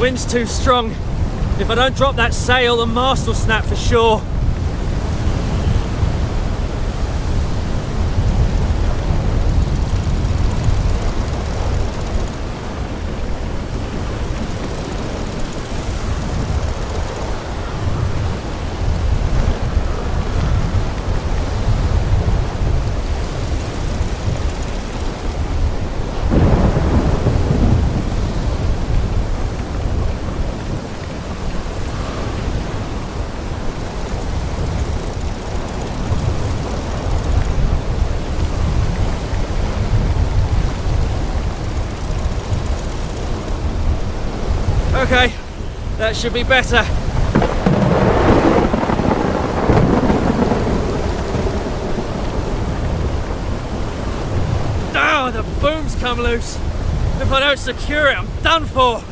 wind's too strong. If I don't drop that sail, the mast will snap for sure. Okay, that should be better. Oh, the boom's come loose. If I don't secure it, I'm done for.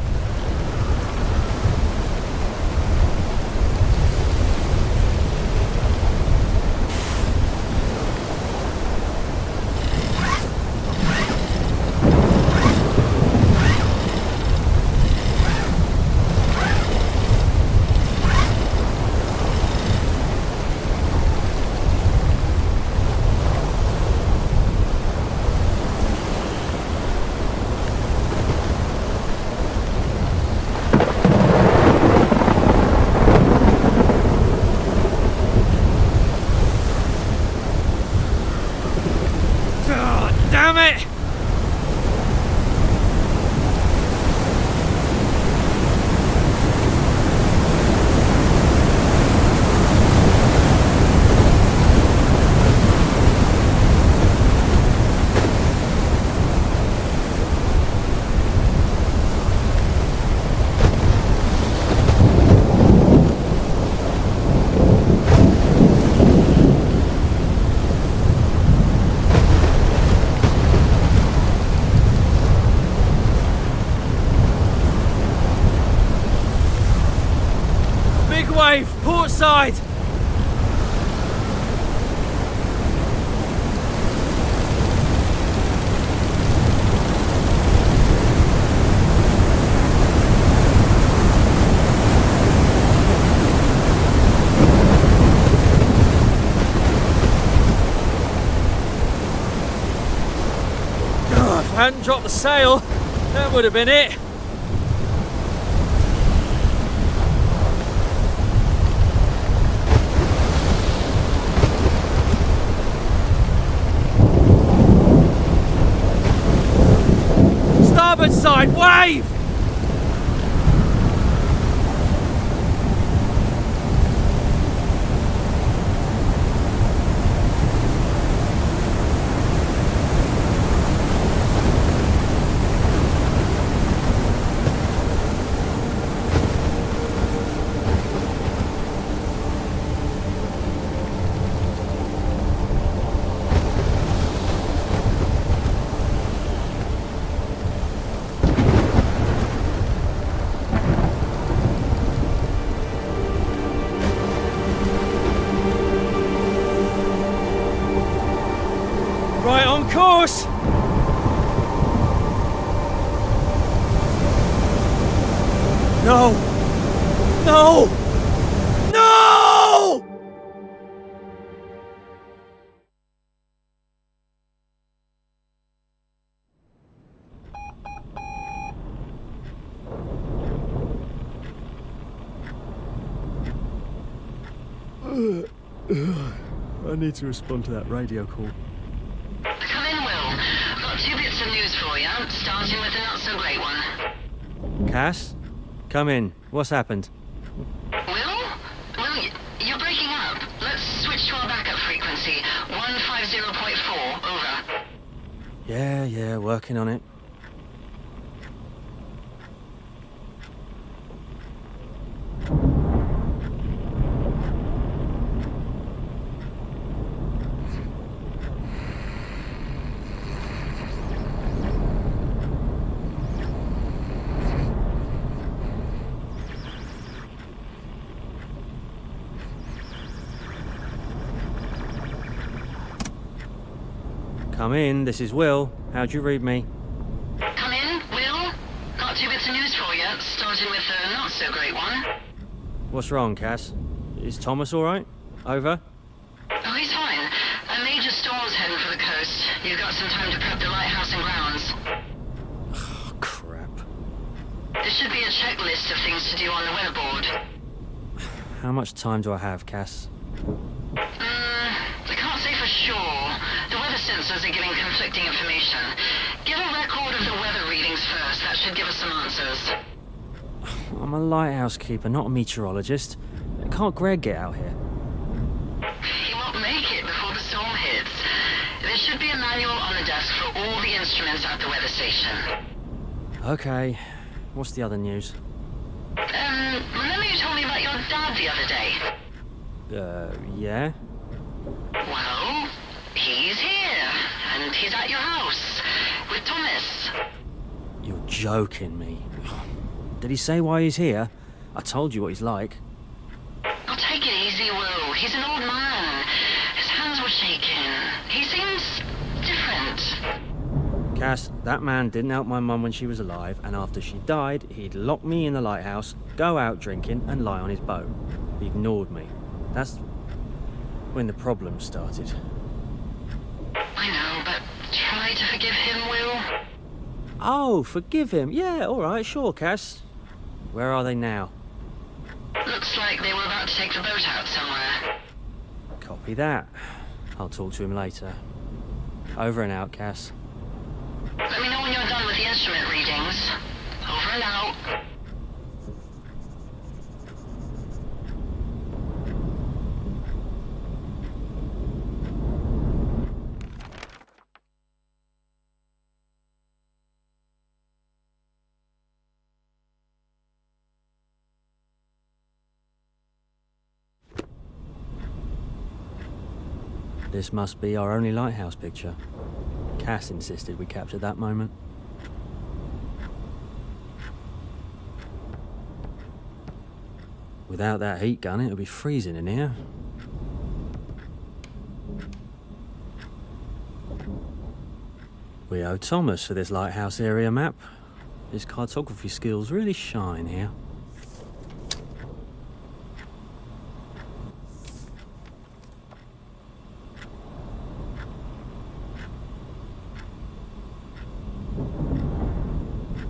Damn it! Wave, port side! Oh, if I hadn't dropped the sail, that would have been it. Starboard side, wave! Right on course! No! No! No! I need to respond to that radio call. Come in, Will. Got 2 bits of news for you, starting with the not-so-great one. Cass? Come in. What's happened? Will? Will, you're breaking up. Let's switch to our backup frequency. 150.4, over. Yeah, working on it. Come in, this is Will. How'd you read me? Come in, Will. Got 2 bits of news for you. starting with a not-so-great one. What's wrong, Cass? Is Thomas all right? Over? Oh, he's fine. A major storm's heading for the coast. You've got some time to prep the lighthouse and grounds. Oh, crap. There should be a checklist of things to do on the weatherboard. How much time do I have, Cass? I can't say for sure. The weather sensors are giving conflicting information. Get a record of the weather readings first. That should give us some answers. I'm a lighthouse keeper, not a meteorologist. Can't Greg get out here? He won't make it before the storm hits. There should be a manual on the desk for all the instruments at the weather station. Okay. What's the other news? Remember you told me about your dad the other day? Yeah? Well, he's here, and he's at your house, with Thomas. You're joking me. Did he say why he's here? I told you what he's like. Oh, take it easy, Will. He's an old man. His hands were shaking. He seems different. Cass, that man didn't help my mum when she was alive, and after she died, he'd lock me in the lighthouse, go out drinking, and lie on his boat. He ignored me. That's when the problem started. I know, but try to forgive him, Will. Oh, forgive him. Yeah, all right, sure, Cass. Where are they now? Looks like they were about to take the boat out somewhere. Copy that. I'll talk to him later. Over and out, Cass. Let me know when you're done with the instrument readings. Over and out. This must be our only lighthouse picture. Cass insisted we capture that moment. Without that heat gun, it would be freezing in here. We owe Thomas for this lighthouse area map. His cartography skills really shine here.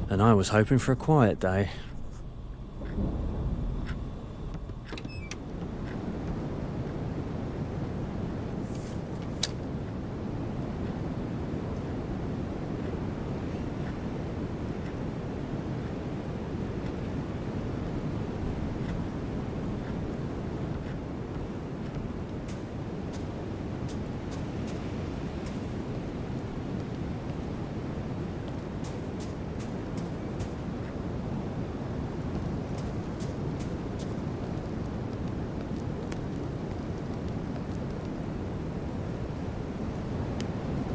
And I was hoping for a quiet day.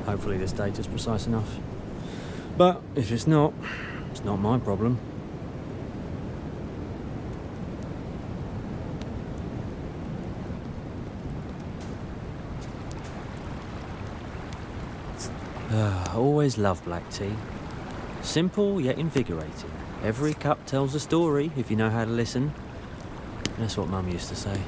Hopefully this data's precise enough. But if it's not my problem. Always love black tea. Simple yet invigorating. Every cup tells a story if you know how to listen. That's what Mum used to say.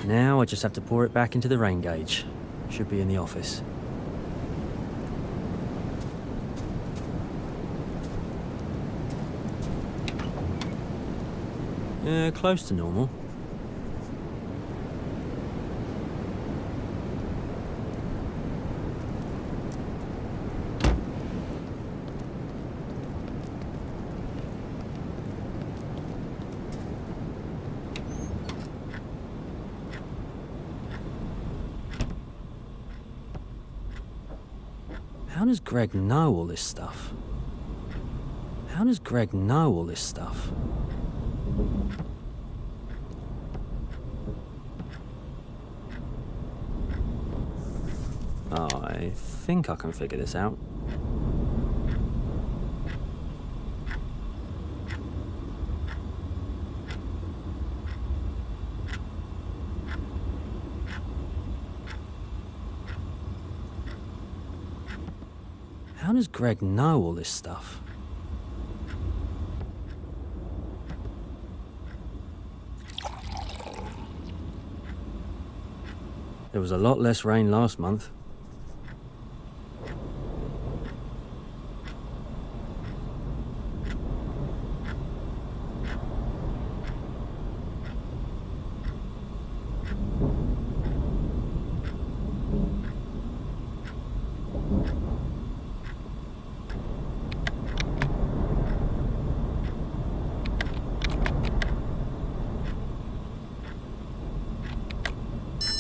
Now I just have to pour it back into the rain gauge. Should be in the office. Close to normal. How does Greg know all this stuff? How does Greg know all this stuff? I think I can figure this out. How does Greg know all this stuff? There was a lot less rain last month.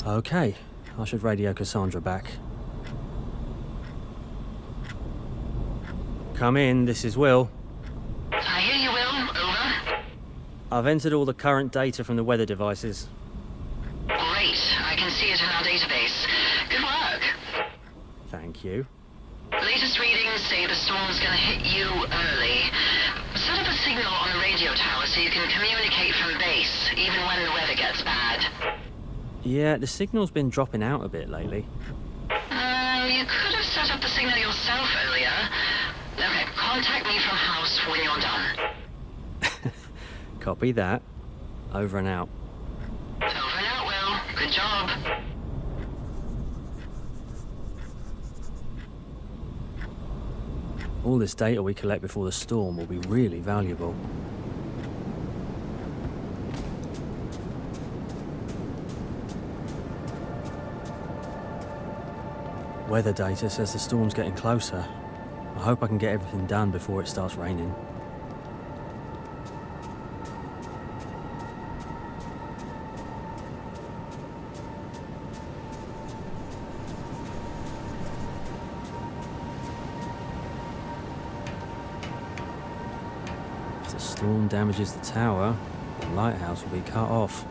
Okay, I should radio Cassandra back. Come in, this is Will. I hear you, Will. Over. I've entered all the current data from the weather devices. Great. I can see it in our database. Good work. Thank you. Latest readings say the storm's gonna hit you early. Set up a signal on the radio tower so you can communicate from base, even when the weather gets bad. Yeah, the signal's been dropping out a bit lately. You could have set up the signal yourself earlier. Okay, contact me from house when you're done. Copy that. Over and out. Over and out, Will. Good job. All this data we collect before the storm will be really valuable. Weather data says the storm's getting closer. I hope I can get everything done before it starts raining. If the storm damages the tower, the lighthouse will be cut off.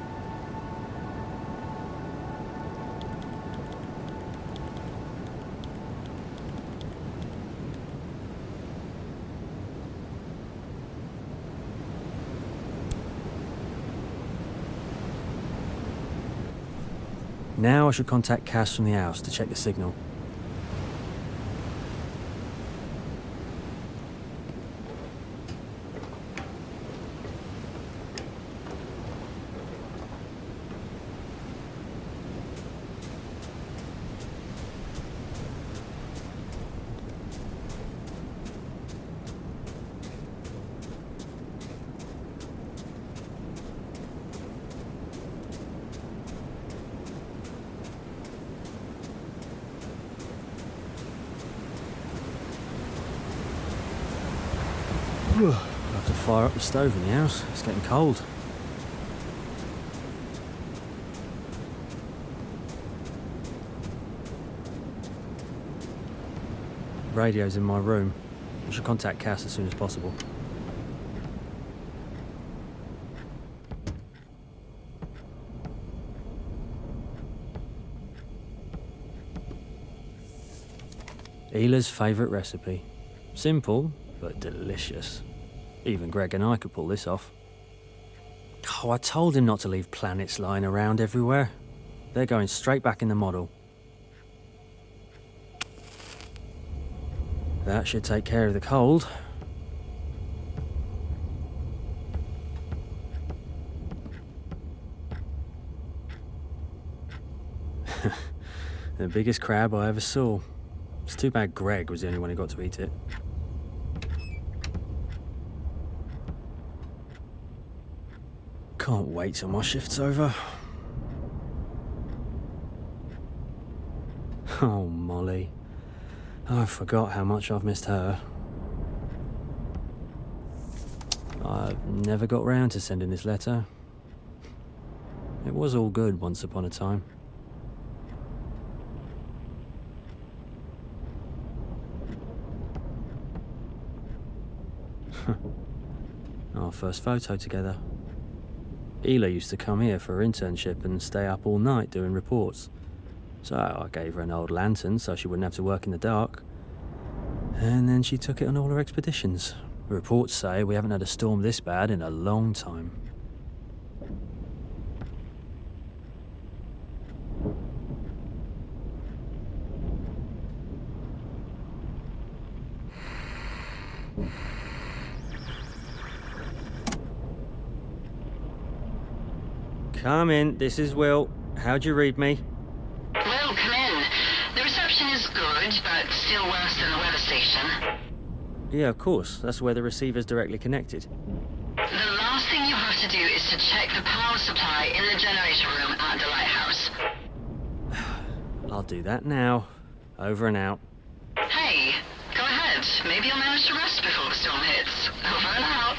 Now I should contact Cass from the house to check the signal. I'll have to fire up the stove in the house. It's getting cold. Radio's in my room. I should contact Cass as soon as possible. Hila's favourite recipe. Simple, but delicious. Even Greg and I could pull this off. Oh, I told him not to leave planets lying around everywhere. They're going straight back in the model. That should take care of the cold. The biggest crab I ever saw. It's too bad Greg was the only one who got to eat it. Can't wait till my shift's over. Oh, Molly. I forgot how much I've missed her. I've never got round to sending this letter. It was all good once upon a time. Our first photo together. Hila used to come here for her internship and stay up all night doing reports. So I gave her an old lantern so she wouldn't have to work in the dark. And then she took it on all her expeditions. Reports say we haven't had a storm this bad in a long time. Come in, this is Will. How'd you read me? Well, come in. The reception is good, but still worse than the weather station. Yeah, of course. That's where the receiver's directly connected. The last thing you have to do is to check the power supply in the generator room at the lighthouse. I'll do that now. Over and out. Hey, go ahead. Maybe you'll manage to rest before the storm hits. Over and out.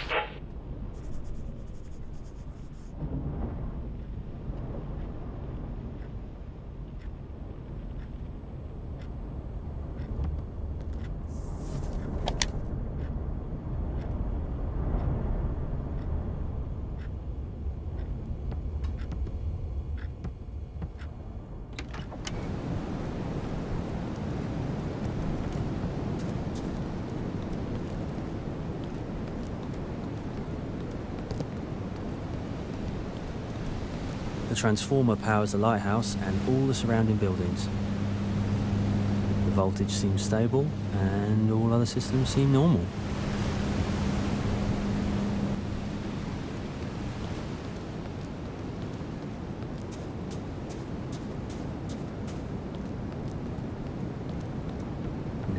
The transformer powers the lighthouse and all the surrounding buildings. The voltage seems stable and all other systems seem normal.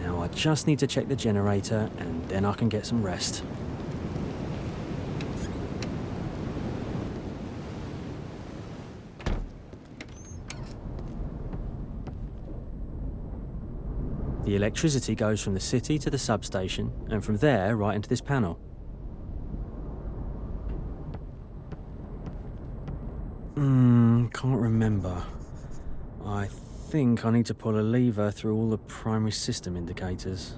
Now I just need to check the generator and then I can get some rest. The electricity goes from the city to the substation, and from there right into this panel. Can't remember. I think I need to pull a lever through all the primary system indicators.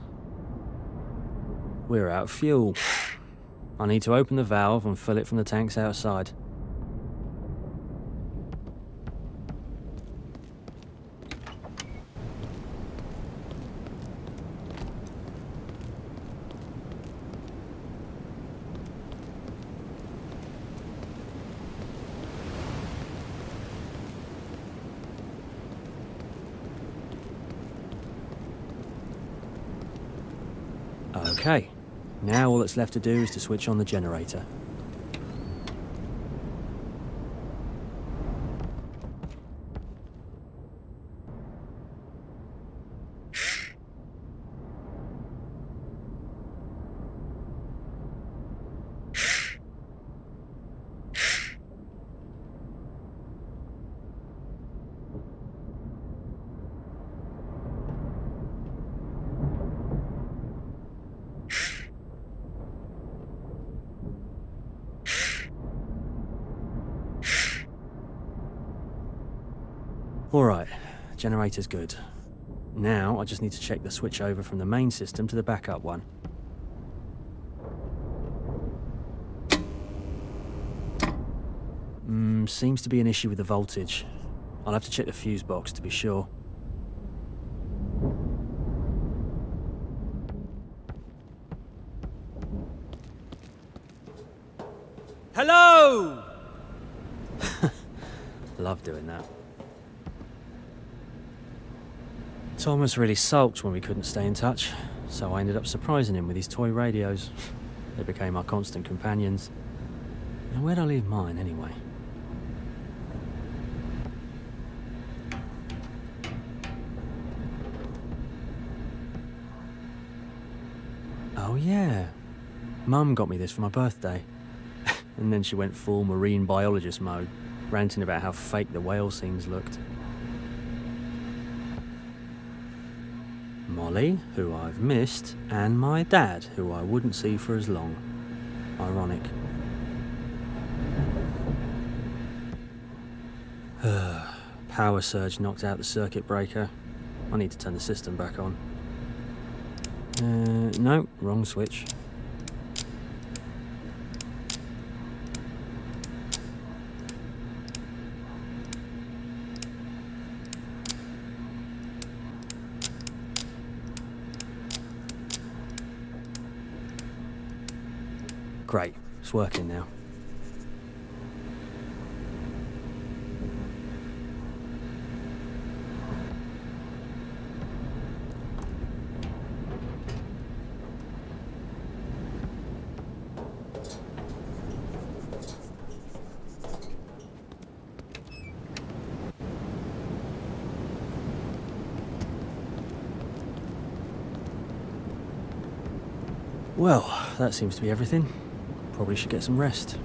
We're out of fuel. I need to open the valve and fill it from the tanks outside. Okay, now all that's left to do is to switch on the generator. Alright, generator's good. Now I just need to check the switch over from the main system to the backup one. Seems to be an issue with the voltage. I'll have to check the fuse box to be sure. Hello! Love doing that. Thomas really sulked when we couldn't stay in touch, so I ended up surprising him with his toy radios. They became our constant companions. And where'd I leave mine, anyway? Oh yeah, Mum got me this for my birthday. And then she went full marine biologist mode, ranting about how fake the whale scenes looked. Molly, who I've missed, and my dad, who I wouldn't see for as long. Ironic. Power surge knocked out the circuit breaker. I need to turn the system back on. No, wrong switch. Great, it's working now. Well, that seems to be everything. Probably should get some rest.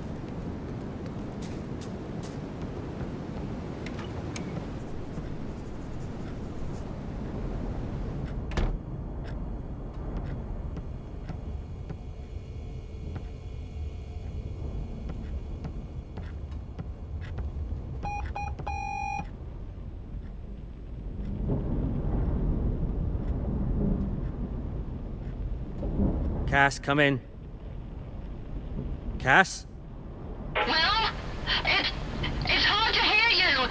Cass, come in. Cass? Well, it's hard to hear you.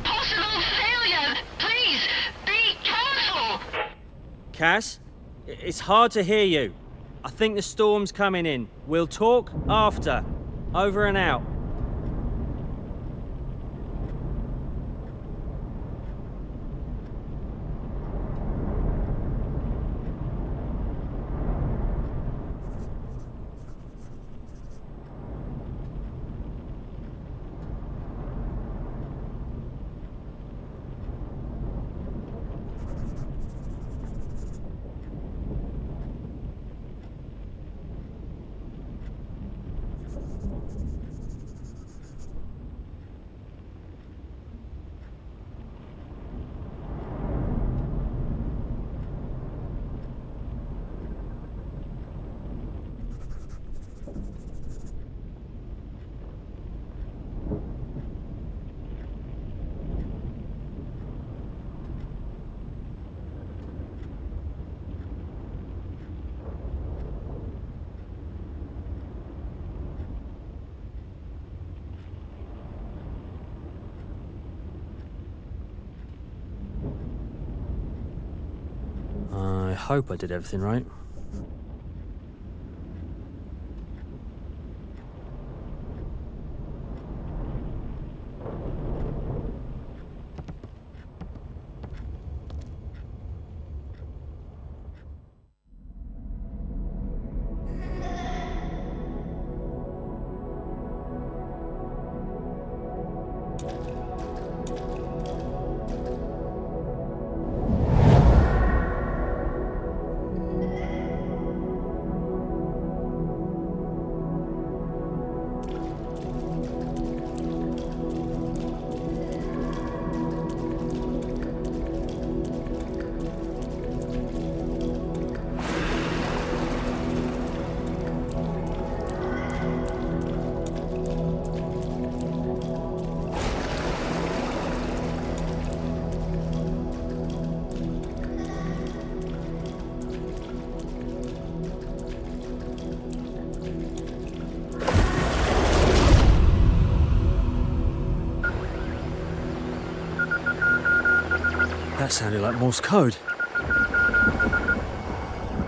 Possible failure. Please, be careful. Cass? It's hard to hear you. I think the storm's coming in. We'll talk after. Over and out. I hope I did everything right. That sounded like Morse code.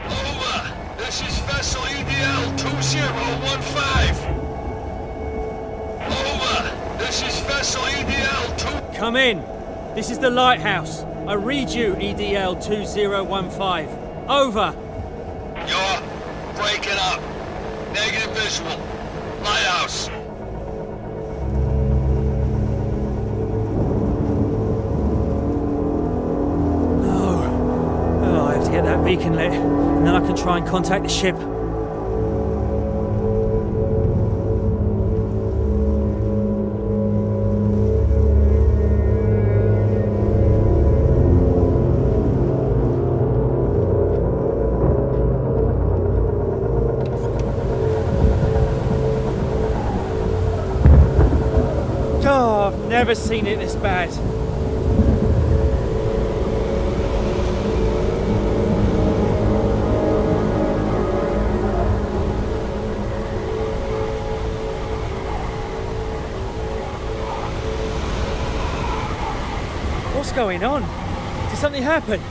Over! This is vessel EDL 2015. Over! This is vessel EDL 2... Come in. This is the lighthouse. I read you, EDL 2015. Over. You're breaking up. Negative visual. Lighthouse. Get that beacon lit, and then I can try and contact the ship. Oh, I've never seen it this bad. What's going on? Did something happen?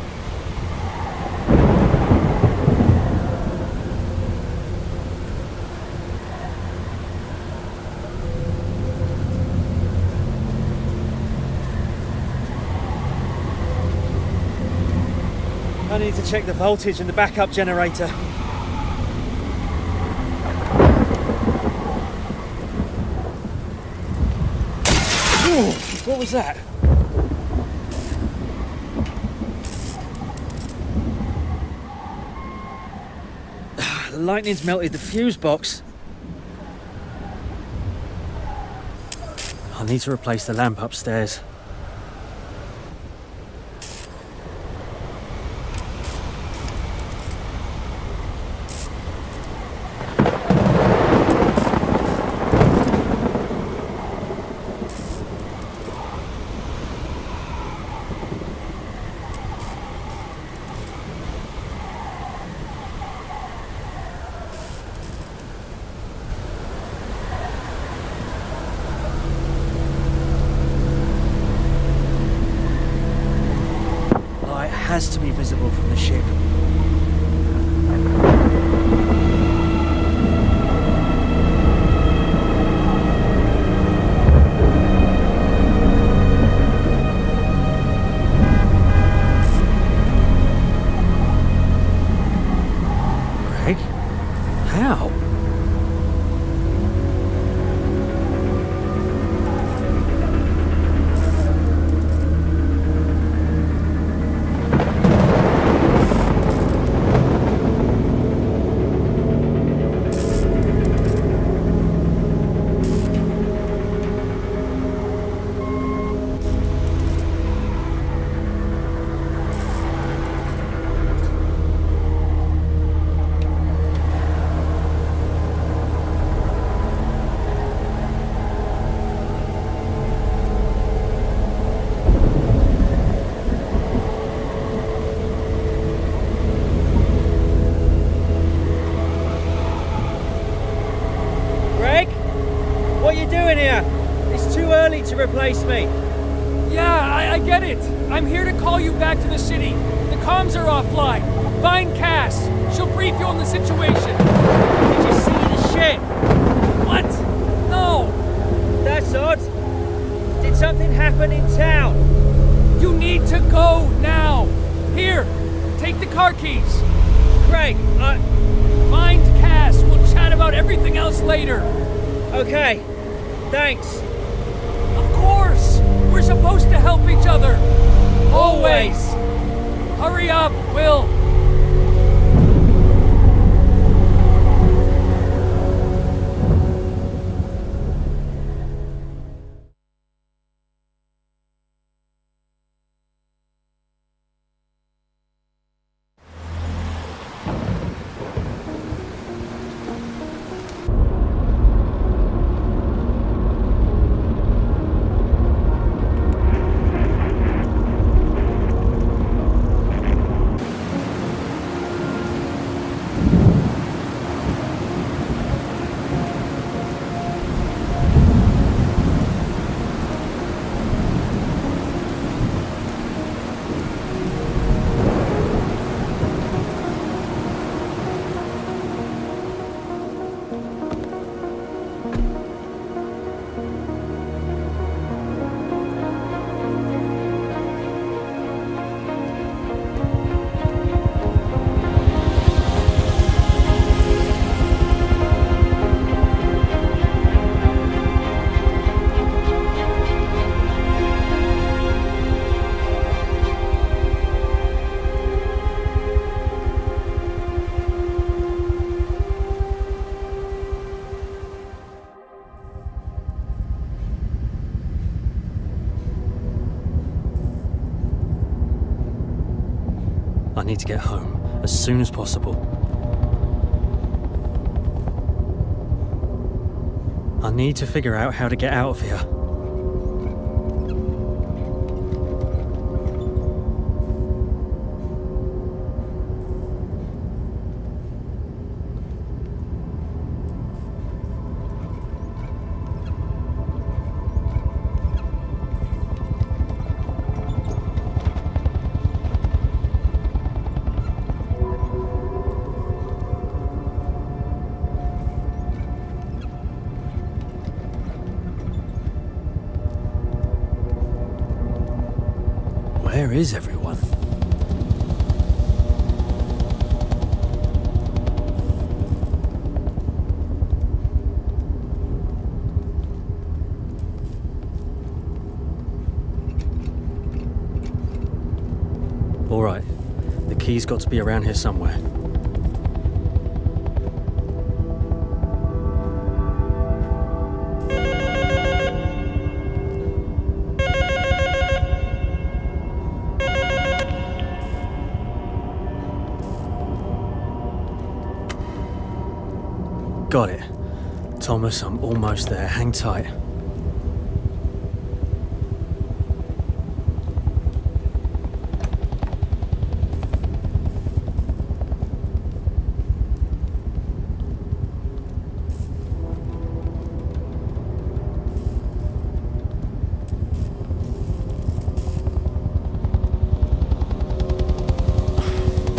need to check the voltage and the backup generator. Ooh, what was that? The lightning's melted the fuse box. I need to replace the lamp upstairs. Has to be visible from the ship. Greg? How? To replace me. Yeah, I get it. I'm here to call you back to the city. The comms are offline. Find Cass. She'll brief you on the situation. Did you see the ship? What? No. That's odd. Did something happen in town? You need to go now. Here, take the car keys. Great. Find Cass. We'll chat about everything else later. Okay. Thanks. Of course! We're supposed to help each other! Always! Hurry up, Will! I need to get home as soon as possible. I need to figure out how to get out of here. Where is everyone? key's got to be around here somewhere. Got it. Thomas, I'm almost there. Hang tight.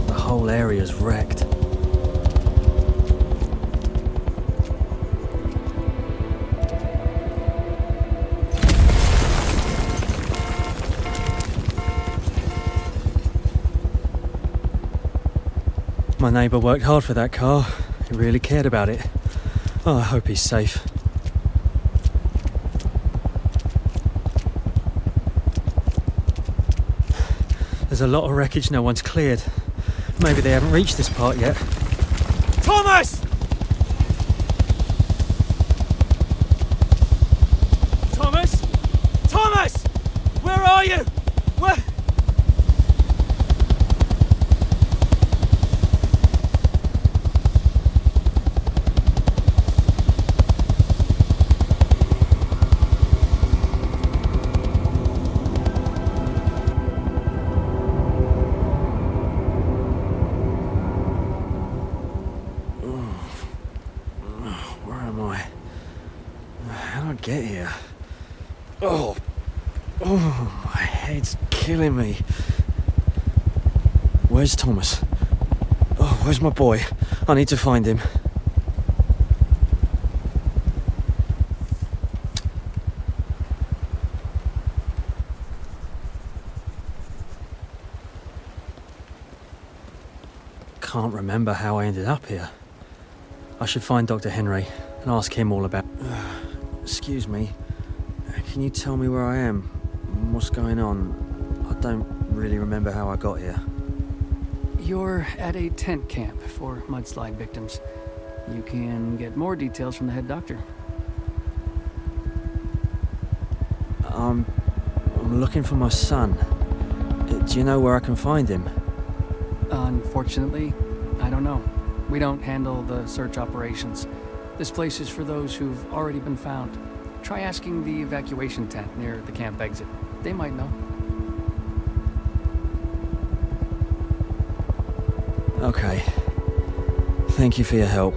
The whole area's wrecked. My neighbour worked hard for that car. He really cared about it. Oh, I hope he's safe. There's a lot of wreckage no one's cleared. Maybe they haven't reached this part yet. Thomas! Thomas? Thomas! Where are you? Where? Get here. Oh, my head's killing me. Where's Thomas? Oh, where's my boy? I need to find him. Can't remember how I ended up here. I should find Dr. Henry and ask him all about... Excuse me, can you tell me where I am? What's going on? I don't really remember how I got here. You're at a tent camp for mudslide victims. You can get more details from the head doctor. I'm looking for my son. Do you know where I can find him? Unfortunately, I don't know. We don't handle the search operations. This place is for those who've already been found. Try asking the evacuation tent near the camp exit. They might know. Okay. Thank you for your help.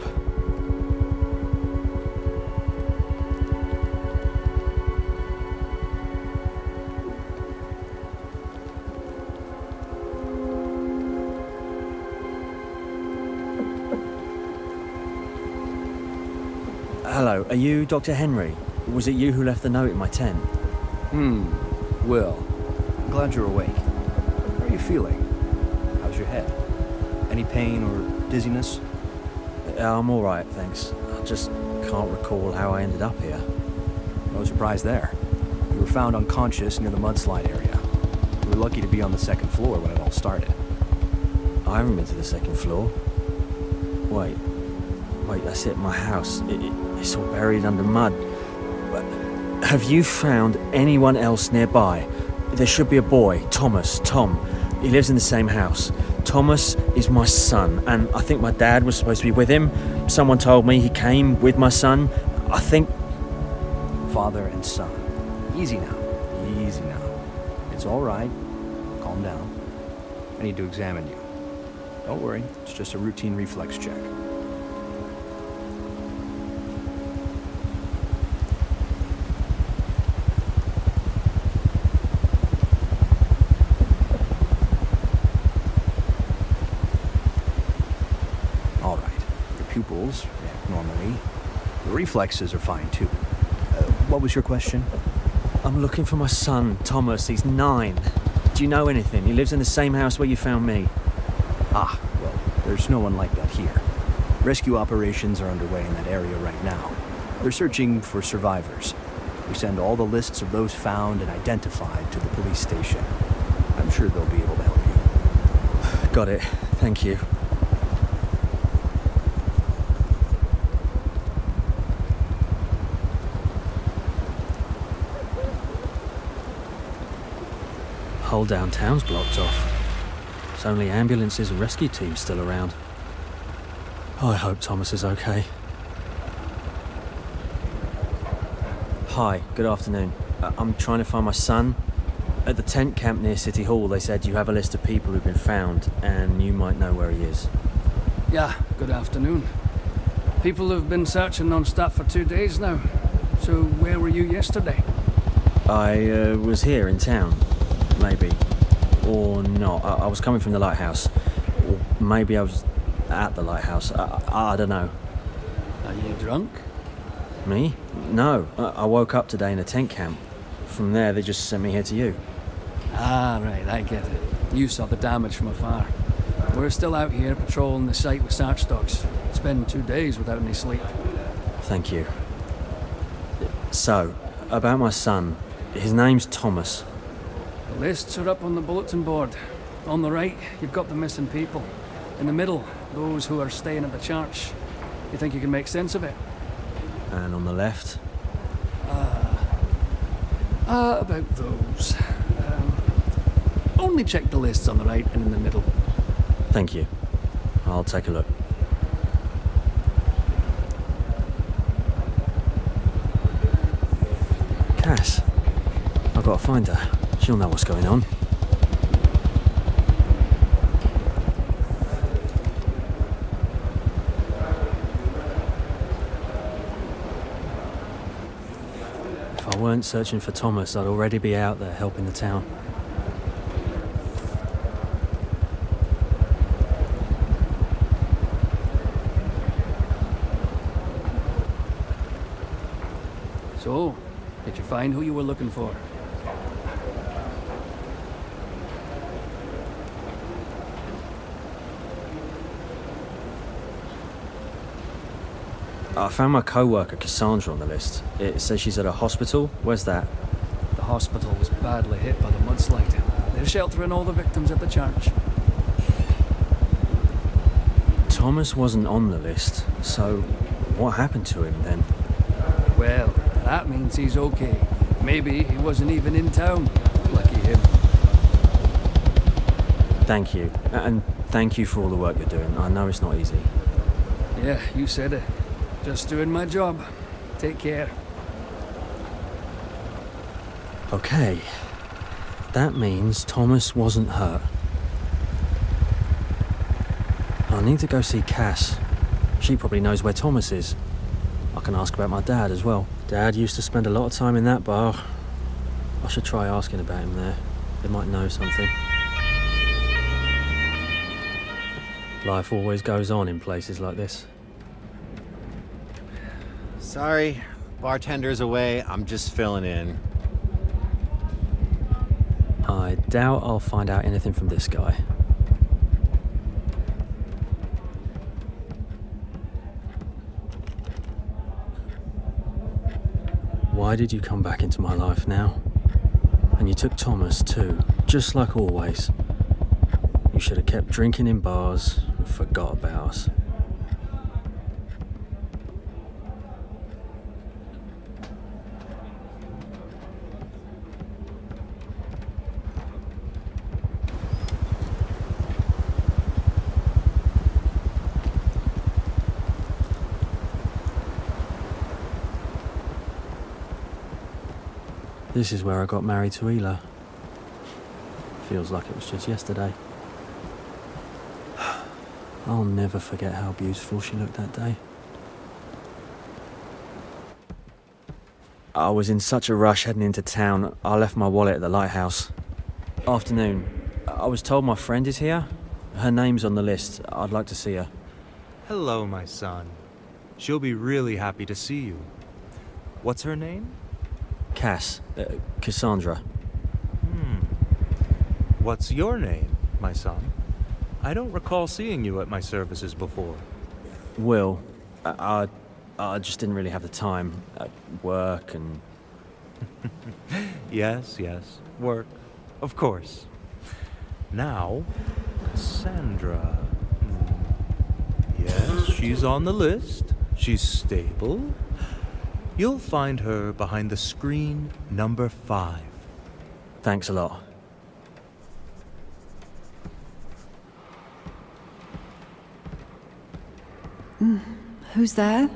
Hello, are you Dr. Henry? Was it you who left the note in my tent? Well, glad you're awake. How are you feeling? How's your head? Any pain or dizziness? I'm alright, thanks. I just can't recall how I ended up here. No surprise there. You were found unconscious near the mudslide area. You were lucky to be on the second floor when it all started. I haven't been to the second floor. Wait, that's it, my house. It's all buried under mud. But have you found anyone else nearby? There should be a boy, Tom. He lives in the same house. Thomas is my son, and I think my dad was supposed to be with him. Someone told me he came with my son. I think... Father and son. Easy now. Easy now. It's all right. Calm down. I need to examine you. Don't worry. It's just a routine reflex check. Pupils react normally. The reflexes are fine too. What was your question? I'm looking for my son, Thomas. He's 9. Do you know anything? He lives in the same house where you found me. Ah, well, there's no one like that here. Rescue operations are underway in that area right now. They're searching for survivors. We send all the lists of those found and identified to the police station. I'm sure they'll be able to help you. Got it. Thank you. Whole downtown's blocked off. There's only ambulances and rescue teams still around. I hope Thomas is okay. Hi, good afternoon. I'm trying to find my son. At the tent camp near City Hall, they said you have a list of people who've been found, and you might know where he is. Yeah, good afternoon. People have been searching non-stop for 2 days now. So where were you yesterday? I was here in town. Maybe. Or not. I was coming from the lighthouse. Or maybe I was at the lighthouse. I don't know. Are you drunk? Me? No. I woke up today in a tent camp. From there, they just sent me here to you. Ah, right, I get it. You saw the damage from afar. We're still out here patrolling the site with search dogs. It's been 2 days without any sleep. Thank you. So, about my son. His name's Thomas. The lists are up on the bulletin board. On the right, you've got the missing people. In the middle, those who are staying at the church. You think you can make sense of it? And on the left? About those. Only check the lists on the right and in the middle. Thank you. I'll take a look. Cass. I've got to find her. She'll know what's going on. If I weren't searching for Thomas, I'd already be out there helping the town. So, did you find who you were looking for? I found my co-worker Cassandra on the list. It says she's at a hospital. Where's that? The hospital was badly hit by the mudslide. They're sheltering all the victims at the church. Thomas wasn't on the list, so what happened to him then? Well, that means he's okay. Maybe he wasn't even in town. Lucky him. Thank you. And thank you for all the work you're doing. I know it's not easy. Yeah, you said it. Just doing my job. Take care. Okay. That means Thomas wasn't hurt. I need to go see Cass. She probably knows where Thomas is. I can ask about my dad as well. Dad used to spend a lot of time in that bar. I should try asking about him there. They might know something. Life always goes on in places like this. Sorry, bartender's away. I'm just filling in. I doubt I'll find out anything from this guy. Why did you come back into my life now? And you took Thomas too, just like always. You should have kept drinking in bars and forgot about us. This is where I got married to Ela. Feels like it was just yesterday. I'll never forget how beautiful she looked that day. I was in such a rush heading into town, I left my wallet at the lighthouse. Afternoon. I was told my friend is here. Her name's on the list. I'd like to see her. Hello, my son. She'll be really happy to see you. What's her name? Cassandra. What's your name, my son? I don't recall seeing you at my services before. Will. I just didn't really have the time. Work and... Yes, work. Of course. Now, Sandra. Yes, she's on the list. She's stable. You'll find her behind the screen number 5. Thanks a lot. Who's there?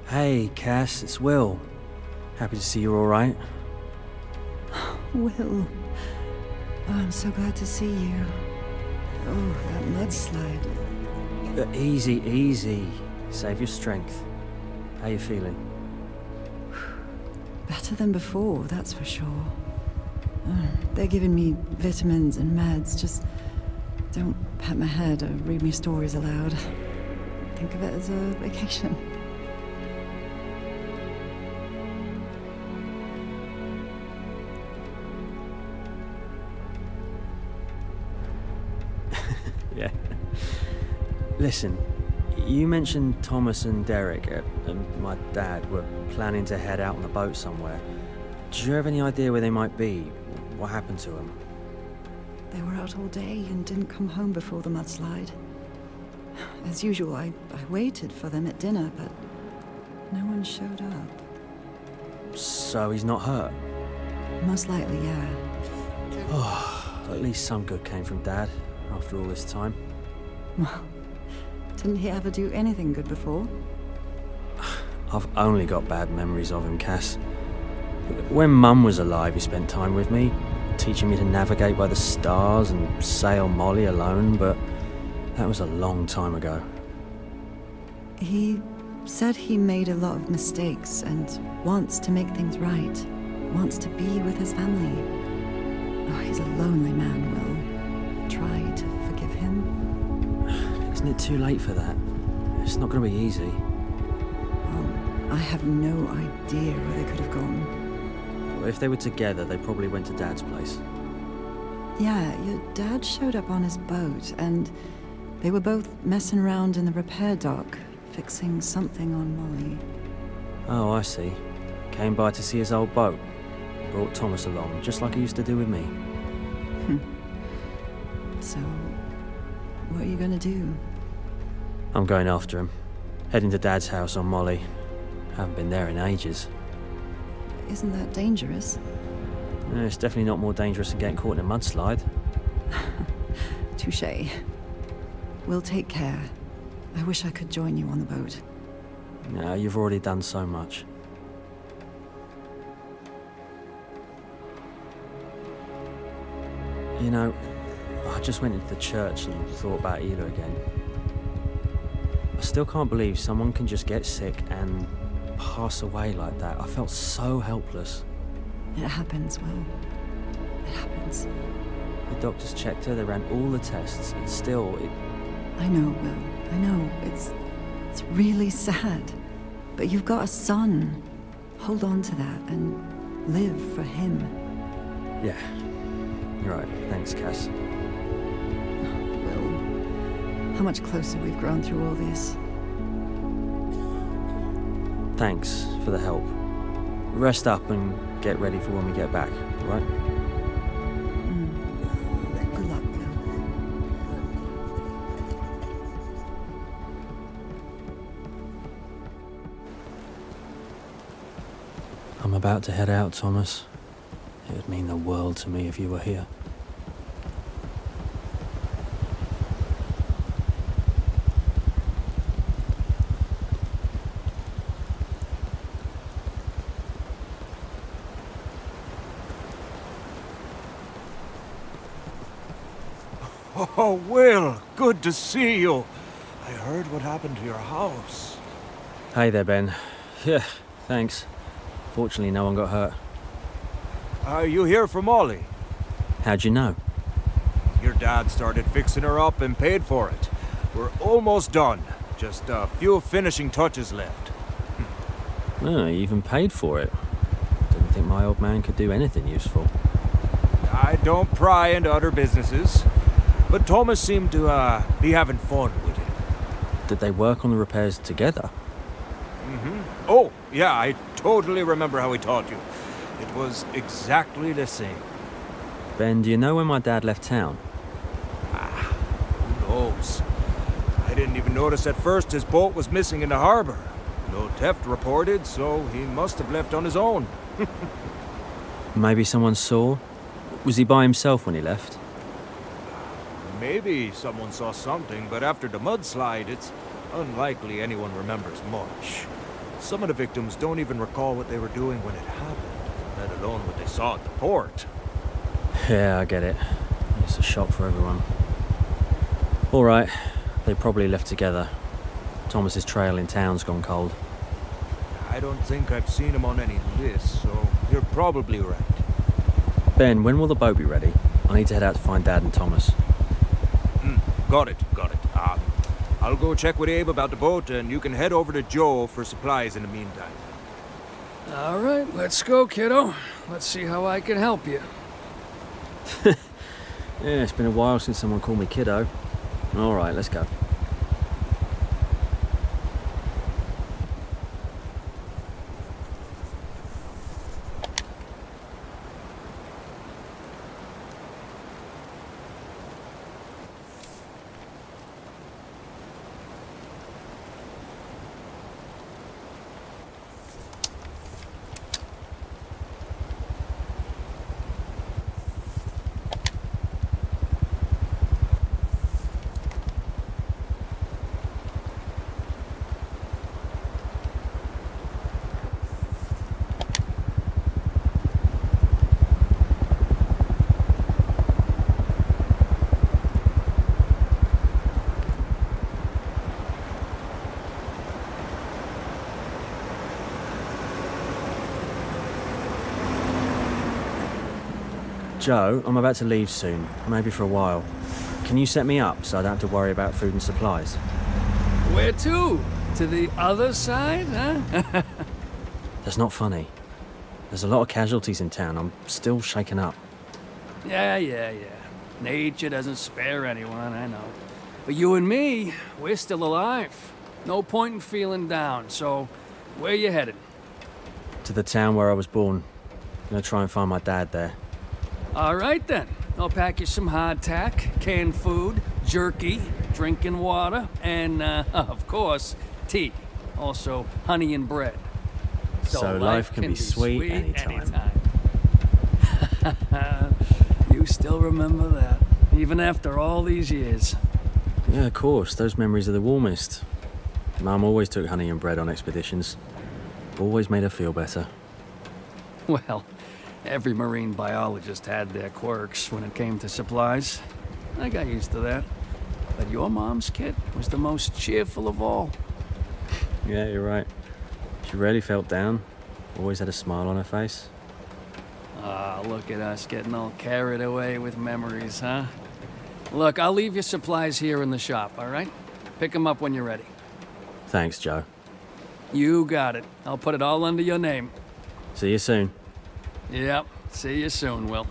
Hey, Cass, it's Will. Happy to see you're all right. Will. Oh, I'm so glad to see you. Oh, that mudslide. Easy, easy. Save your strength. How you feeling? Better than before, that's for sure. Oh, they're giving me vitamins and meds. Just don't pat my head or read me stories aloud. Think of it as a vacation. Yeah. Listen, you mentioned Thomas and Derek and my dad were planning to head out on a boat somewhere. Do you have any idea where they might be? What happened to them? They were out all day and didn't come home before the mudslide. As usual, I waited for them at dinner, but no one showed up. So he's not hurt? Most likely, yeah. Oh, at least some good came from Dad after all this time. Well, didn't he ever do anything good before? I've only got bad memories of him, Cass. When Mum was alive, he spent time with me, teaching me to navigate by the stars and sail Molly alone, but that was a long time ago. He said he made a lot of mistakes and wants to make things right. Wants to be with his family. Oh, he's a lonely man, Will. Try to forgive him. Isn't it too late for that? It's not going to be easy. I have no idea where they could have gone. Well, if they were together, they probably went to Dad's place. Yeah, your dad showed up on his boat, and they were both messing around in the repair dock, fixing something on Molly. Oh, I see. Came by to see his old boat. Brought Thomas along, just like he used to do with me. So, what are you gonna do? I'm going after him. Heading to Dad's house on Molly. Haven't been there in ages. Isn't that dangerous? It's definitely not more dangerous than getting caught in a mudslide. Touché. We'll take care. I wish I could join you on the boat. No, you've already done so much. You know, I just went into the church and thought about Ela again. I still can't believe someone can just get sick and pass away like that. I felt so helpless. It happens, Will. It happens. The doctors checked her, they ran all the tests, and still, I know, Will. I know. It's really sad. But you've got a son. Hold on to that and live for him. Yeah. You're right. Thanks, Cass. Will, how much closer we've grown through all this. Thanks for the help. Rest up and get ready for when we get back, all right? Good luck, Will. I'm about to head out, Thomas. It would mean the world to me if you were here. Oh, Will, good to see you. I heard what happened to your house. Hey there, Ben. Yeah, thanks. Fortunately, no one got hurt. Are you here for Molly? How'd you know? Your dad started fixing her up and paid for it. We're almost done. Just a few finishing touches left. Oh, he even paid for it. Didn't think my old man could do anything useful. I don't pry into other businesses, but Thomas seemed to be having fun with it. Did they work on the repairs together? Oh, yeah, I totally remember how he taught you. It was exactly the same. Ben, do you know when my dad left town? years. I didn't even notice at first his boat was missing in the harbor. No theft reported, so he must have left on his own. Maybe someone saw? Was he by himself when he left? Maybe someone saw something, but after the mudslide, it's unlikely anyone remembers much. Some of the victims don't even recall what they were doing when it happened, let alone what they saw at the port. Yeah, I get it. It's a shock for everyone. All right, they probably left together. Thomas's trail in town's gone cold. I don't think I've seen him on any list, so you're probably right. Ben, when will the boat be ready? I need to head out to find Dad and Thomas. Got it. I'll go check with Abe about the boat, and you can head over to Joe for supplies in the meantime. All right, let's go, kiddo. Let's see how I can help you. Yeah, it's been a while since someone called me kiddo. All right, let's go. Joe, I'm about to leave soon, maybe for a while. Can you set me up so I don't have to worry about food and supplies? Where to? To the other side, huh? That's not funny. There's a lot of casualties in town. I'm still shaken up. Yeah. Nature doesn't spare anyone, I know. But you and me, we're still alive. No point in feeling down, so where you headed? To the town where I was born. I'm gonna try and find my dad there. All right, then. I'll pack you some hardtack, canned food, jerky, drinking water, and, of course, tea. Also, honey and bread. So life can be sweet anytime. You still remember that, even after all these years. Yeah, of course. Those memories are the warmest. Mum always took honey and bread on expeditions. Always made her feel better. Well, every marine biologist had their quirks when it came to supplies. I got used to that. But your mom's kit was the most cheerful of all. Yeah, you're right. She rarely felt down. Always had a smile on her face. Ah, look at us getting all carried away with memories, huh? Look, I'll leave your supplies here in the shop, all right? Pick them up when you're ready. Thanks, Joe. You got it. I'll put it all under your name. See you soon. Yep. See you soon, Will.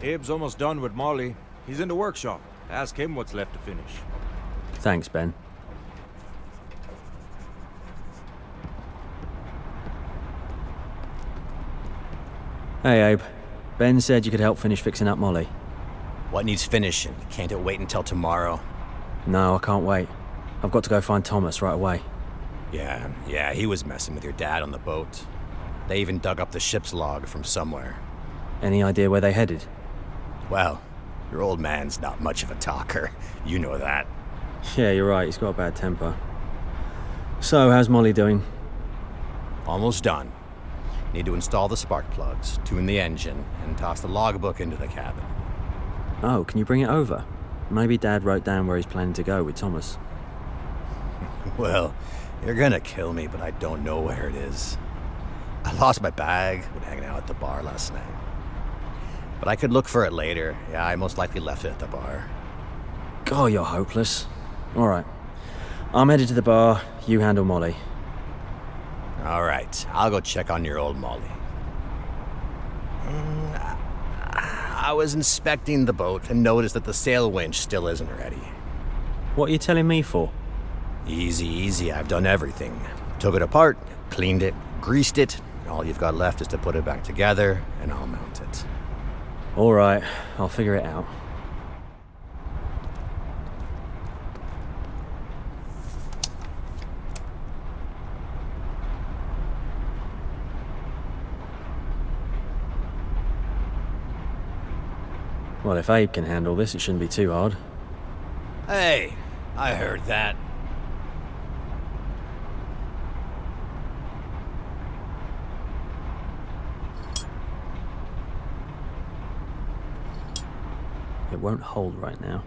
Abe's almost done with Molly. He's in the workshop. Ask him what's left to finish. Thanks, Ben. Hey, Abe. Ben said you could help finish fixing up Molly. What needs finishing? Can't it wait until tomorrow? No, I can't wait. I've got to go find Thomas right away. Yeah, he was messing with your dad on the boat. They even dug up the ship's log from somewhere. Any idea where they headed? Well, your old man's not much of a talker. You know that. Yeah, you're right. He's got a bad temper. So, how's Molly doing? Almost done. Need to install the spark plugs, tune the engine, and toss the logbook into the cabin. Oh, can you bring it over? Maybe Dad wrote down where he's planning to go with Thomas. Well, you're gonna kill me, but I don't know where it is. I lost my bag when hanging out at the bar last night. But I could look for it later. Yeah, I most likely left it at the bar. God, you're hopeless. All right. I'm headed to the bar. You handle Molly. All right, I'll go check on your old Molly. I was inspecting the boat and noticed that the sail winch still isn't ready. What are you telling me for? Easy, easy. I've done everything. Took it apart, cleaned it, greased it. All you've got left is to put it back together, and I'll mount it. All right, I'll figure it out. Well, if Abe can handle this, it shouldn't be too hard. Hey, I heard that. It won't hold right now.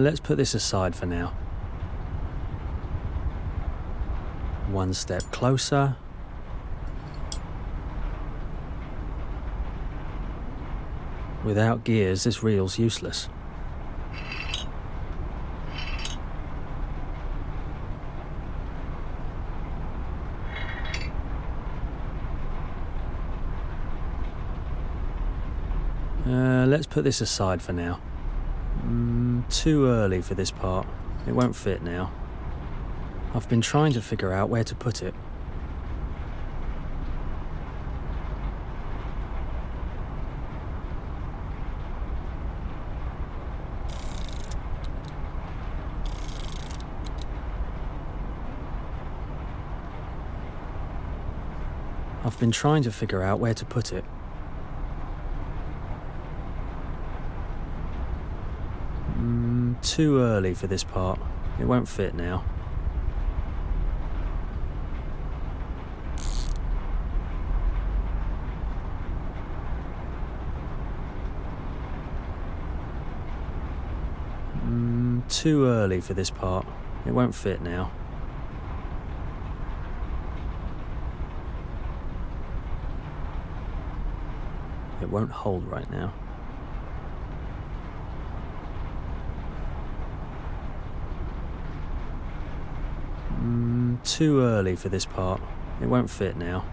Let's put this aside for now. One step closer. Without gears, this reel's useless. Let's put this aside for now. Too early for this part. It won't fit now. I've been trying to figure out where to put it. I've been trying to figure out where to put it. Too early for this part. It won't fit now. Too early for this part. It won't fit now. It won't hold right now. Too early for this part. It won't fit now.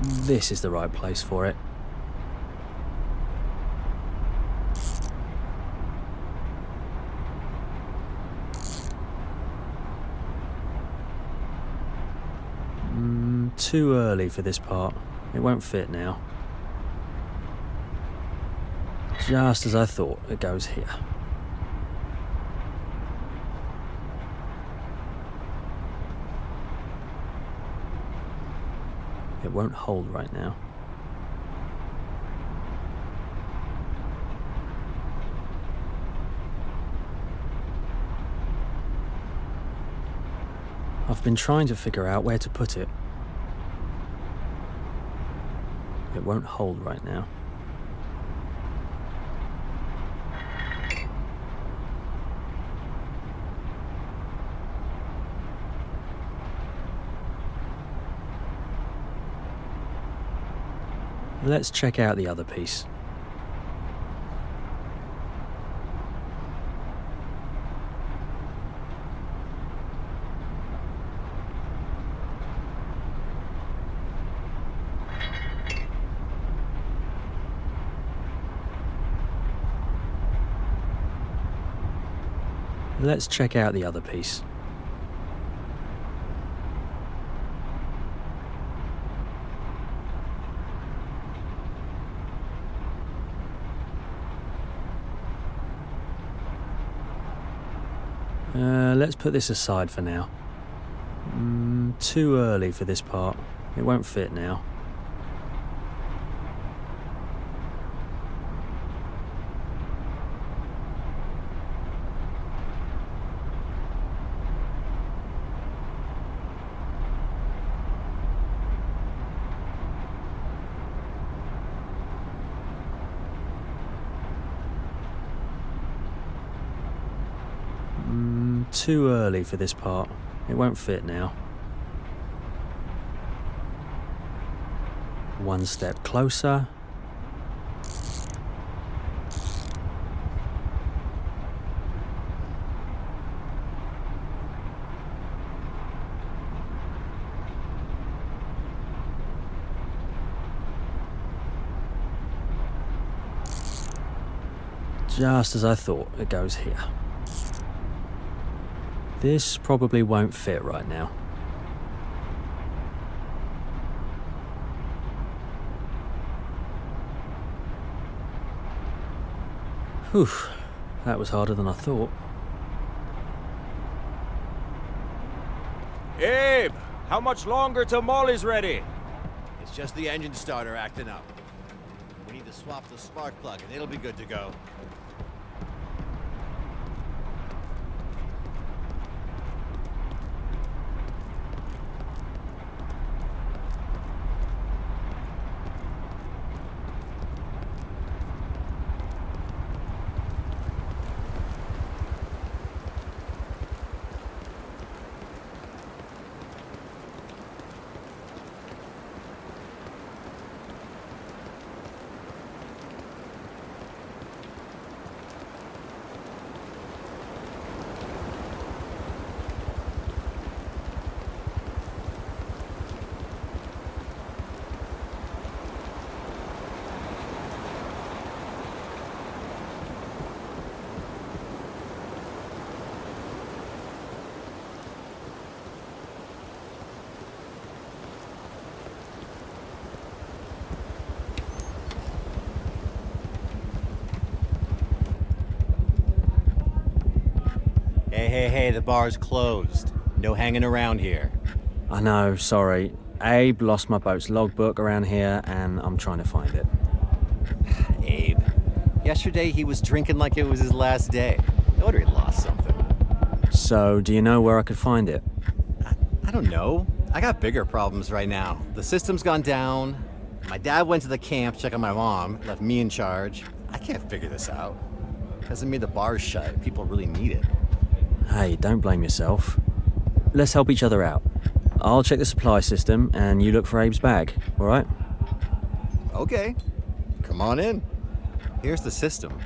This is the right place for it. Too early for this part. It won't fit now. Just as I thought, it goes here. It won't hold right now. I've been trying to figure out where to put it. It won't hold right now. Let's check out the other piece. Let's check out the other piece. Let's put this aside for now. Too early for this part. It won't fit now. too early for this part. It won't fit now. One step closer. Just as I thought, it goes here. This probably won't fit right now. Whew, that was harder than I thought. Abe, how much longer till Molly's ready? It's just the engine starter acting up. We need to swap the spark plug and it'll be good to go. Hey, the bar's closed. No hanging around here. I know, sorry. Abe lost my boat's logbook around here and I'm trying to find it. Abe. Yesterday he was drinking like it was his last day. No wonder he lost something. So, do you know where I could find it? I don't know. I got bigger problems right now. The system's gone down. My dad went to the camp to check on my mom, left me in charge. I can't figure this out. Hasn't made the bar shut. People really need it. Hey, don't blame yourself. Let's help each other out. I'll check the supply system and you look for Abe's bag, alright? Okay. Come on in. Here's the system.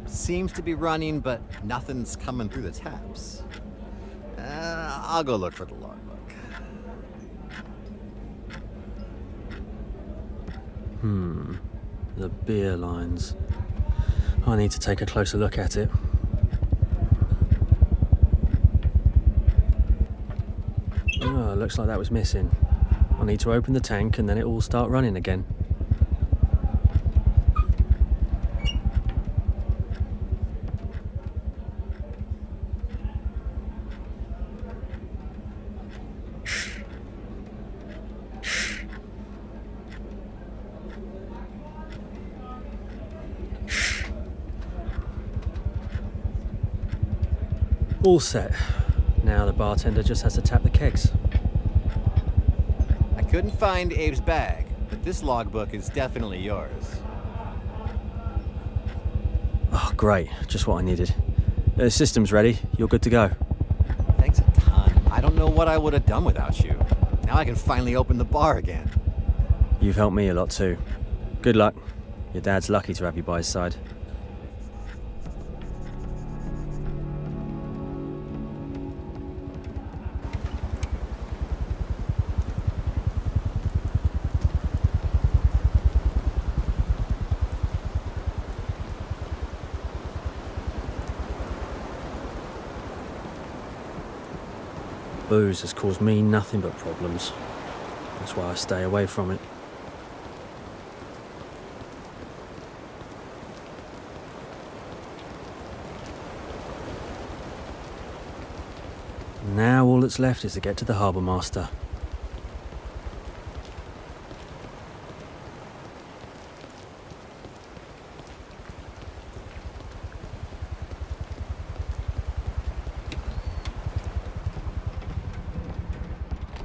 Seems to be running, but nothing's coming through the taps. I'll go look for the logbook. The beer lines. I need to take a closer look at it. Oh, looks like that was missing. I need to open the tank and then it will start running again. All set. Now the bartender just has to tap the kegs. I couldn't find Abe's bag, but this logbook is definitely yours. Oh, great. Just what I needed. The system's ready. You're good to go. Thanks a ton. I don't know what I would have done without you. Now I can finally open the bar again. You've helped me a lot too. Good luck. Your dad's lucky to have you by his side. Booze has caused me nothing but problems. That's why I stay away from it. Now all that's left is to get to the harbour master.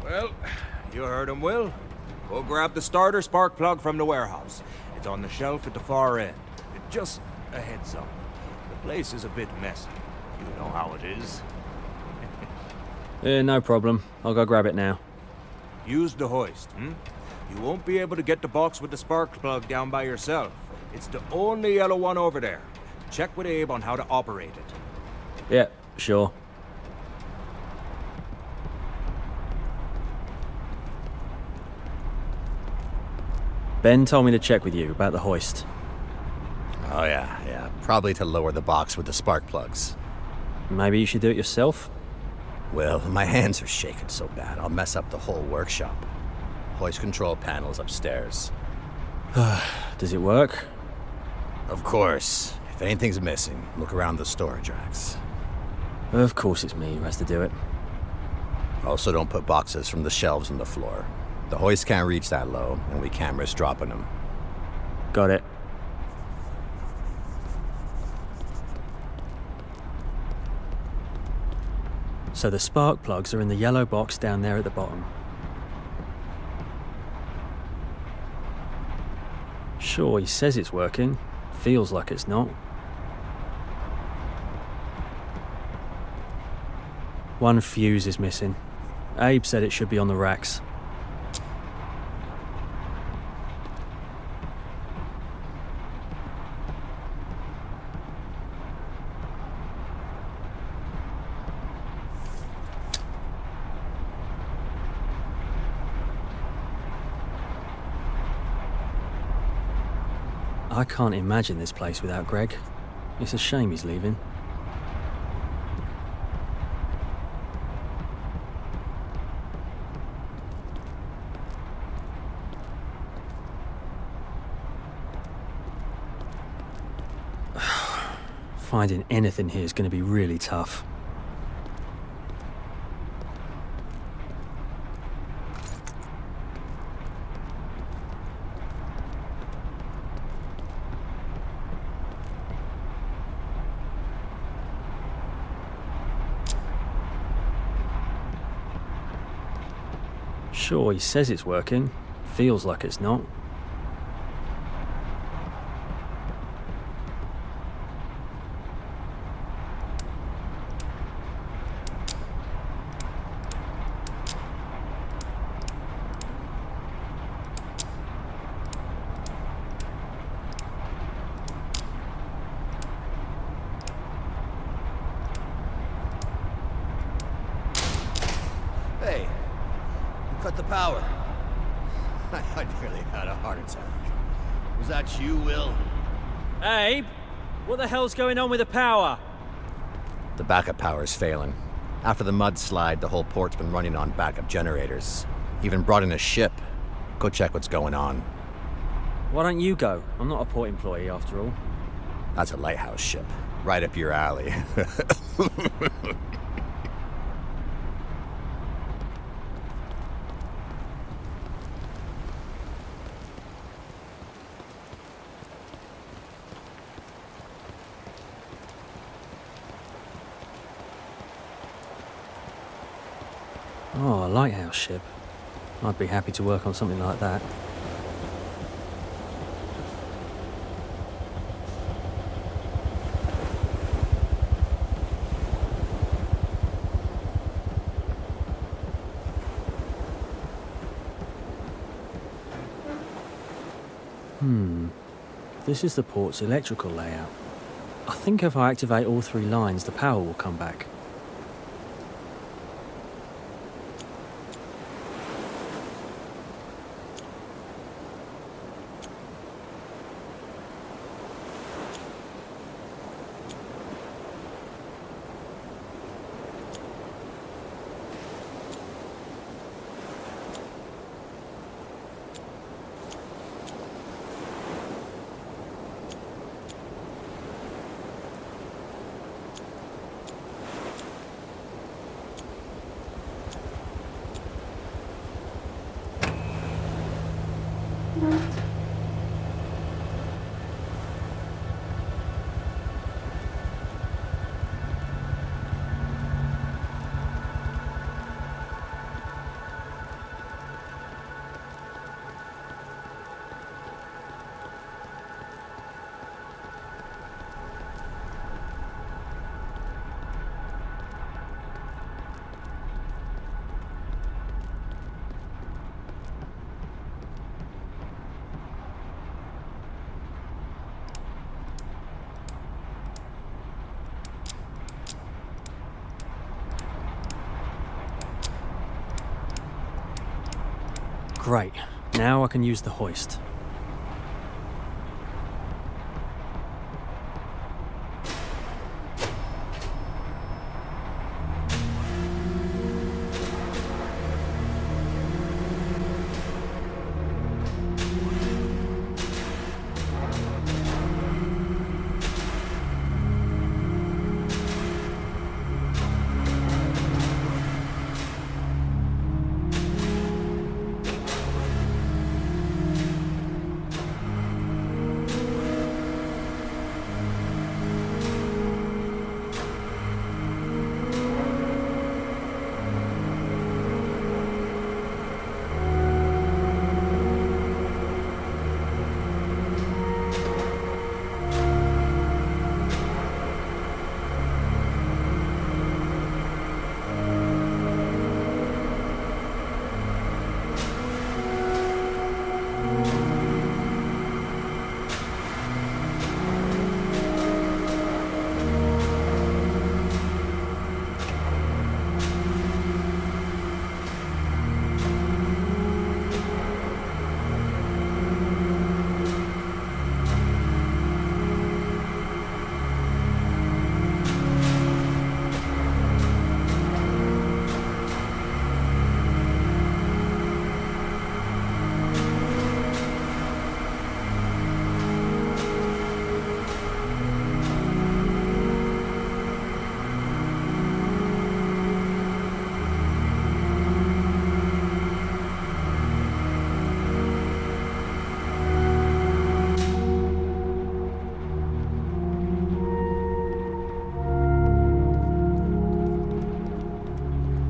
Well, you heard him, Will. Go grab the starter spark plug from the warehouse. It's on the shelf at the far end. Just a heads up. The place is a bit messy. You know how it is. No problem. I'll go grab it now. Use the hoist, You won't be able to get the box with the spark plug down by yourself. It's the only yellow one over there. Check with Abe on how to operate it. Yeah, sure. Ben told me to check with you about the hoist. Oh yeah. Probably to lower the box with the spark plugs. Maybe you should do it yourself? Well, my hands are shaking so bad, I'll mess up the whole workshop. Hoist control panel's upstairs. Does it work? Of course. If anything's missing, look around the storage racks. Of course it's me who has to do it. Also, don't put boxes from the shelves on the floor. The hoist can't reach that low, and we can't risk dropping them. Got it. So the spark plugs are in the yellow box down there at the bottom. Sure, he says it's working. Feels like it's not. One fuse is missing. Abe said it should be on the racks. I can't imagine this place without Greg. It's a shame he's leaving. Finding anything here is going to be really tough. Sure, he says it's working. Feels like it's not. Hey, you cut the power. I nearly had a heart attack. Was that you, Will? Abe, what the hell's going on with the power? The backup power's failing. After the mudslide, the whole port's been running on backup generators. Even brought in a ship. Go check what's going on. Why don't you go? I'm not a port employee after all. That's a lighthouse ship. Right up your alley. Oh, a lighthouse ship. I'd be happy to work on something like that. This is the port's electrical layout. I think if I activate all 3 lines, the power will come back. Great. Now I can use the hoist.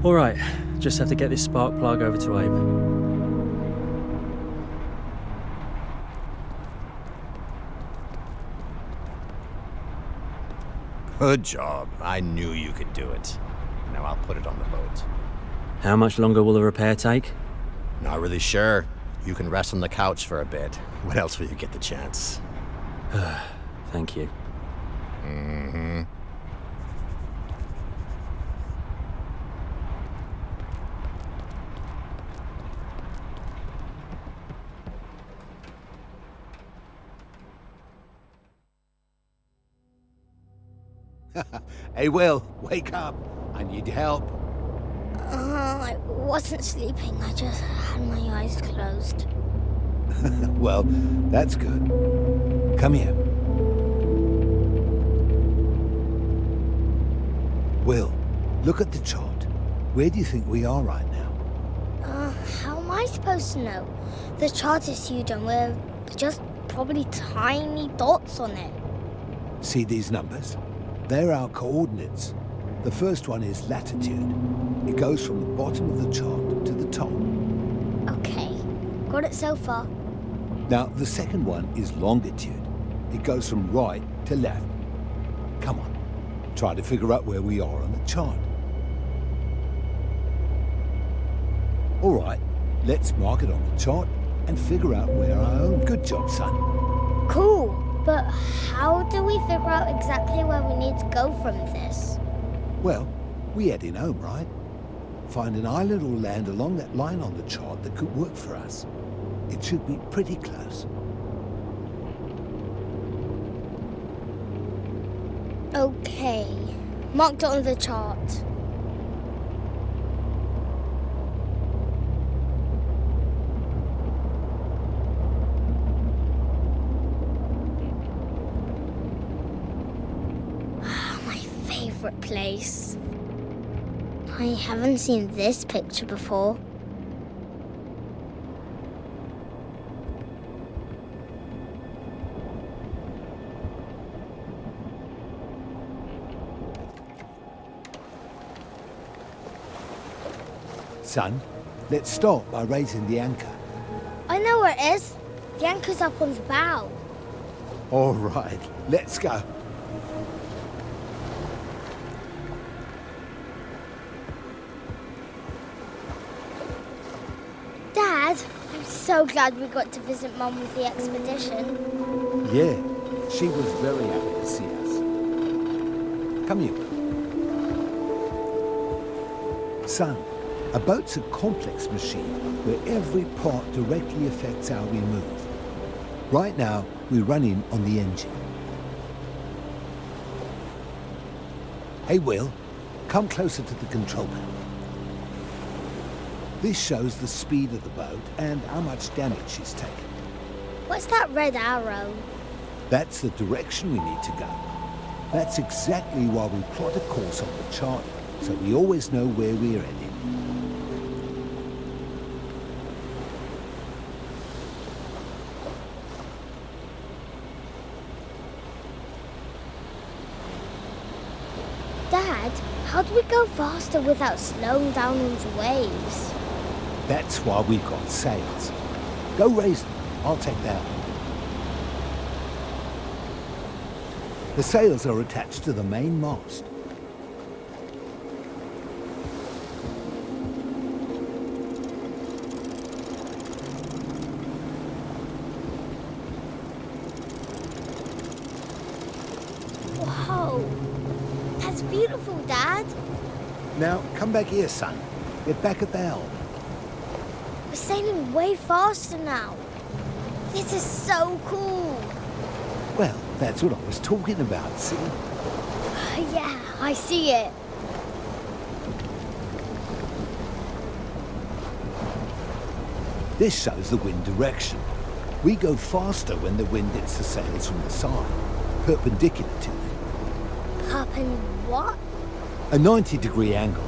Alright, just have to get this spark plug over to Abe. Good job. I knew you could do it. Now I'll put it on the boat. How much longer will the repair take? Not really sure. You can rest on the couch for a bit. When else will you get the chance? Thank you. Mm-hmm. Hey, Will, wake up. I need help. I wasn't sleeping. I just had my eyes closed. Well, that's good. Come here. Will, look at the chart. Where do you think we are right now? How am I supposed to know? The chart is huge and we're just probably tiny dots on it. See these numbers? They're our coordinates. The first one is latitude. It goes from the bottom of the chart to the top. Okay, got it so far. Now, the second one is longitude. It goes from right to left. Come on, try to figure out where we are on the chart. All right, let's mark it on the chart and figure out where our own. Good job, son. Cool, but how do we figure out exactly where we need to go from this? Well, we head in home, right? Find an island or land along that line on the chart that could work for us. It should be pretty close. Okay, marked it on the chart. My favorite place. I haven't seen this picture before. Son, let's start by raising the anchor. I know where it is. The anchor's up on the bow. All right, let's go. Dad, I'm so glad we got to visit Mum with the expedition. Yeah, she was very happy to see us. Come here. Son, A boat's a complex machine where every part directly affects how we move. Right now, we're running on the engine. Hey, Will, come closer to the control panel. This shows the speed of the boat and how much damage she's taken. What's that red arrow? That's the direction we need to go. That's exactly why we plot a course on the chart, so we always know where we're heading. Dad, how do we go faster without slowing down into waves? That's why we've got sails. Go raise them. I'll take that one. The sails are attached to the main mast. Whoa! That's beautiful, Dad. Now, come back here, son. Get back at the helm. We're sailing way faster now. This is so cool. Well, that's what I was talking about, see? Yeah, I see it. This shows the wind direction. We go faster when the wind hits the sails from the side, perpendicular to them. What? A 90-degree angle.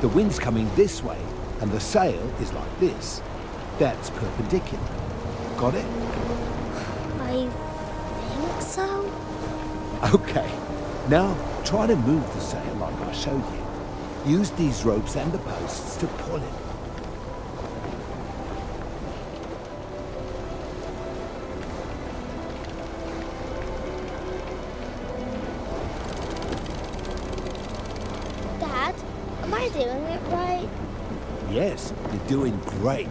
The wind's coming this way, and the sail is like this. That's perpendicular. Got it? I think so. Okay. Now, try to move the sail like I showed you. Use these ropes and the posts to pull it. Dad, am I doing it right? Yes, you're doing great.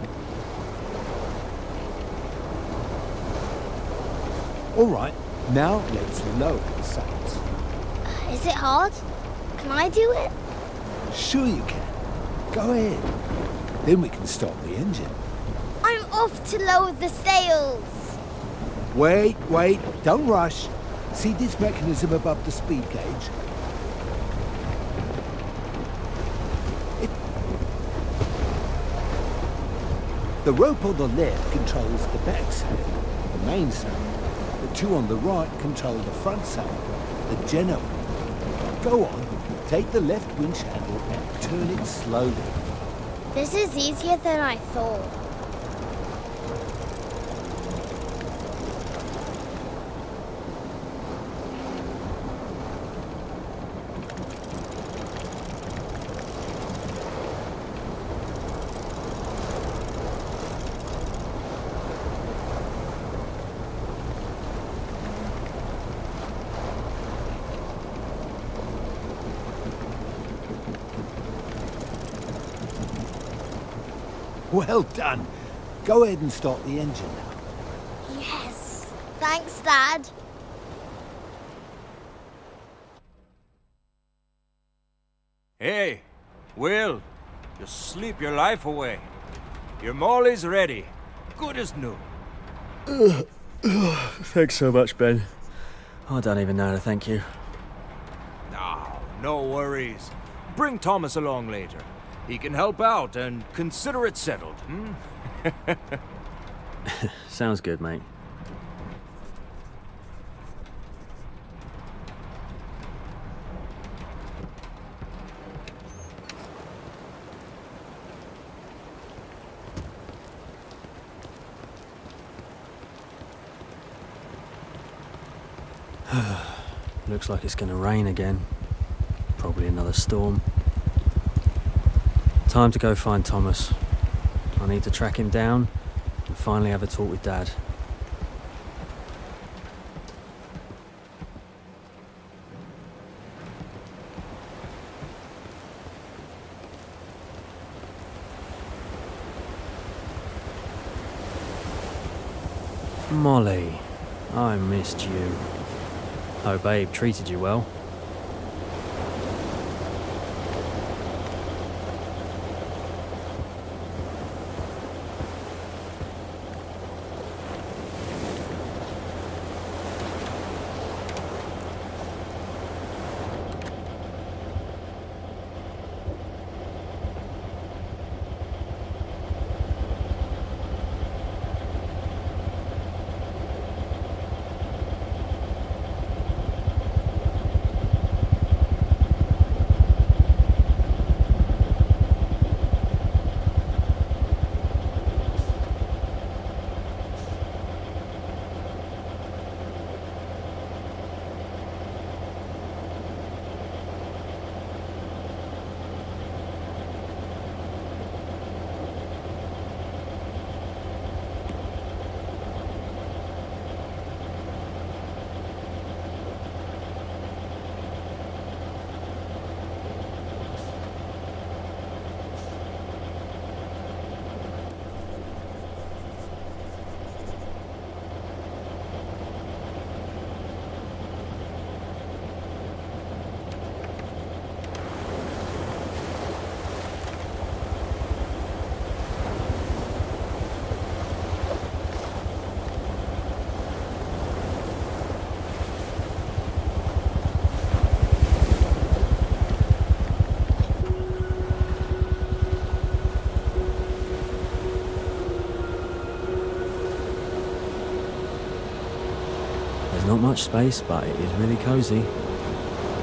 All right, now let's lower the sails. Is it hard? Can I do it? Sure you can. Go ahead. Then we can start the engine. I'm off to lower the sails. Wait, don't rush. See this mechanism above the speed gauge? The rope on the left controls the back sail, the main sail. The two on the right control the front sail, the general. Go on, take the left winch handle and turn it slowly. This is easier than I thought. Well done. Go ahead and start the engine now. Yes. Thanks, Dad. Hey, Will, just sleep your life away. Your Molly's ready. Good as new. Thanks so much, Ben. I don't even know how to thank you. No worries. Bring Thomas along later. He can help out and consider it settled, Sounds good, mate. Looks like it's gonna rain again. Probably another storm. Time to go find Thomas. I need to track him down and finally have a talk with Dad. Molly, I missed you. Hope Abe treated you well. There's not much space, but it is really cosy.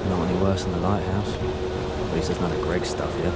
Not any worse than the lighthouse. At least there's none of Greg's stuff here.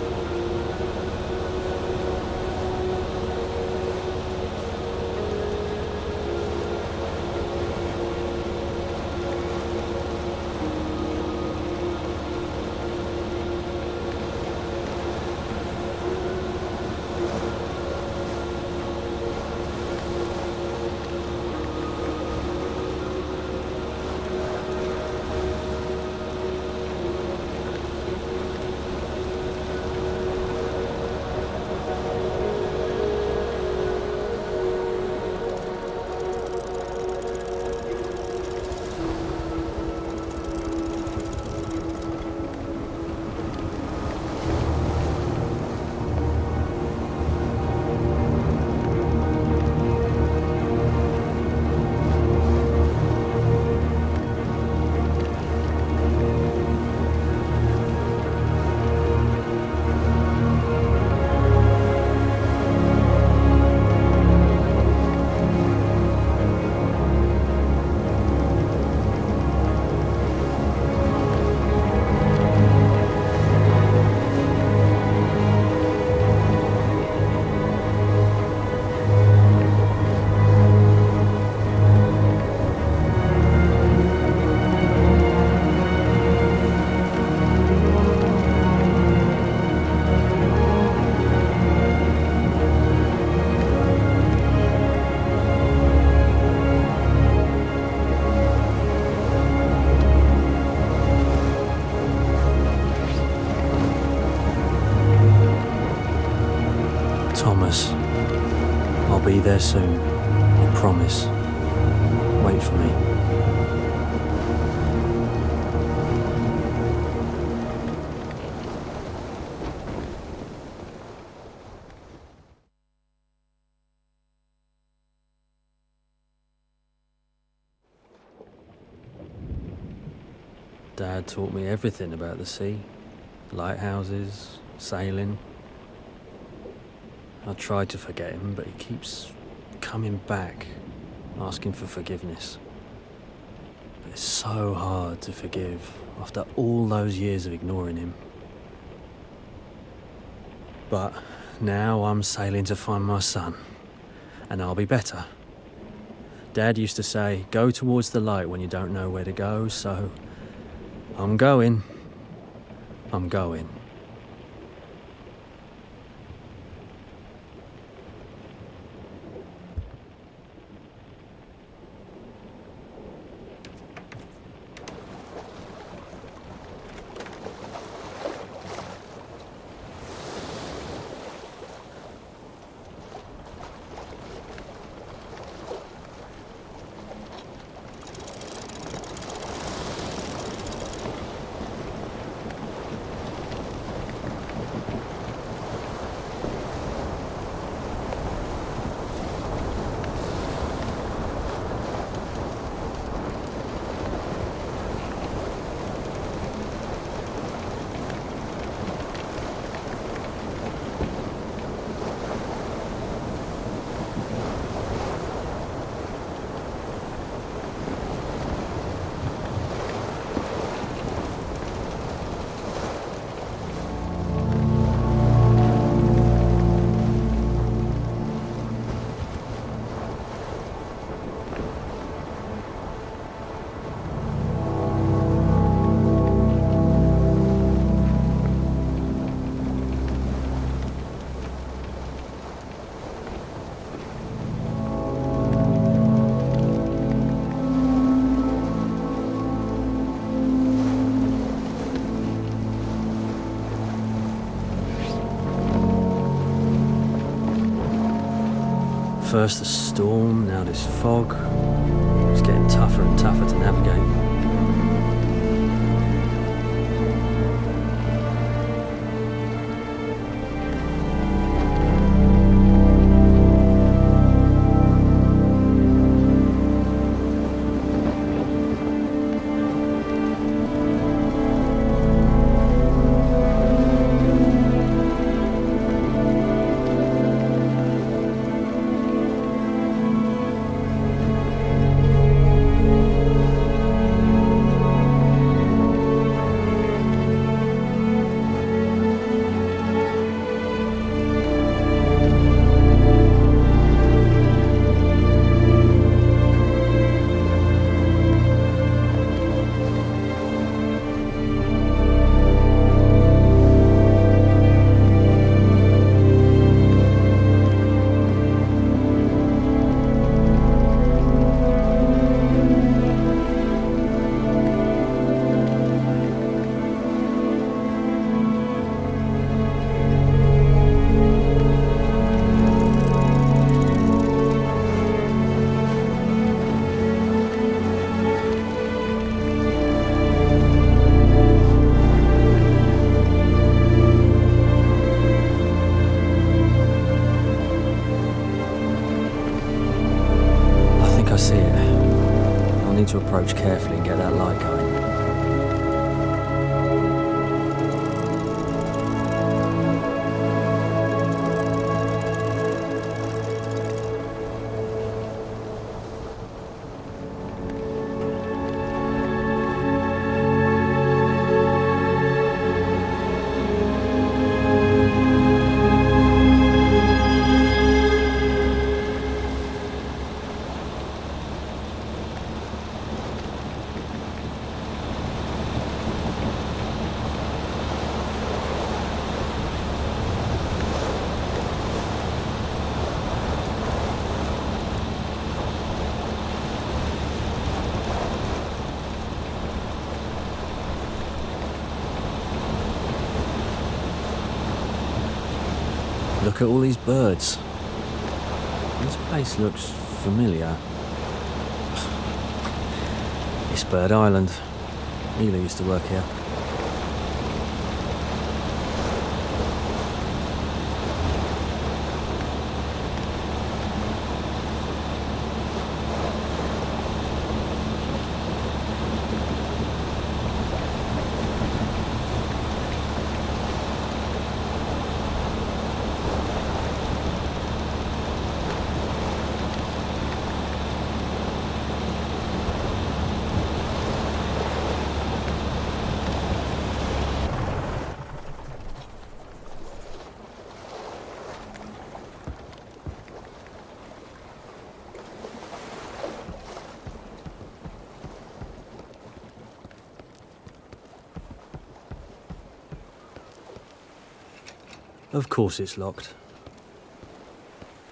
Thomas, I'll be there soon, I promise. Wait for me. Dad taught me everything about the sea. Lighthouses, sailing. I tried to forget him, but he keeps coming back, asking for forgiveness. But it's so hard to forgive after all those years of ignoring him. But now I'm sailing to find my son, and I'll be better. Dad used to say, go towards the light when you don't know where to go, so I'm going. First the storm, now this fog. It's getting tougher and tougher to navigate. I see it. I'll need to approach carefully and get that light going. Look at all these birds. This place looks familiar. It's Bird Island. Mila used to work here. Of course it's locked.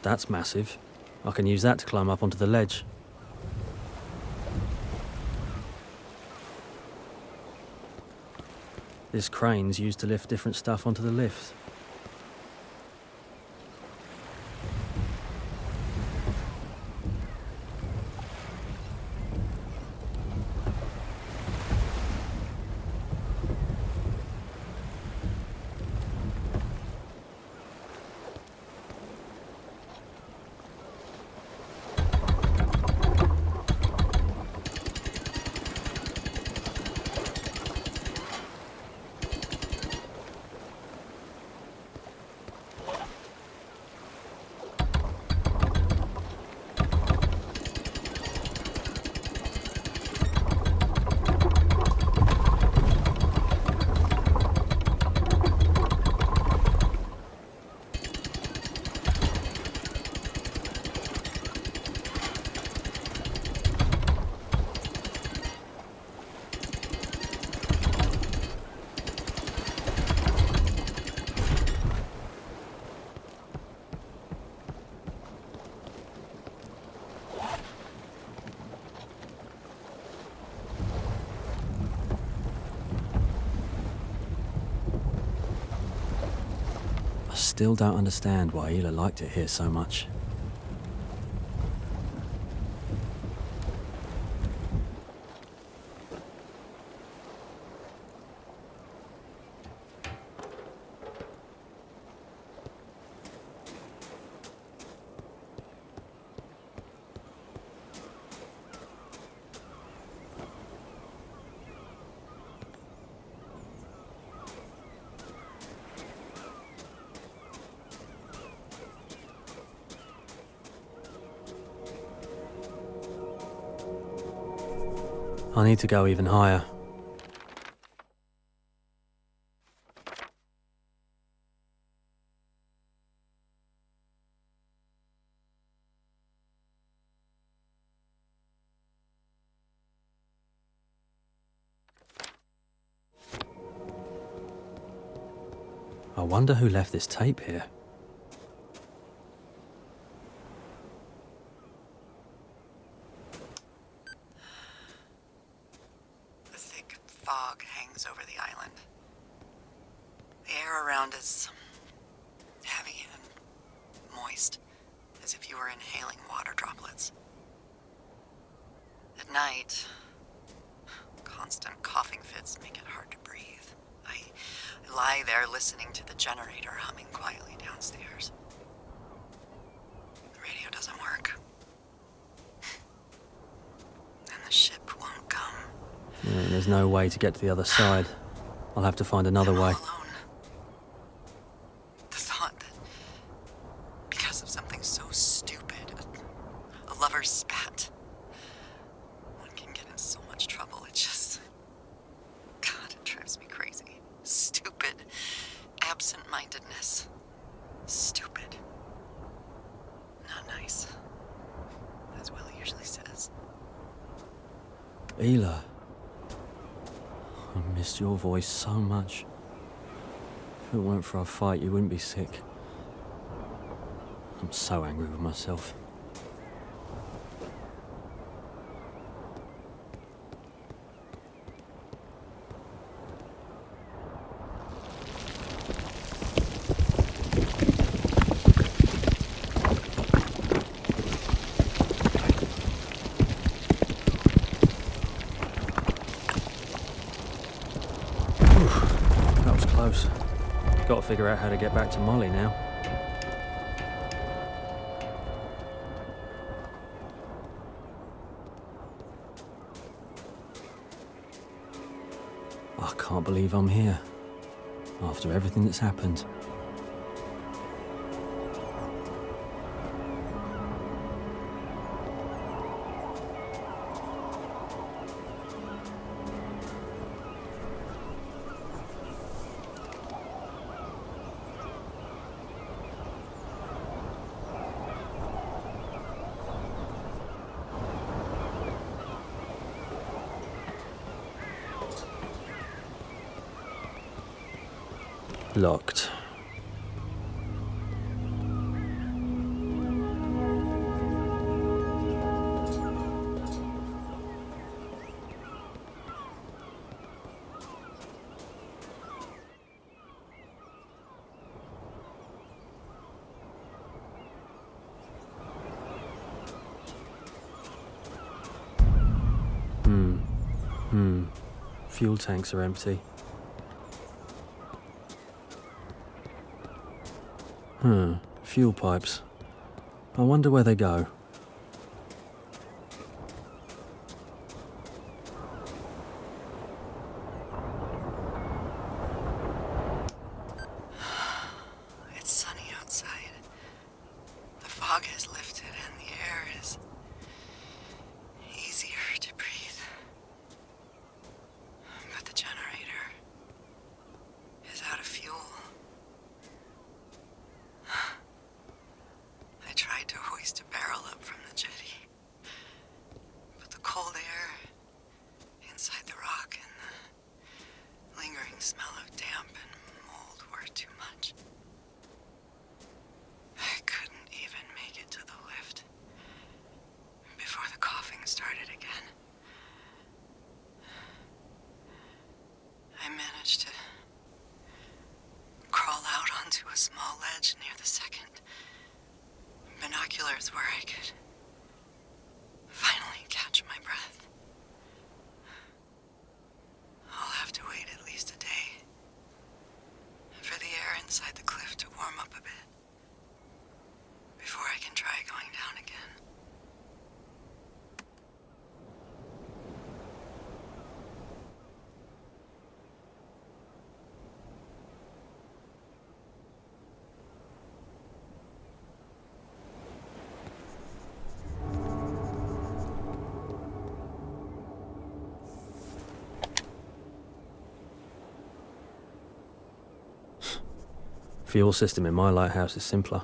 That's massive. I can use that to climb up onto the ledge. This crane's used to lift different stuff onto the lift. Still don't understand why Hila liked it here so much. I need to go even higher. I wonder who left this tape here. Listening to the generator humming quietly downstairs. The radio doesn't work. ship won't come. Yeah, there's no way to get to the other side. I'll have to find another way. Alone. The thought that because of something so stupid, a lover's spat, one can get in so much trouble. It just... God, it drives me crazy. Stupid. Absent-mindedness. Stupid. Not nice. As Willie usually says. Ela. I missed your voice so much. If it weren't for our fight, you wouldn't be sick. I'm so angry with myself. Got to figure out how to get back to Molly now. I can't believe I'm here. After everything that's happened. Locked. Fuel tanks are empty. Fuel pipes. I wonder where they go. It's sunny outside. The fog has lifted and the air is easier to breathe. But the generator is out of fuel. I tried to hoist a barrel up from the jetty, but the cold air inside the rock and the lingering smell of damp and mold were too much. I couldn't even make it to the lift before the coughing started again. I managed to crawl out onto a small ledge near the second. Binoculars where I could finally catch my breath. I'll have to wait at least a day for the air inside the cliff to warm up a bit before I can try going down again. Fuel system in my lighthouse is simpler.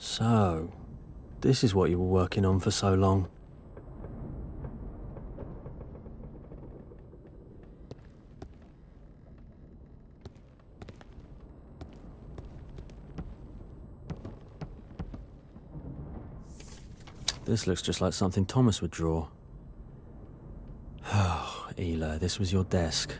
So, this is what you were working on for so long. This looks just like something Thomas would draw. Oh, Ela, this was your desk.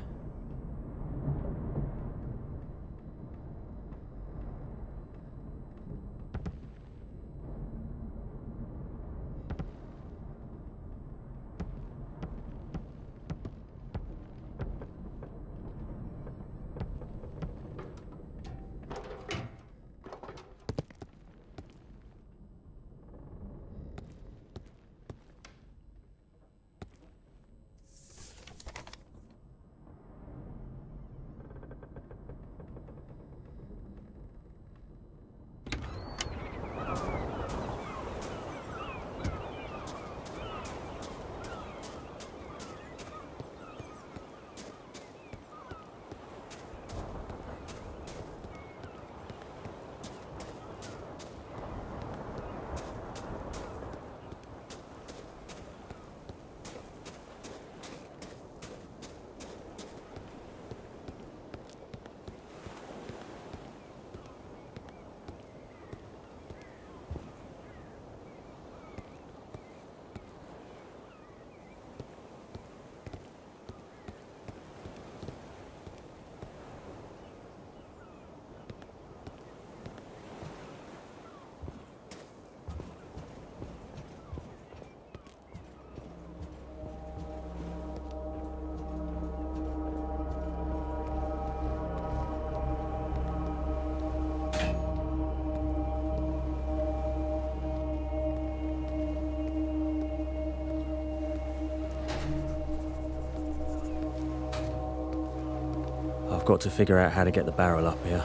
I've got to figure out how to get the barrel up here.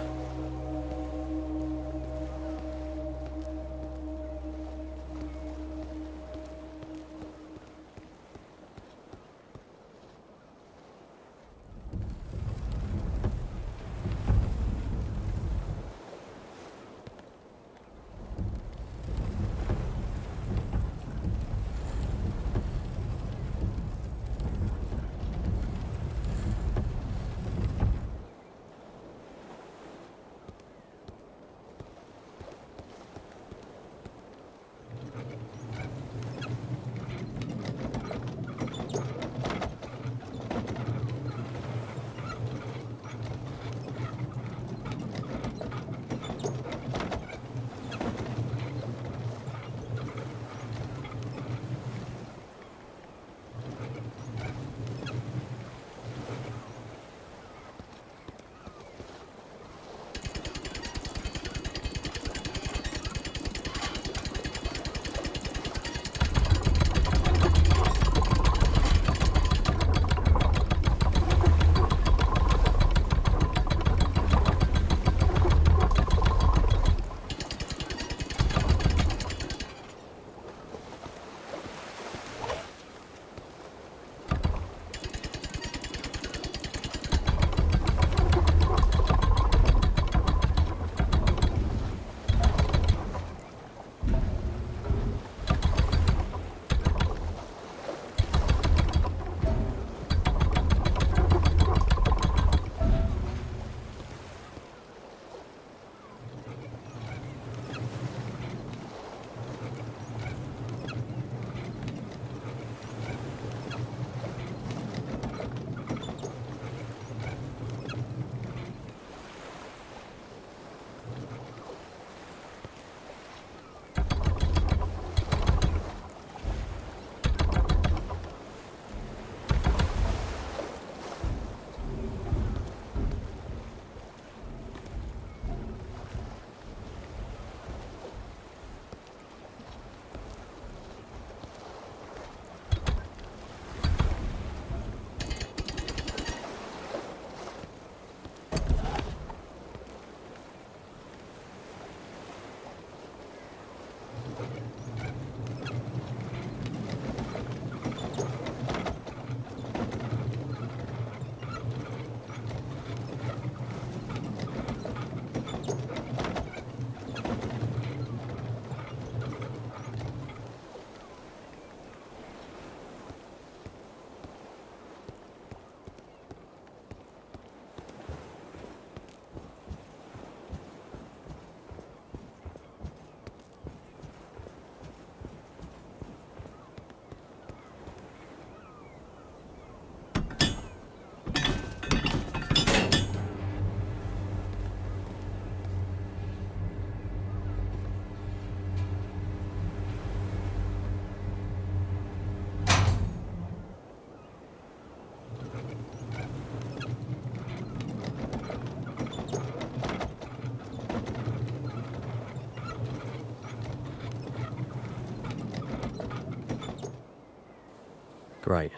Great.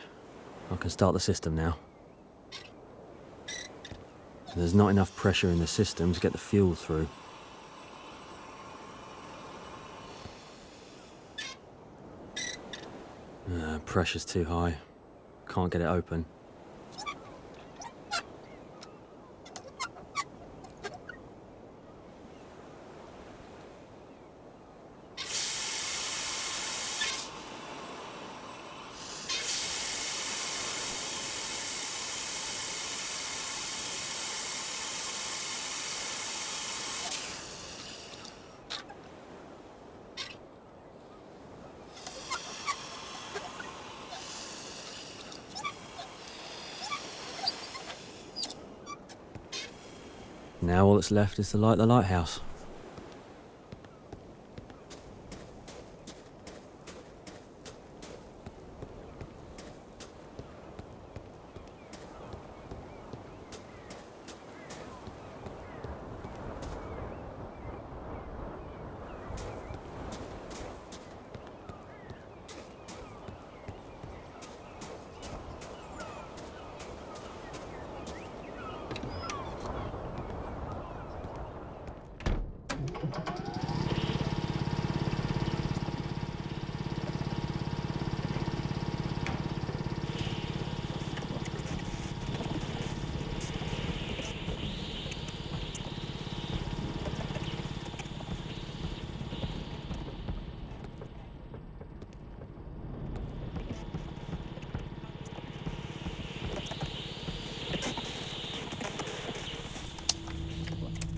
I can start the system now. There's not enough pressure in the system to get the fuel through. Pressure's too high. Can't get it open. Now all that's left is to light the lighthouse.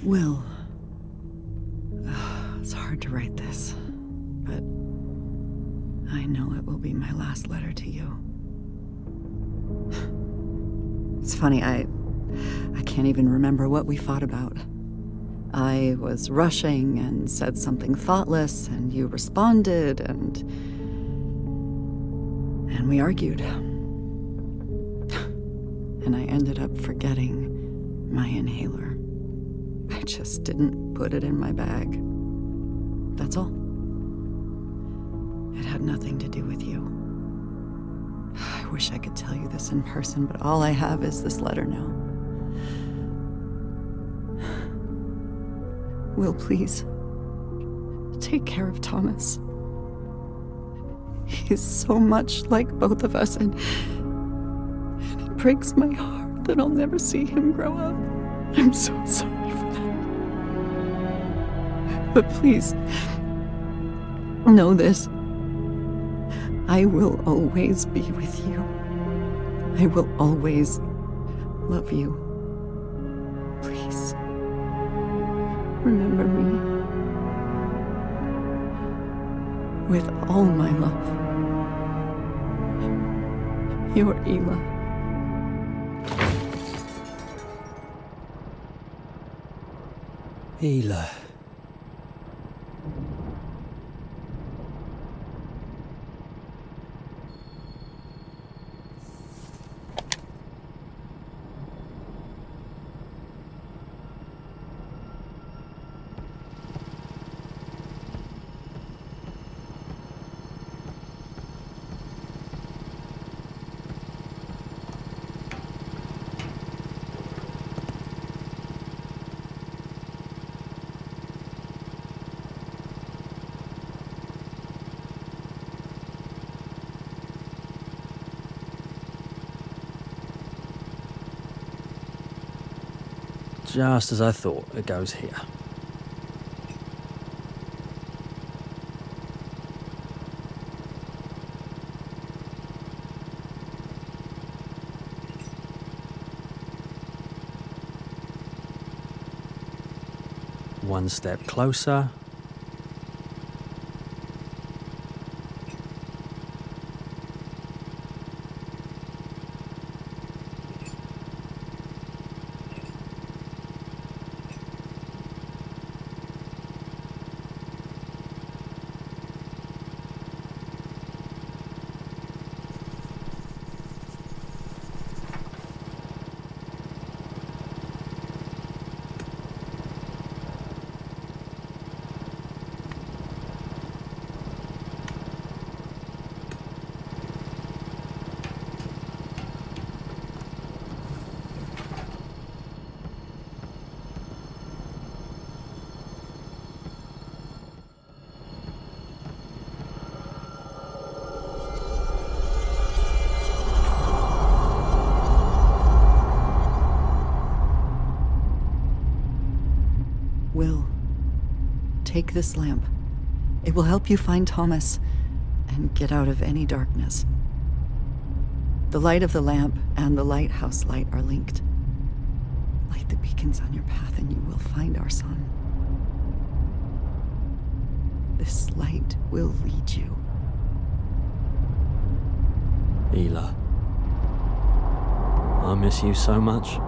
Will. It's hard to write this, but I know it will be my last letter to you. It's funny, I can't even remember what we fought about. I was rushing and said something thoughtless, and you responded, and we argued. And I ended up forgetting my inhaler. I just didn't put it in my bag. That's all. It had nothing to do with you. I wish I could tell you this in person, but all I have is this letter now. Will, please, take care of Thomas. He's so much like both of us, and it breaks my heart that I'll never see him grow up. I'm so sorry for that. But please, know this. I will always be with you. I will always love you. Please, remember me. With all my love. Your Ela. Ela. Just as I thought, it goes here. One step closer. Take this lamp. It will help you find Thomas and get out of any darkness. The light of the lamp and the lighthouse light are linked. Light the beacons on your path and you will find our son. This light will lead you. Ela, I miss you so much.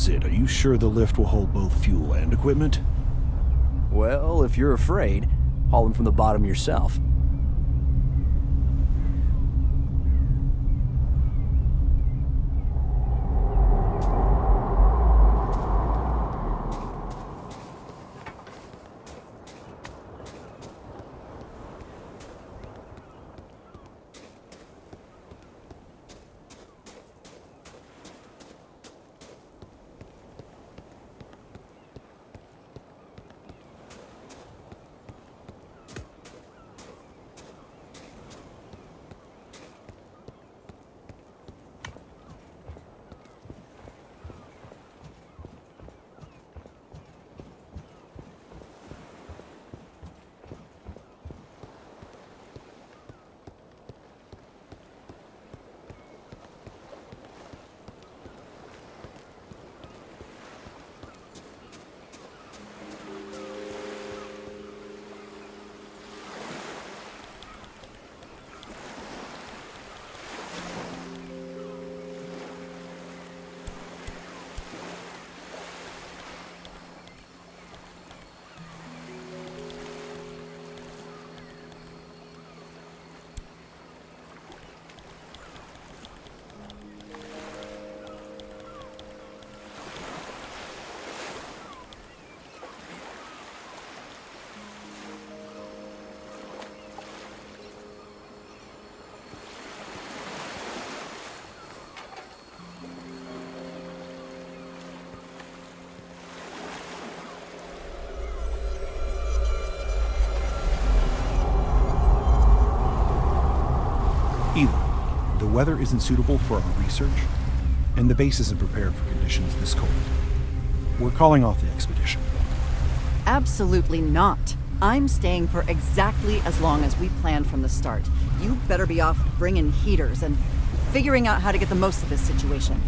Sid, are you sure the lift will hold both fuel and equipment? Well, if you're afraid, haul them from the bottom yourself. Either the weather isn't suitable for our research, and the base isn't prepared for conditions this cold. We're calling off the expedition. Absolutely not. I'm staying for exactly as long as we planned from the start. You better be off bringing heaters and figuring out how to get the most of this situation.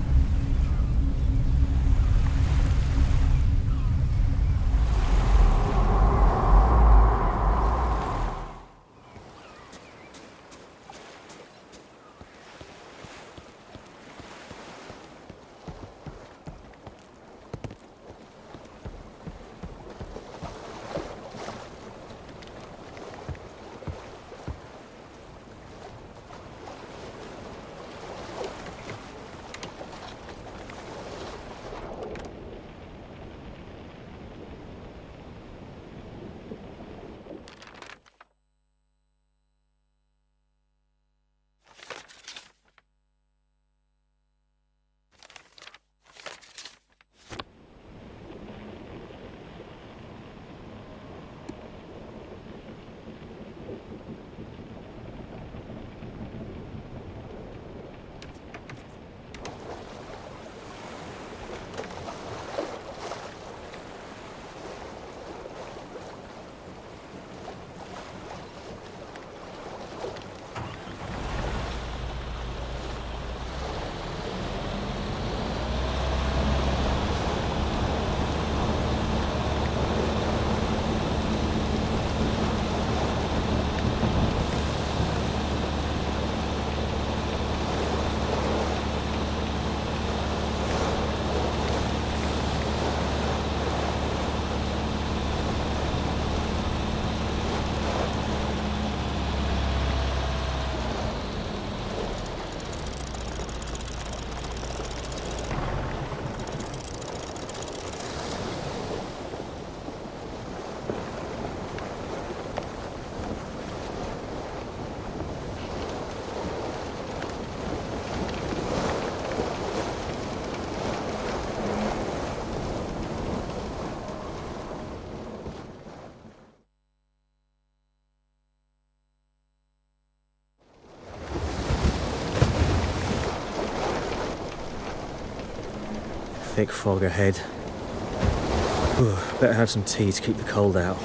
thick fog ahead. Better have some tea to keep the cold out.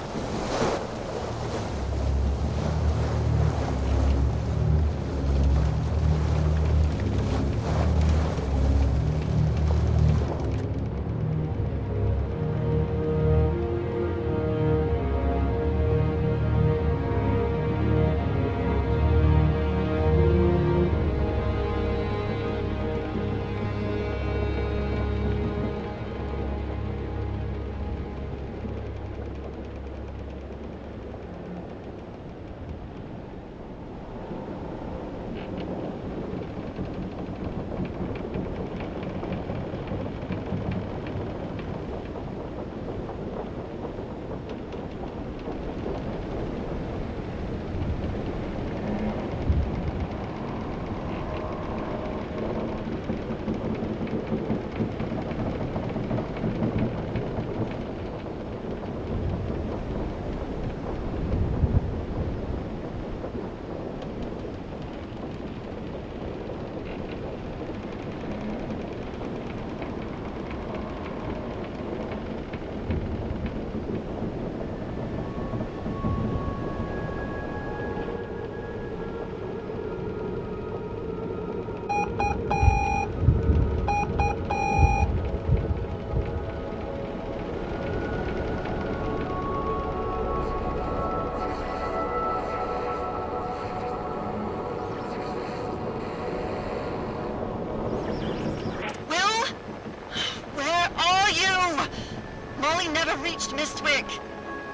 Reached Mistwick.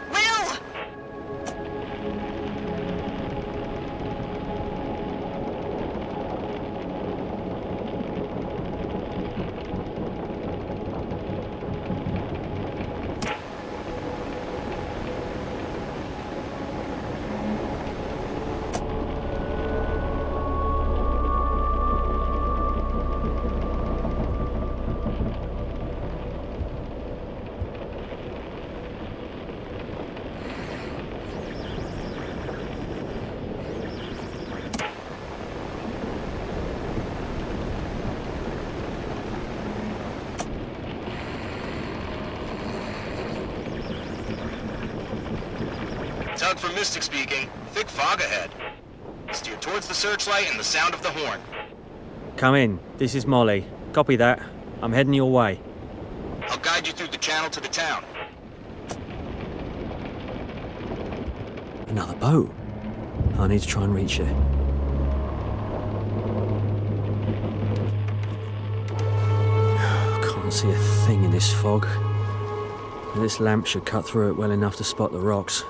Will! Tug from Mystic speaking. Thick fog ahead. Steer towards the searchlight and the sound of the horn. Come in. This is Molly. Copy that. I'm heading your way. I'll guide you through the channel to the town. Another boat. I need to try and reach it. Can't see a thing in this fog. And this lamp should cut through it well enough to spot the rocks.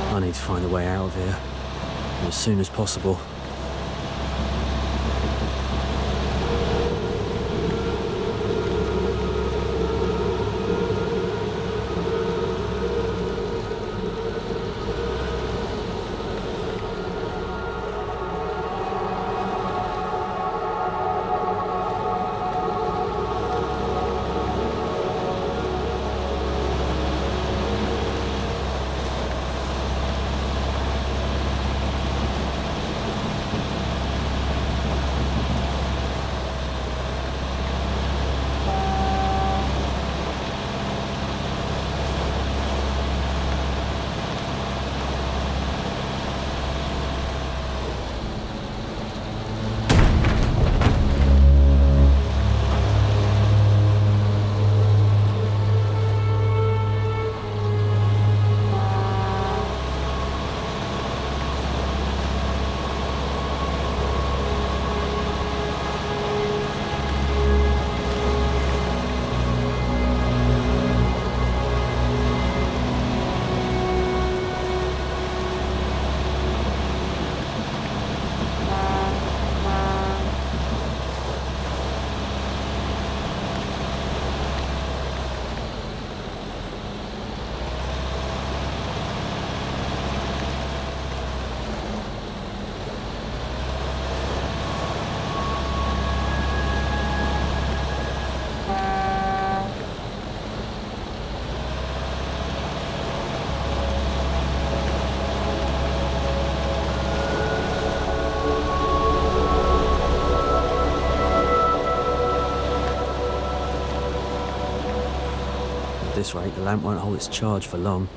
I need to find a way out of here, and as soon as possible. this rate, the lamp won't hold its charge for long.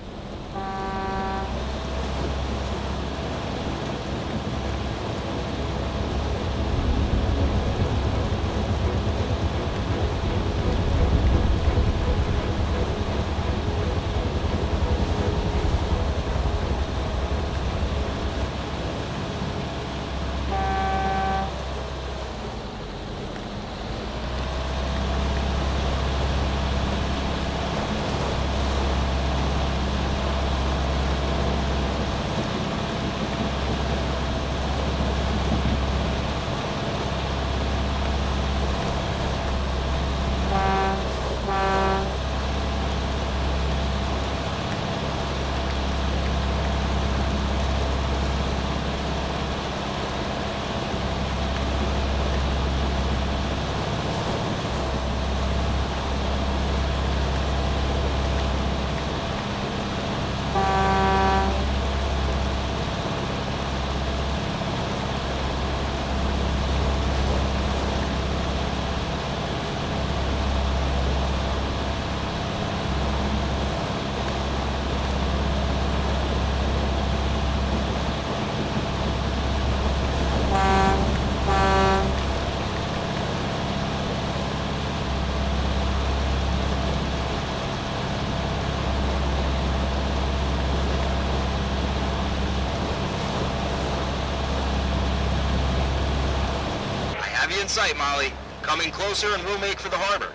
In sight, Molly. Coming closer and we'll make for the harbor.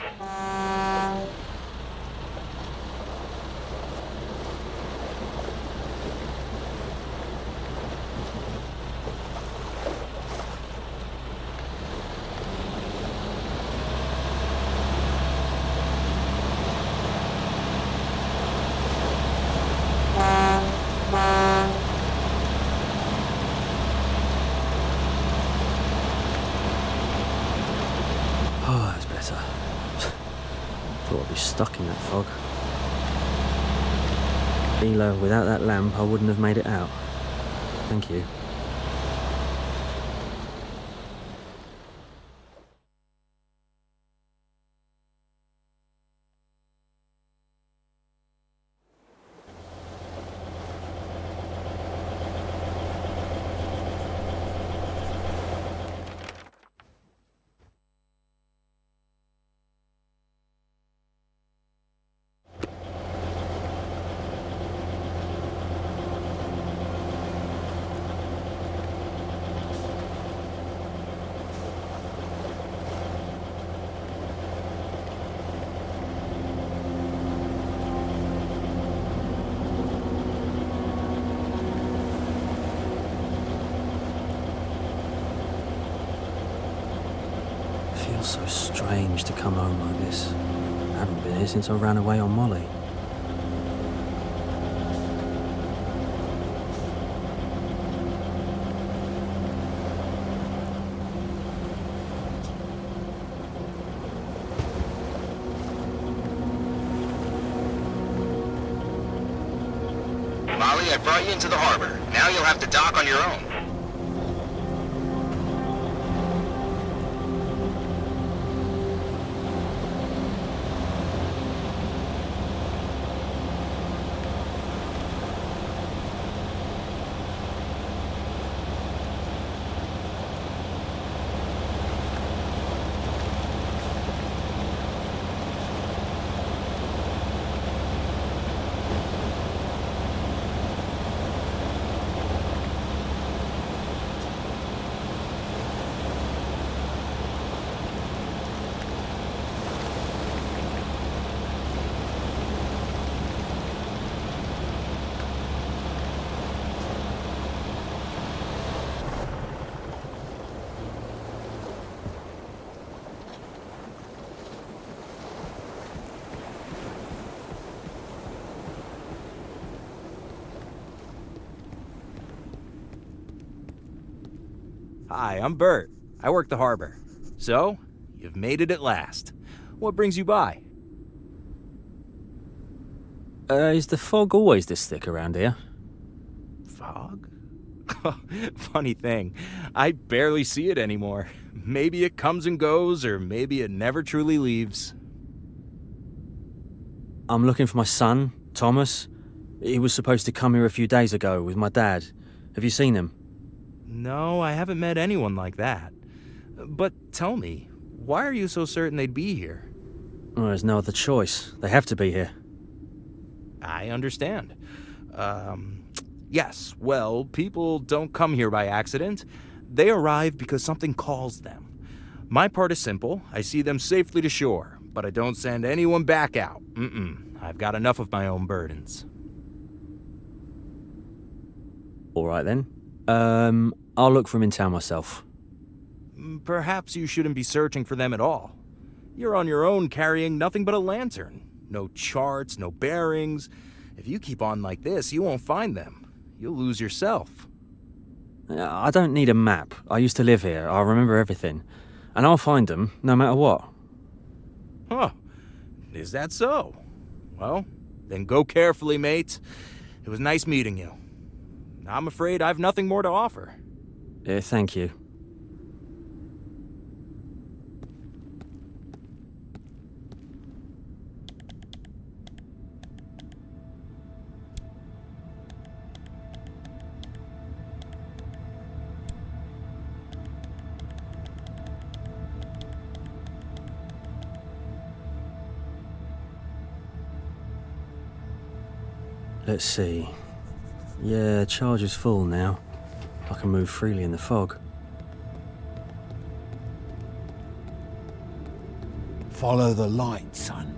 Stuck in that fog. Ela, without that lamp, I wouldn't have made it out. Thank you. So strange to come home like this. I haven't been here since I ran away on Molly. Molly, I brought you into the harbor. Now you'll have to dock on your own. Hi, I'm Bert. I work the harbor. So, you've made it at last. What brings you by? Is the fog always this thick around here? Fog? Funny thing, I barely see it anymore. Maybe it comes and goes, or maybe it never truly leaves. I'm looking for my son, Thomas. He was supposed to come here a few days ago with my dad. Have you seen him? No, I haven't met anyone like that. But tell me, why are you so certain they'd be here? Well, there's no other choice. They have to be here. I understand. Yes, well, people don't come here by accident. They arrive because something calls them. My part is simple. I see them safely to shore, but I don't send anyone back out. I've got enough of my own burdens. All right, then. I'll look for him in town myself. Perhaps you shouldn't be searching for them at all. You're on your own carrying nothing but a lantern. No charts, no bearings. If you keep on like this, you won't find them. You'll lose yourself. I don't need a map. I used to live here. I remember everything. And I'll find them, no matter what. Huh. Is that so? Well, then go carefully, mate. It was nice meeting you. I'm afraid I've nothing more to offer. Thank you. Let's see. Yeah, charge is full now. I can move freely in the fog. Follow the light, son.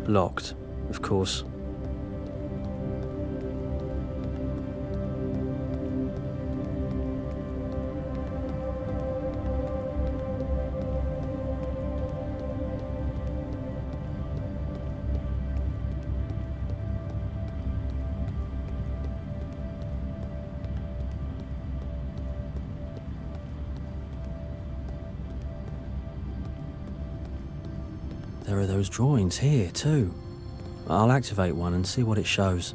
Locked, of course. There are those drawings here, too. I'll activate one and see what it shows.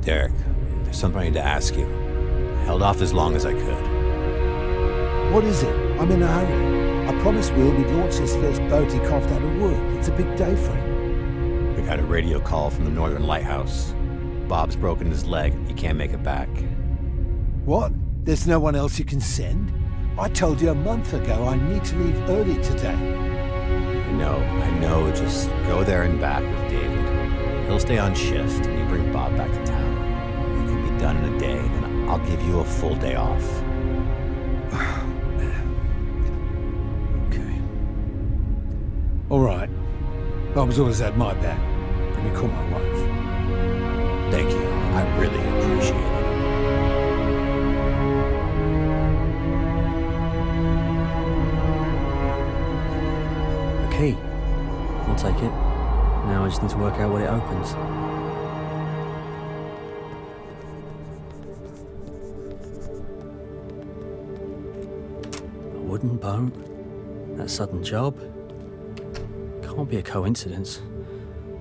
Derek, there's something I need to ask you. I held off as long as I could. What is it? I'm in a hurry. I promised Will we'd launch his first boat he carved out of wood. It's a big day for him. We've had a radio call from the Northern Lighthouse. Bob's broken his leg. He can't make it back. What? There's no one else you can send? I told you a month ago I need to leave early today. I know. Just go there and back with David. He'll stay on shift and you bring Bob back to town. It can be done in a day, and I'll give you a full day off. Okay. All right. Bob's always had my back. Let me call my wife. Thank you. I really appreciate it. Key. I'll take it. Now I just need to work out what it opens. A wooden boat? That sudden job? Can't be a coincidence.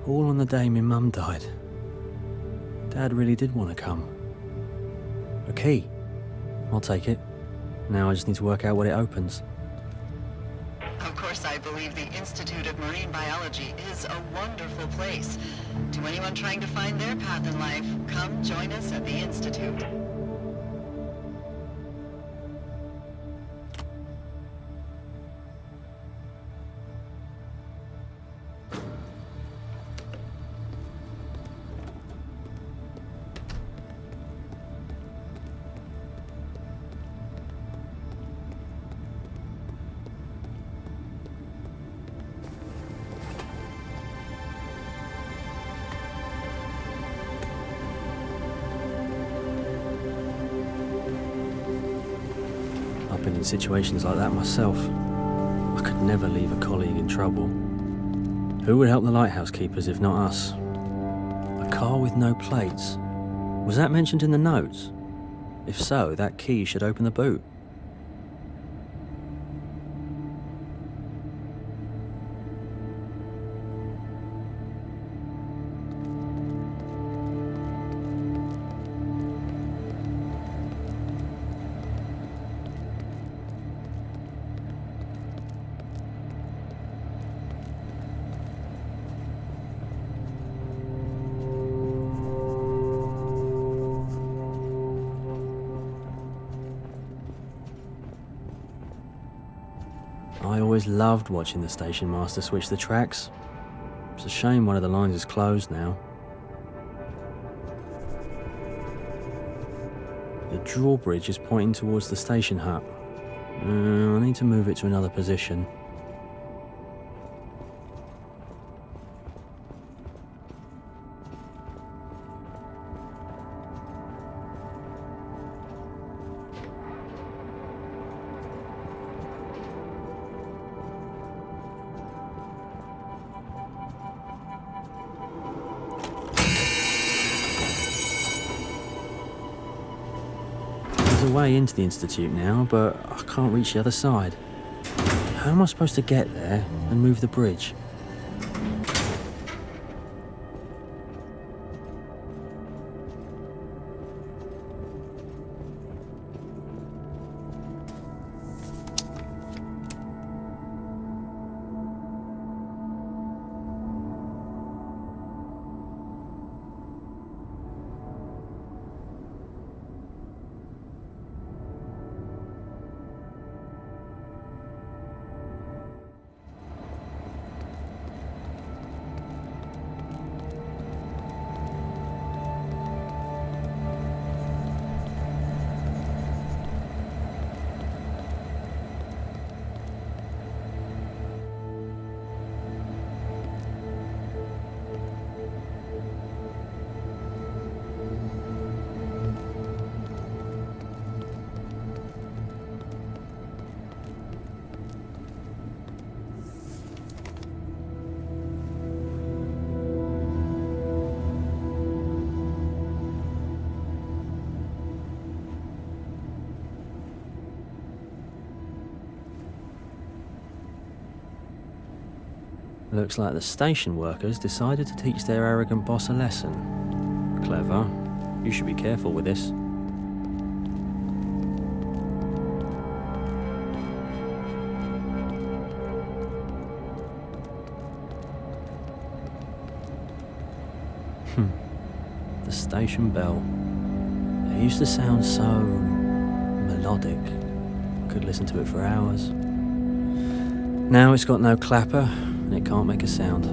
All on the day my mum died. Dad really did want to come. A key. I'll take it. Now I just need to work out what it opens. Of course, I believe the Institute of Marine Biology is a wonderful place. To anyone trying to find their path in life, come join us at the Institute. in situations like that myself. I could never leave a colleague in trouble. Who would help the lighthouse keepers if not us? A car with no plates. Was that mentioned in the notes? If so, that key should open the boot. I always loved watching the station master switch the tracks. It's a shame one of the lines is closed now. The drawbridge is pointing towards the station hut. I need to move it to another position. There's a way into the Institute now, but I can't reach the other side. How am I supposed to get there and move the bridge? Looks like the station workers decided to teach their arrogant boss a lesson. Clever. You should be careful with this. The station bell. It used to sound so melodic. Could listen to it for hours. Now it's got no clapper. It can't make a sound.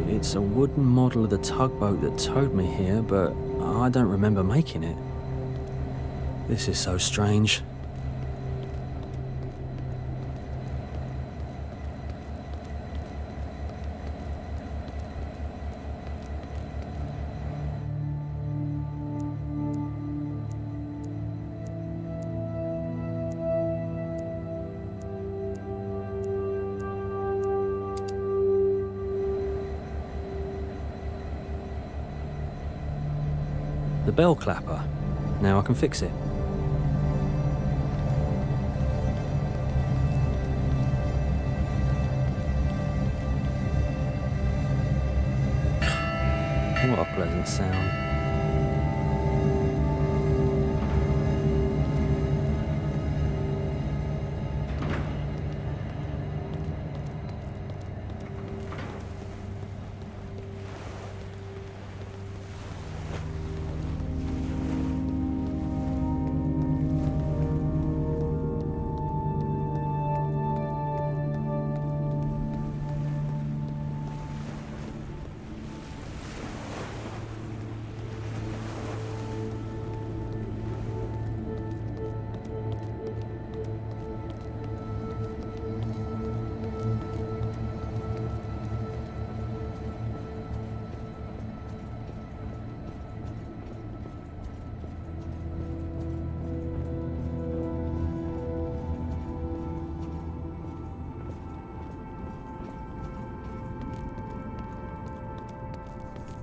It's a wooden model of the tugboat that towed me here, but I don't remember making it. This is so strange. The bell clapper. Now I can fix it. What a pleasant sound.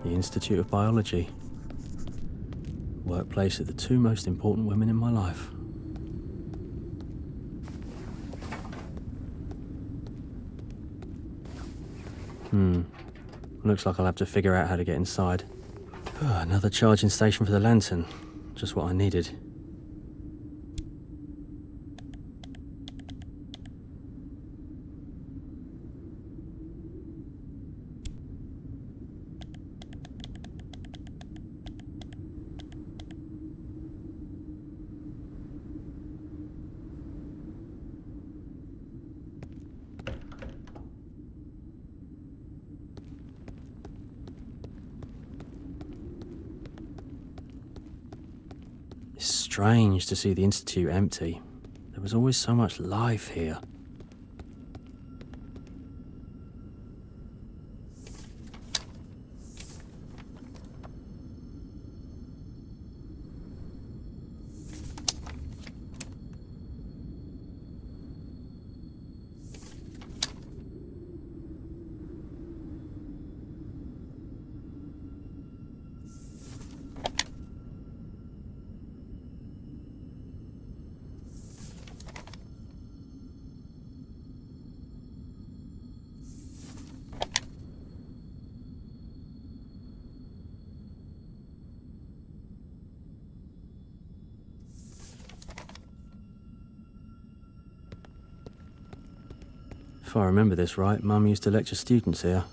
The Institute of Biology. Workplace of the two most important women in my life. Looks like I'll have to figure out how to get inside. Another charging station for the lantern. Just what I needed. It's strange to see the Institute empty. There was always so much life here. If I remember this right, Mum used to lecture students here.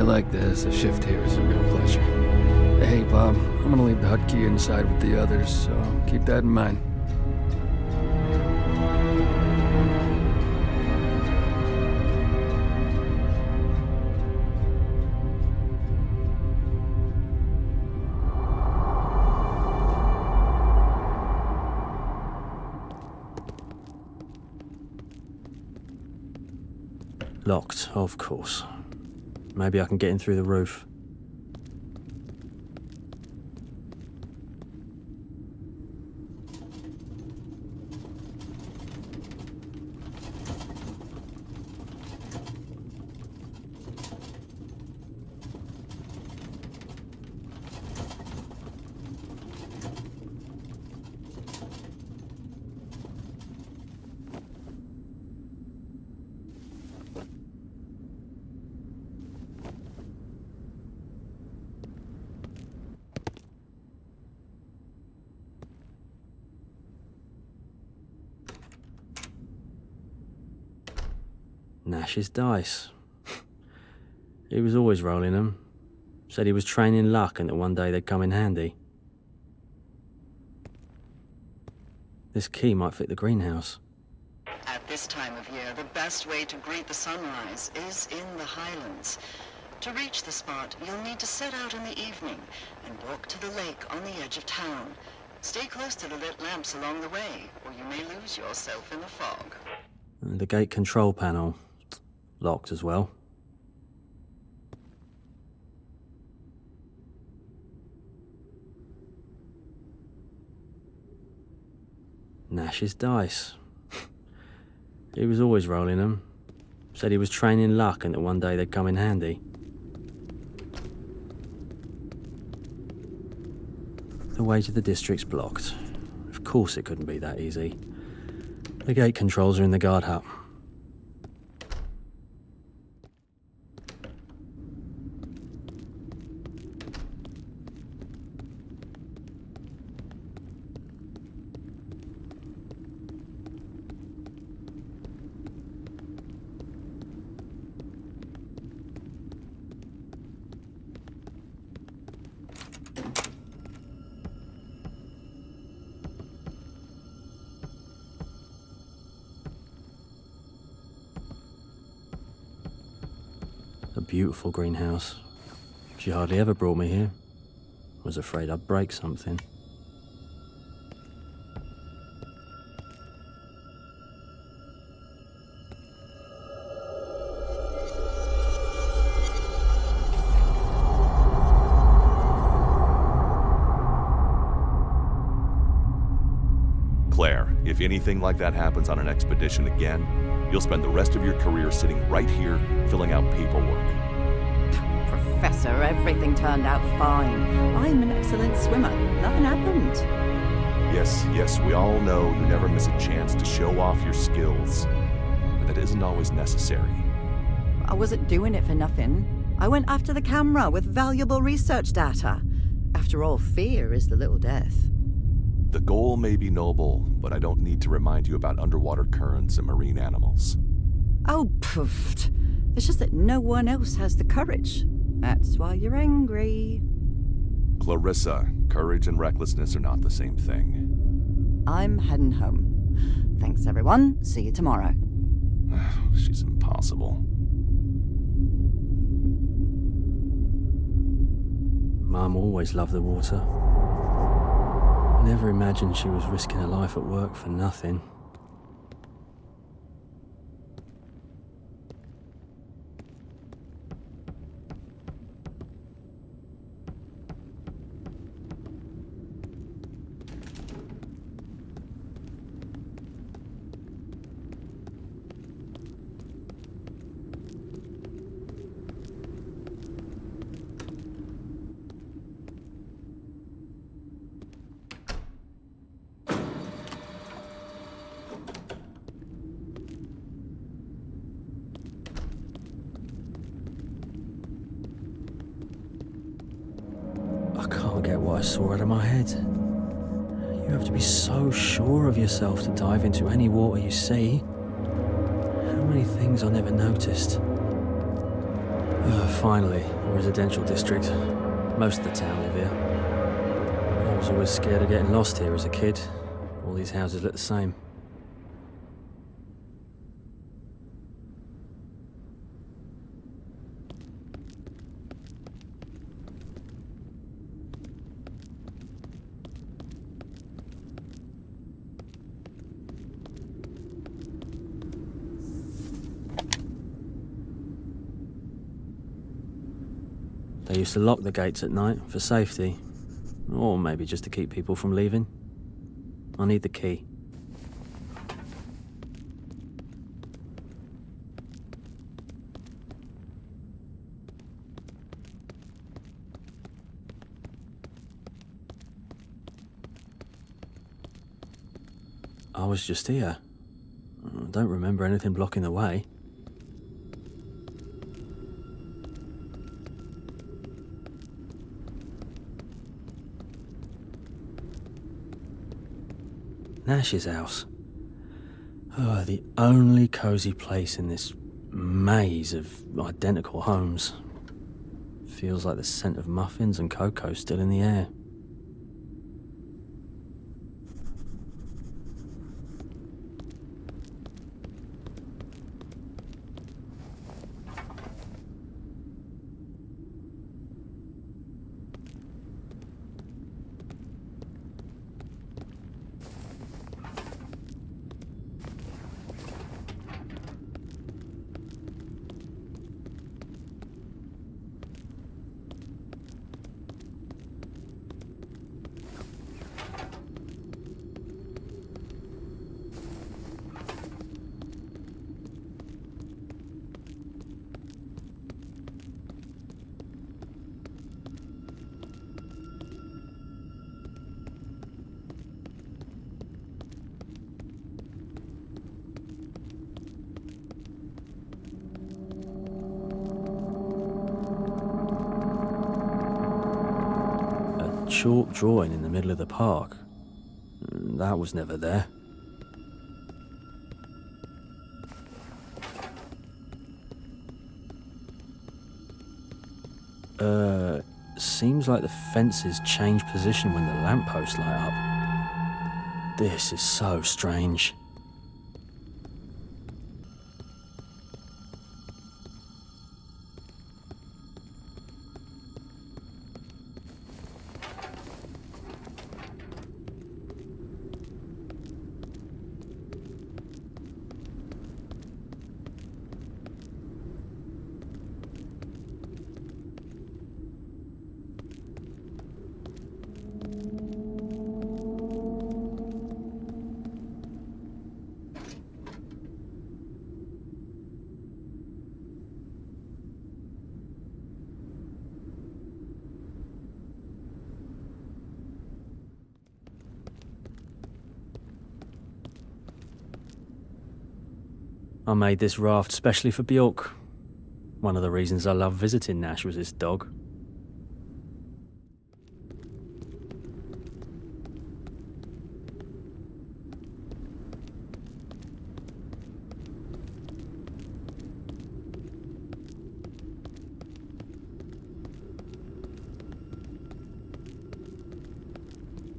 Like this, a shift here is a real pleasure. Hey, Bob, I'm gonna leave the hut key inside with the others, so keep that in mind. Locked, of course. Maybe I can get in through the roof. Nash's dice. He was always rolling them. Said he was training luck and that one day they'd come in handy. This key might fit the greenhouse. At this time of year, the best way to greet the sunrise is in the Highlands. To reach the spot, you'll need to set out in the evening and walk to the lake on the edge of town. Stay close to the lit lamps along the way, or you may lose yourself in the fog. The gate control panel. Locked as well. Nash's dice. He was always rolling them. Said he was training luck and that one day they'd come in handy. The way to the district's blocked. Of course it couldn't be that easy. The gate controls are in the guard hut. beautiful greenhouse. She hardly ever brought me here. Was afraid I'd break something. Claire, if anything like that happens on an expedition again, you'll spend the rest of your career sitting right here, filling out paperwork. Professor, everything turned out fine. I'm an excellent swimmer. Nothing happened. Yes, we all know you never miss a chance to show off your skills. But that isn't always necessary. I wasn't doing it for nothing. I went after the camera with valuable research data. After all, fear is the little death. The goal may be noble, but I don't need to remind you about underwater currents and marine animals. Oh, poof. It's just that no one else has the courage. That's why you're angry. Clarissa, courage and recklessness are not the same thing. I'm heading home. Thanks, everyone. See you tomorrow. She's impossible. Mum always loved the water. Never imagined she was risking her life at work for nothing. I can't get what I saw out of my head. You have to be so sure of yourself to dive into any water you see. How many things I never noticed. Finally, a residential district. Most of the town live here. I was always scared of getting lost here as a kid. All these houses look the same. They used to lock the gates at night for safety, or maybe just to keep people from leaving. I need the key. I was just here. I don't remember anything blocking the way. Nash's house. Oh, the only cozy place in this maze of identical homes. Feels like the scent of muffins and cocoa still in the air. Chalk drawing in the middle of the park. That was never there. Seems like the fences change position when the lampposts light up. This is so strange. I made this raft specially for Bjork. One of the reasons I love visiting Nash was this dog.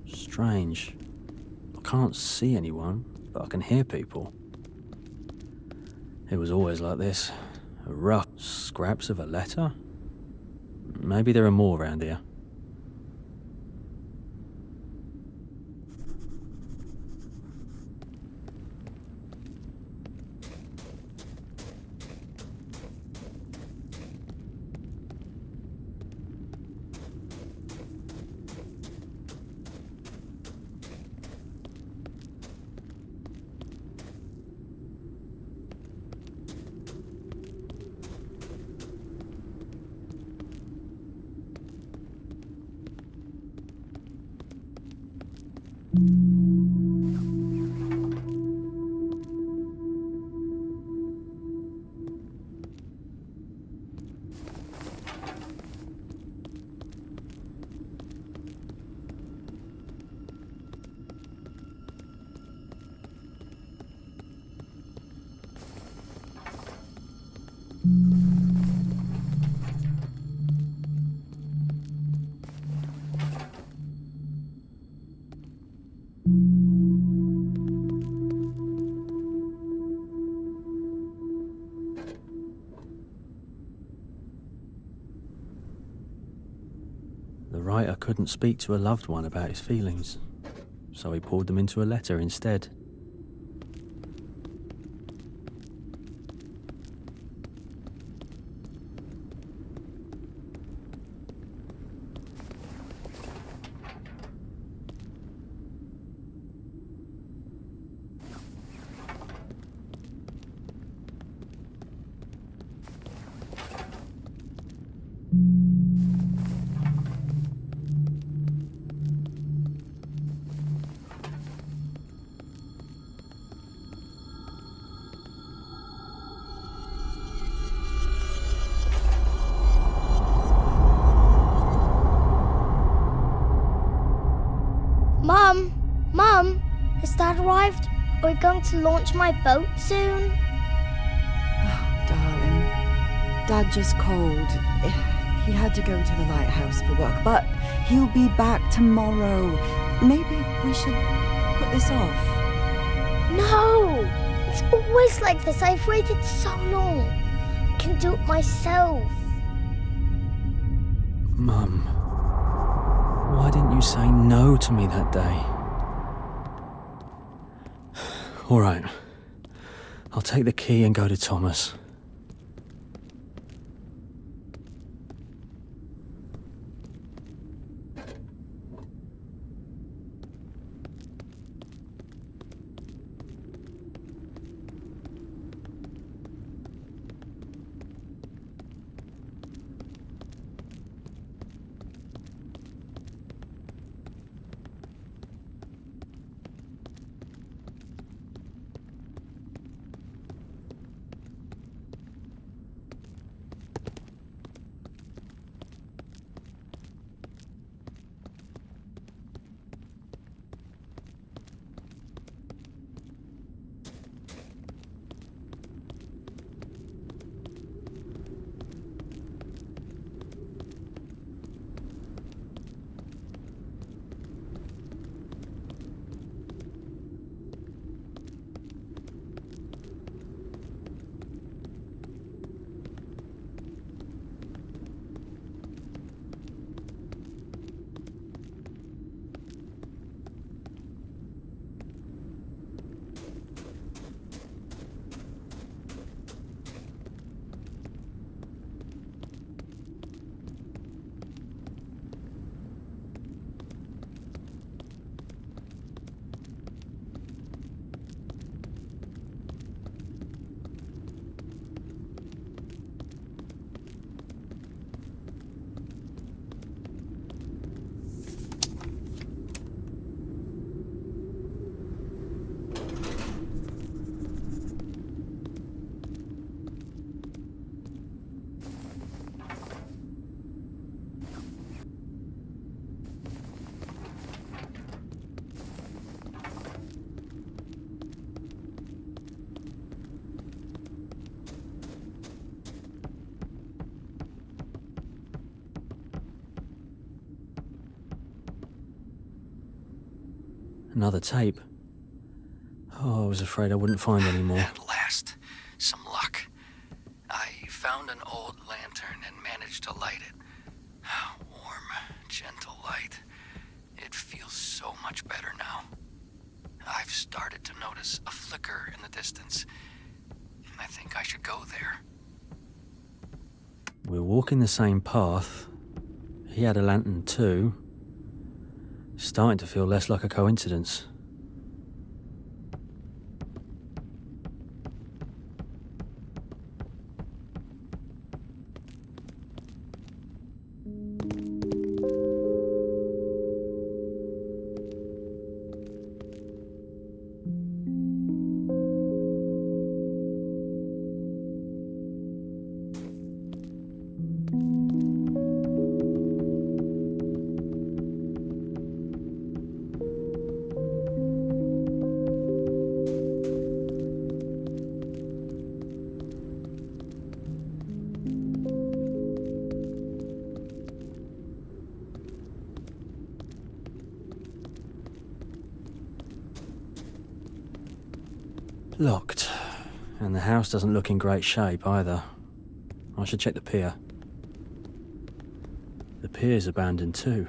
Strange. I can't see anyone, but I can hear people. It was always like this. Rough scraps of a letter? Maybe there are more around here. The writer couldn't speak to a loved one about his feelings, so he poured them into a letter instead. Mum, has Dad arrived? Are we going to launch my boat soon? Oh, darling. Dad just called. He had to go to the lighthouse for work, but he'll be back tomorrow. Maybe we should put this off. No! It's always like this. I've waited so long. I can do it myself. Mum, why didn't you say no to me that day? All right, I'll take the key and go to Thomas. Another tape. Oh, I was afraid I wouldn't find any more. At last, some luck. I found an old lantern and managed to light it. Warm, gentle light. It feels so much better now. I've started to notice a flicker in the distance. I think I should go there. We're walking the same path. He had a lantern too. Starting to feel less like a coincidence. Locked. And the house doesn't look in great shape either. I should check the pier. The pier's abandoned too.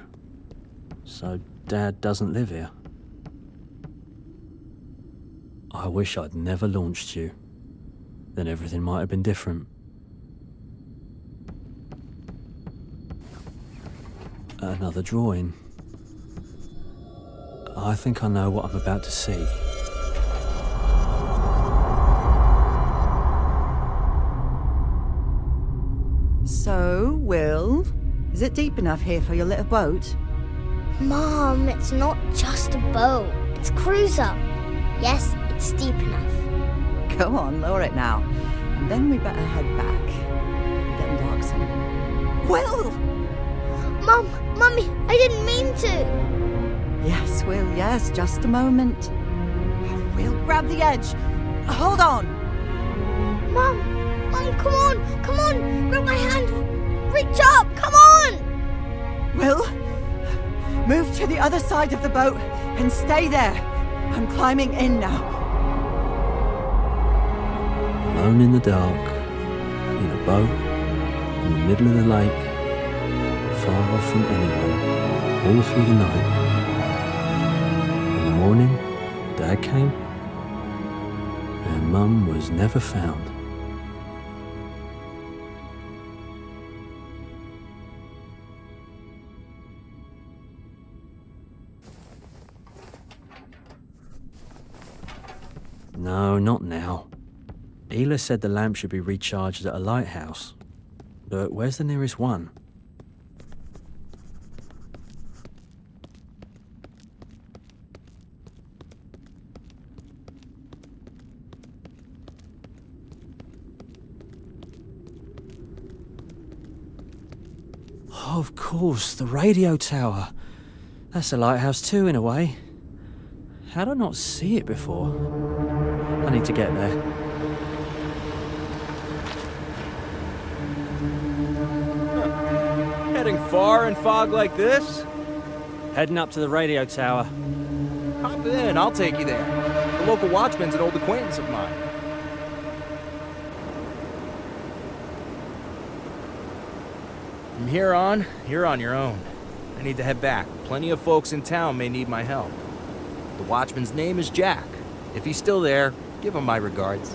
So Dad doesn't live here. I wish I'd never launched you. Then everything might have been different. Another drawing. I think I know what I'm about to see. So, Will, is it deep enough here for your little boat? Mom, it's not just a boat. It's a cruiser. Yes, it's deep enough. Go on, lower it now. And then we better head back. It's getting dark soon. Will! Mum, Mummy, I didn't mean to. Yes, Will, yes, just a moment. Will, grab the edge. Hold on. Mum, come on, grab my hand. Reach up, come on. Will, move to the other side of the boat and stay there. I'm climbing in now. Alone in the dark, in a boat, in the middle of the lake, far off from anyone, all through the night. In the morning, Dad came, and Mum was never found. No, not now. Ela said the lamp should be recharged at a lighthouse. But where's the nearest one? Oh, of course, the radio tower. That's a lighthouse too, in a way. How did I not see it before? I need to get there. Heading far in fog like this? Heading up to the radio tower. Hop in, I'll take you there. The local watchman's an old acquaintance of mine. From here on, you're on your own. I need to head back. Plenty of folks in town may need my help. The watchman's name is Jack. If he's still there, give him my regards.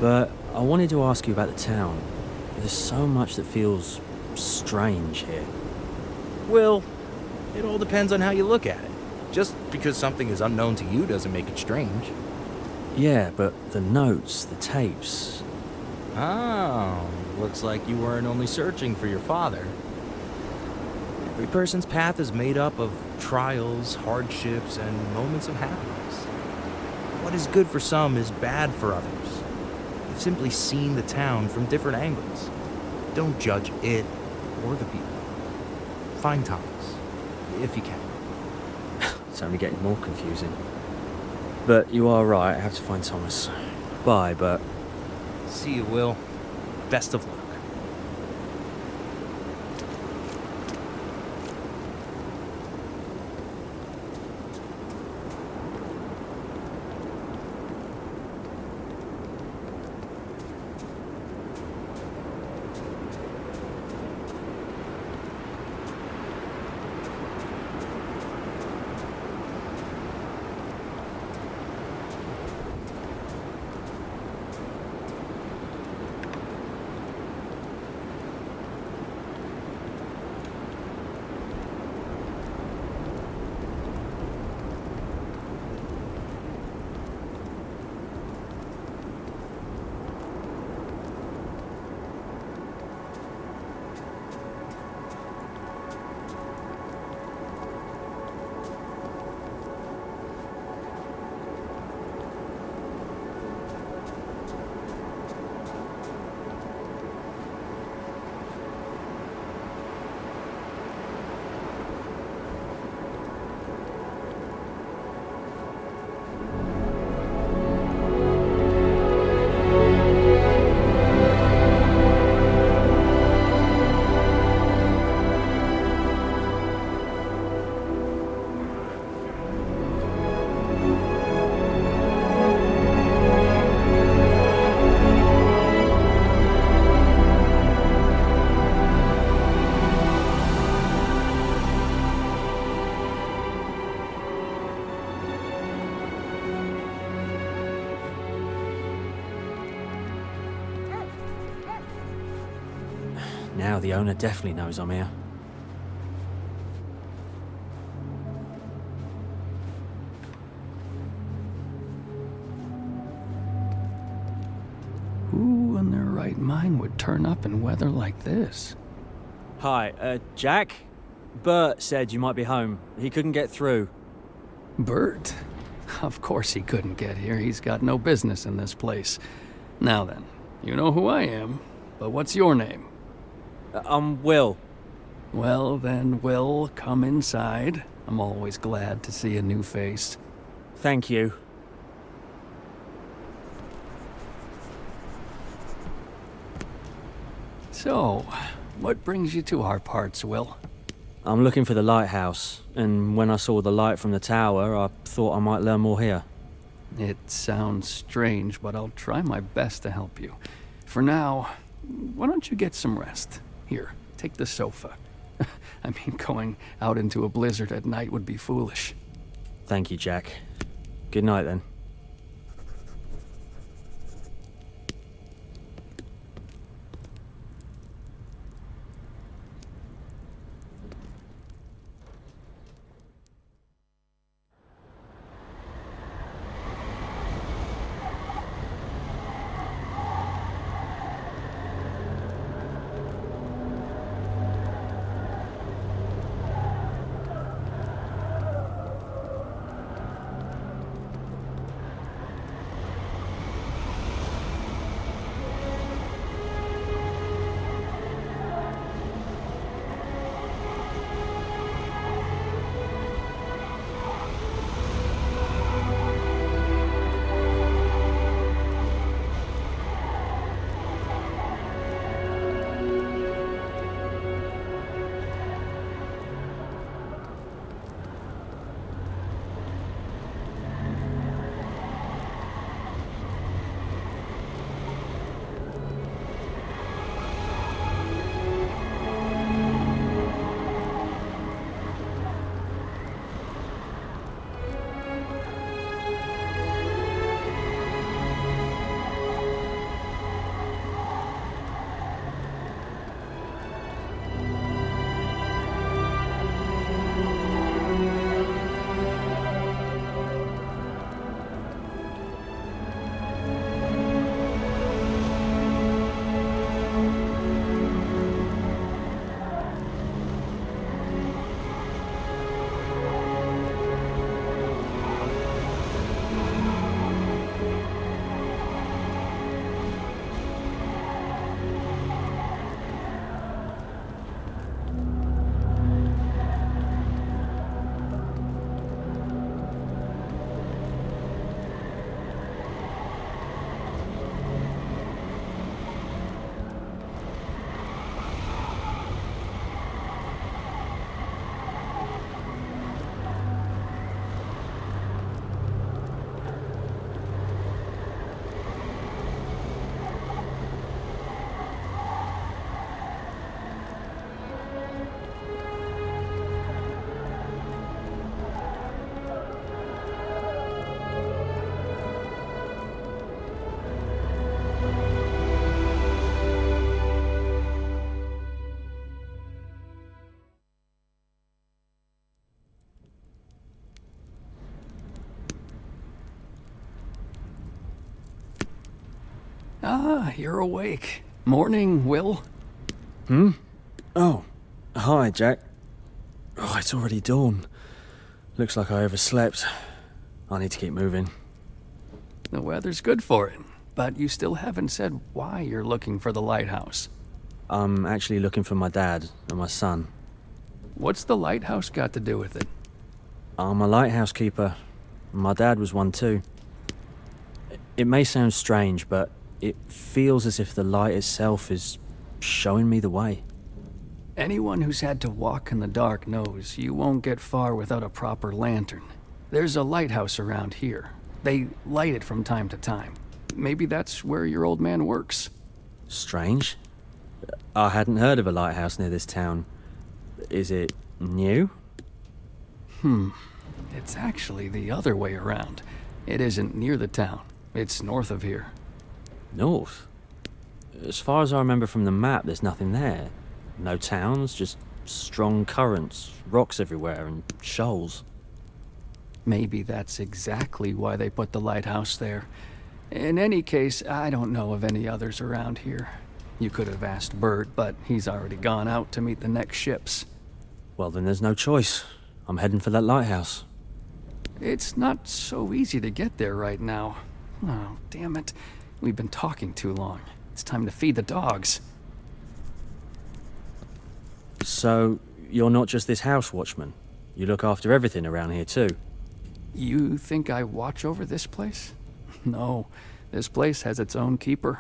But I wanted to ask you about the town. There's so much that feels strange here. Well, it all depends on how you look at it. Just because something is unknown to you doesn't make it strange. Yeah, but the notes, the tapes... Oh, looks like you weren't only searching for your father. Every person's path is made up of trials, hardships, and moments of happiness. What is good for some is bad for others. You've simply seen the town from different angles. Don't judge it or the people. Find Thomas, if you can. It's only getting more confusing. But you are right, I have to find Thomas. Bye, Bert. See you, Will. Best of luck. Now the owner definitely knows I'm here. Who in their right mind would turn up in weather like this? Hi, Jack? Bert said you might be home. He couldn't get through. Bert? Of course he couldn't get here. He's got no business in this place. Now then, you know who I am, but what's your name? I'm Will. Well then, Will, come inside. I'm always glad to see a new face. Thank you. So, what brings you to our parts, Will? I'm looking for the lighthouse, and when I saw the light from the tower, I thought I might learn more here. It sounds strange, but I'll try my best to help you. For now, why don't you get some rest? Here, take the sofa. I mean, going out into a blizzard at night would be foolish. Thank you, Jack. Good night, then. Ah, you're awake. Morning, Will. Oh, hi, Jack. Oh, it's already dawn. Looks like I overslept. I need to keep moving. The weather's good for it, but you still haven't said why you're looking for the lighthouse. I'm actually looking for my dad and my son. What's the lighthouse got to do with it? I'm a lighthouse keeper. My dad was one too. It may sound strange, but it feels as if the light itself is showing me the way. Anyone who's had to walk in the dark knows you won't get far without a proper lantern. There's a lighthouse around here. They light it from time to time. Maybe that's where your old man works. Strange. I hadn't heard of a lighthouse near this town. Is it new? It's actually the other way around. It isn't near the town. It's north of here. North? As far as I remember from the map, there's nothing there. No towns, just strong currents, rocks everywhere, and shoals. Maybe that's exactly why they put the lighthouse there. In any case, I don't know of any others around here. You could have asked Bert, but he's already gone out to meet the next ships. Well, then there's no choice. I'm heading for that lighthouse. It's not so easy to get there right now. Oh, damn it. We've been talking too long. It's time to feed the dogs. So, you're not just this house watchman? You look after everything around here too? You think I watch over this place? No, this place has its own keeper.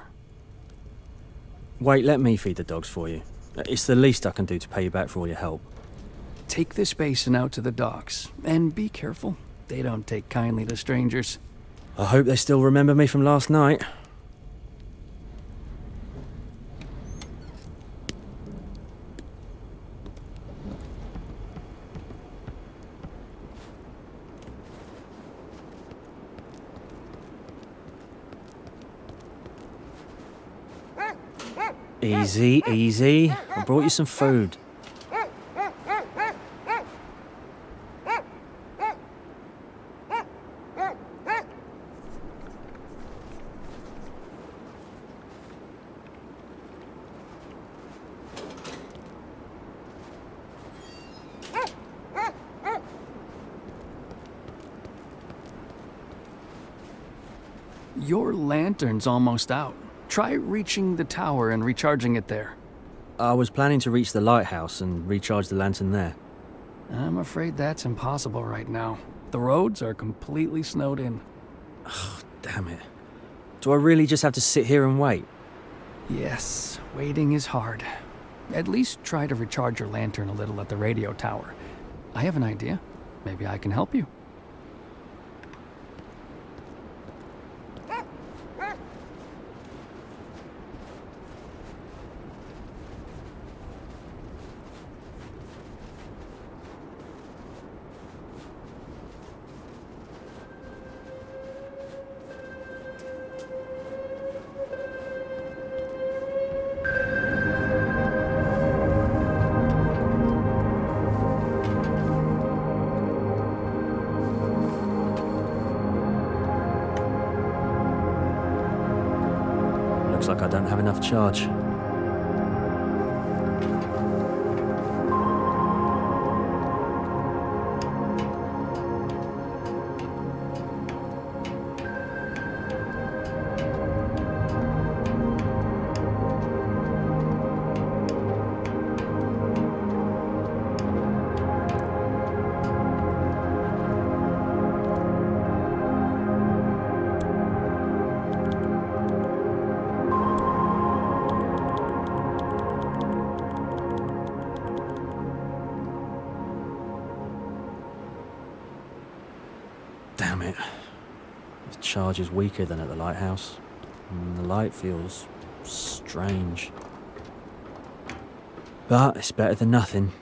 Wait, let me feed the dogs for you. It's the least I can do to pay you back for all your help. Take this basin out to the dogs, and be careful. They don't take kindly to strangers. I hope they still remember me from last night. Easy, easy. I brought you some food. Your lantern's almost out. Try reaching the tower and recharging it there. I was planning to reach the lighthouse and recharge the lantern there. I'm afraid that's impossible right now. The roads are completely snowed in. Oh, damn it. Do I really just have to sit here and wait? Yes, waiting is hard. At least try to recharge your lantern a little at the radio tower. I have an idea. Maybe I can help you. Looks like I don't have enough charge. Damn it. The charge is weaker than at the lighthouse, and the light feels strange. But it's better than nothing.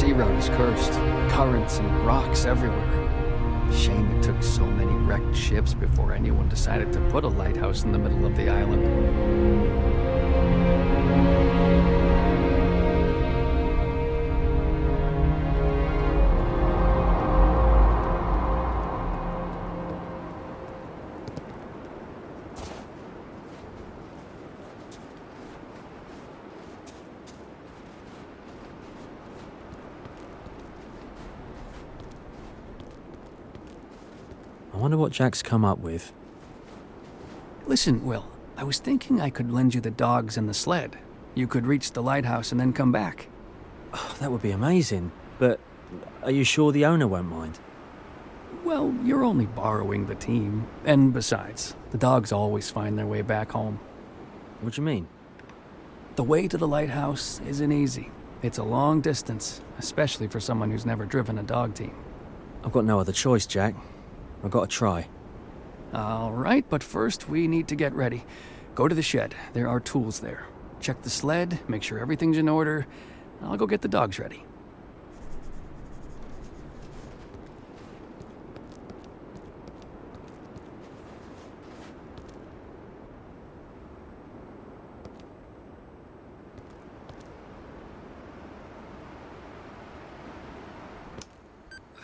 sea route is cursed. Currents and rocks everywhere. Shame it took so many wrecked ships before anyone decided to put a lighthouse in the middle of the island. I wonder what Jack's come up with. Listen, Will, I was thinking I could lend you the dogs and the sled. You could reach the lighthouse and then come back. Oh, that would be amazing, but are you sure the owner won't mind? Well, you're only borrowing the team. And besides, the dogs always find their way back home. What do you mean? The way to the lighthouse isn't easy. It's a long distance, especially for someone who's never driven a dog team. I've got no other choice, Jack. I've got to try. All right, but first we need to get ready. Go to the shed. There are tools there. Check the sled, make sure everything's in order. I'll go get the dogs ready.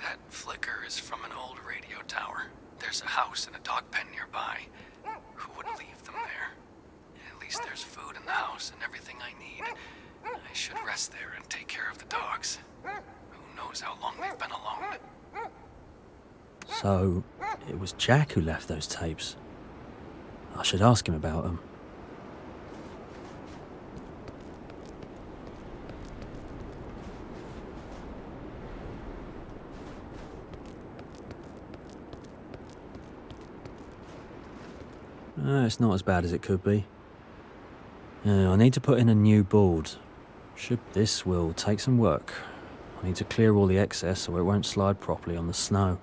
That flicker is from an old radio tower. There's a house and a dog pen nearby. Who would leave them there? At least there's food in the house and everything I need. I should rest there and take care of the dogs. Who knows how long they've been alone? So, it was Jack who left those tapes. I should ask him about them. It's not as bad as it could be. I need to put in a new board. This will take some work. I need to clear all the excess so it won't slide properly on the snow.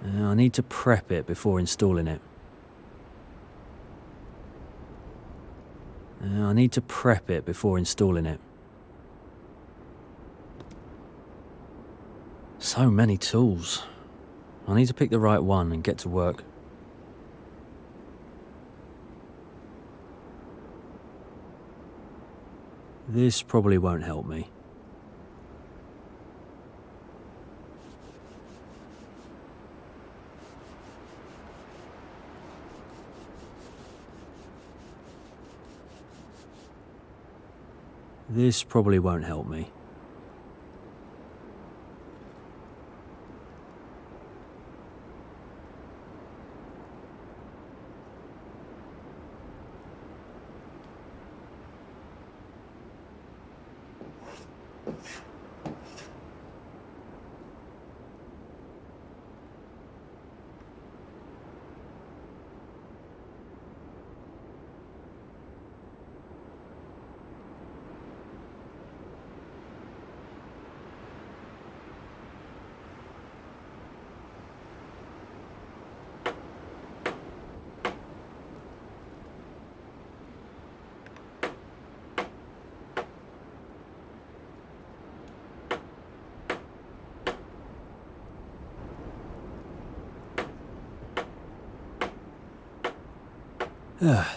I need to prep it before installing it. I need to prep it before installing it. So many tools. I need to pick the right one and get to work. This probably won't help me. This probably won't help me.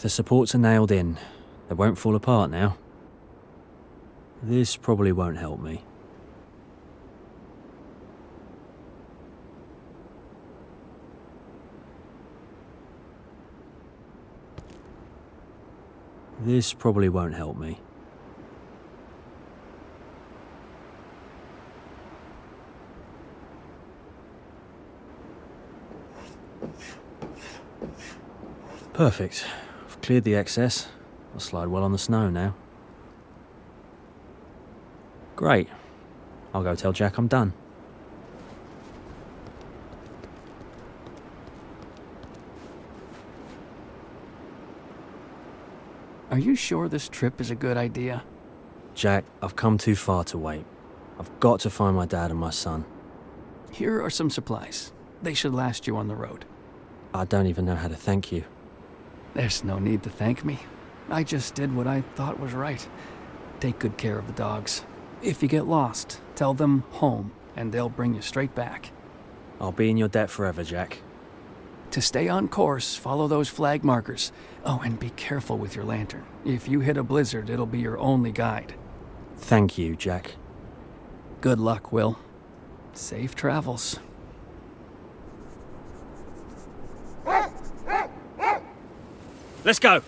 The supports are nailed in. They won't fall apart now. This probably won't help me. This probably won't help me. Perfect. I've cleared the excess. I'll slide well on the snow now. Great. I'll go tell Jack I'm done. Are you sure this trip is a good idea? Jack, I've come too far to wait. I've got to find my dad and my son. Here are some supplies. They should last you on the road. I don't even know how to thank you. There's no need to thank me. I just did what I thought was right. Take good care of the dogs. If you get lost, tell them home, and they'll bring you straight back. I'll be in your debt forever, Jack. To stay on course, follow those flag markers. Oh, and be careful with your lantern. If you hit a blizzard, it'll be your only guide. Thank you, Jack. Good luck, Will. Safe travels. Let's go!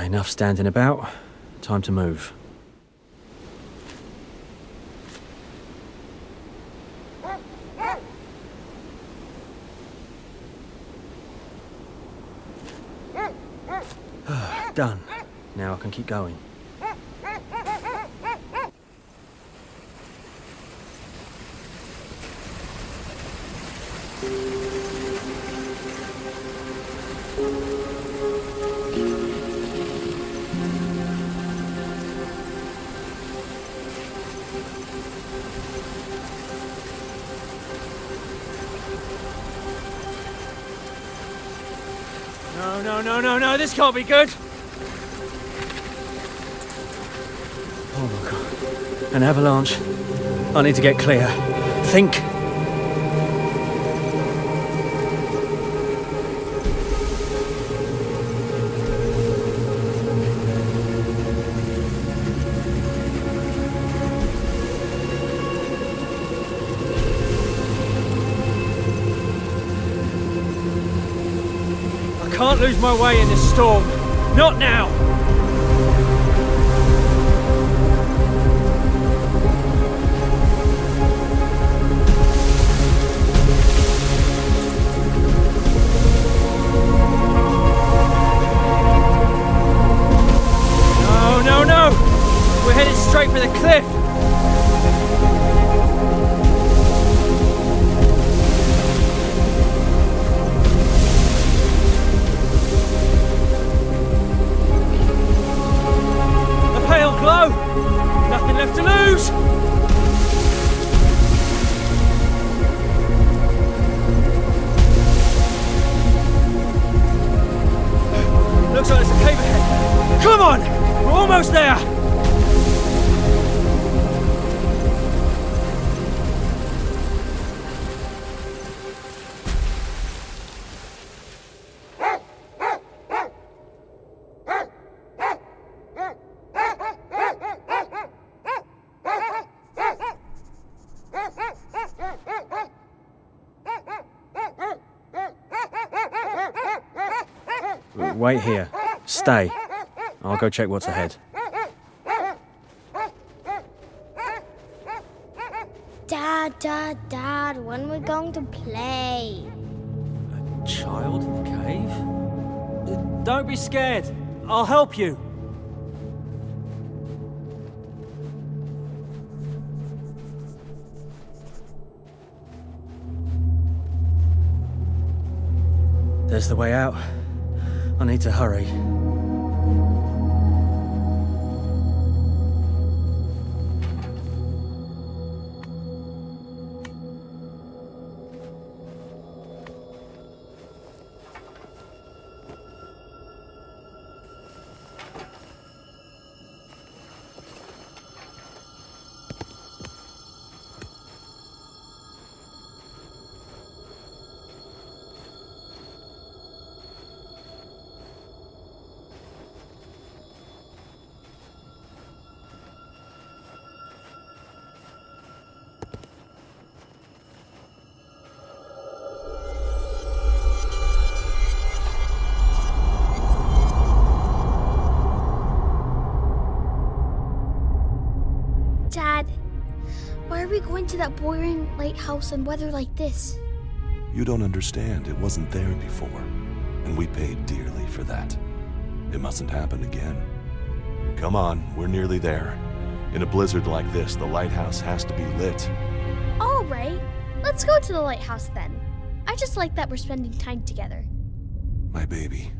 Enough standing about. Time to move. Done. Now I can keep going. No, this can't be good! Oh my god. An avalanche. I need to get clear. Think! I can't lose my way in this storm. Not now! No! We're headed straight for the cliff! A pale glow! Nothing left left to lose! Looks like there's a cave ahead. Come on! We're almost there! Wait here. Stay. I'll go check what's ahead. Dad, when we're going to play? A child in the cave? Don't be scared. I'll help you. There's the way out. I need to hurry. Dad, why are we going to that boring lighthouse in weather like this? You don't understand. It wasn't there before. And we paid dearly for that. It mustn't happen again. Come on, we're nearly there. In a blizzard like this, the lighthouse has to be lit. All right, let's go to the lighthouse then. I just like that we're spending time together. My baby.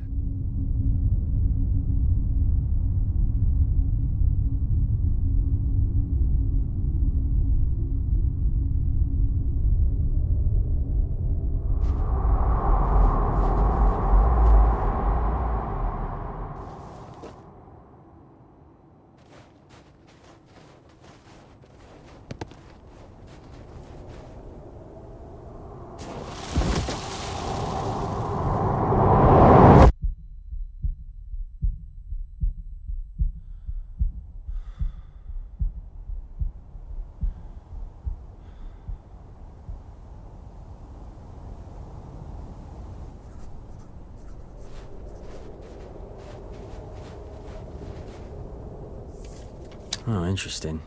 Oh, interesting.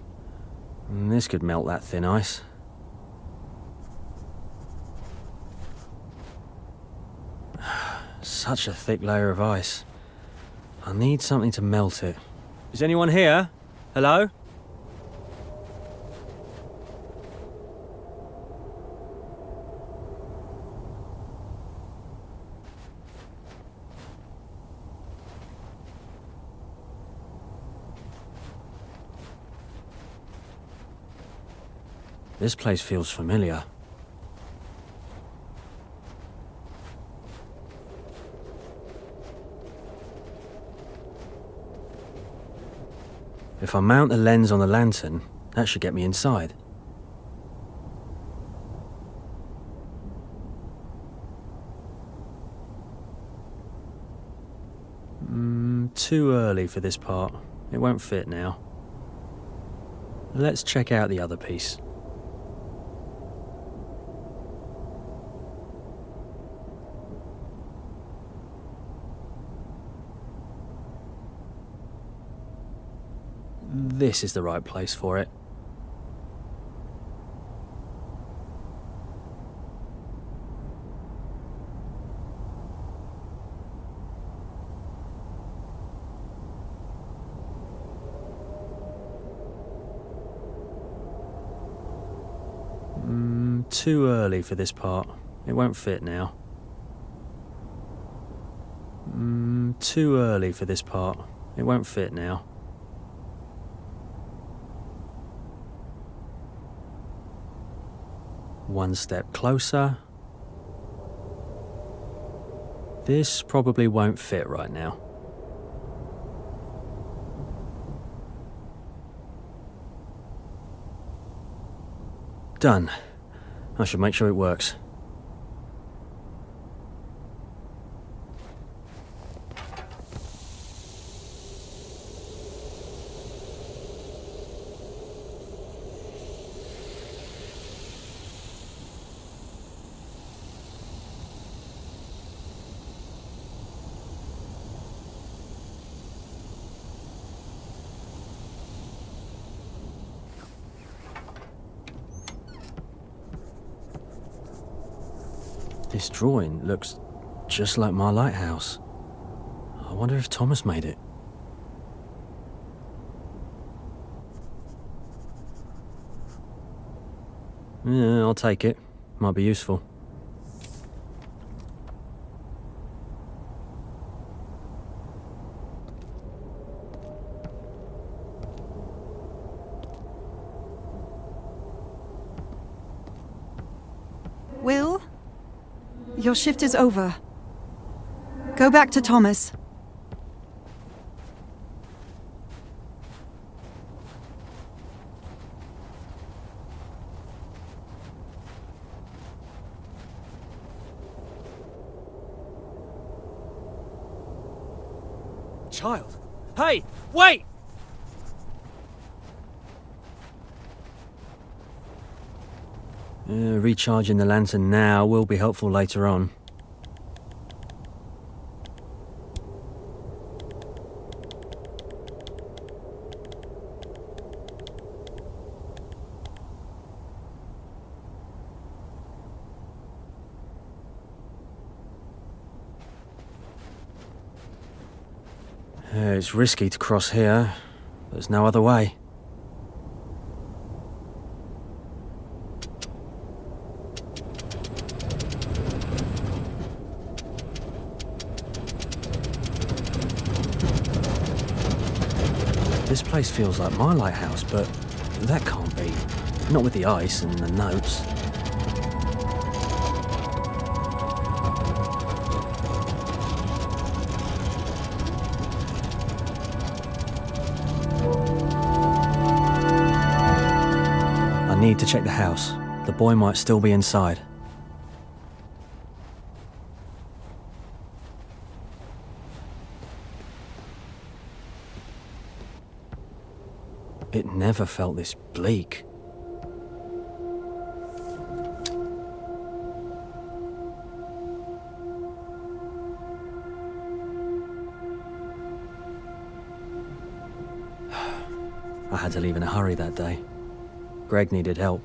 This could melt that thin ice. Such a thick layer of ice. I need something to melt it. Is anyone here? Hello? This place feels familiar. If I mount the lens on the lantern, that should get me inside. Too early for this part. It won't fit now. Let's check out the other piece. This is the right place for it. Too early for this part. It won't fit now. Too early for this part. It won't fit now. One step closer. This probably won't fit right now. Done. I should make sure it works. This drawing looks just like my lighthouse. I wonder if Thomas made it. Yeah, I'll take it. Might be useful. Will? Your shift is over. Go back to Thomas. Child. Hey, wait! Recharging the lantern now will be helpful later on. It's risky to cross here. There's no other way. This place feels like my lighthouse, but that can't be. Not with the ice and the notes. I need to check the house. The boy might still be inside. It never felt this bleak. I had to leave in a hurry that day. Greg needed help.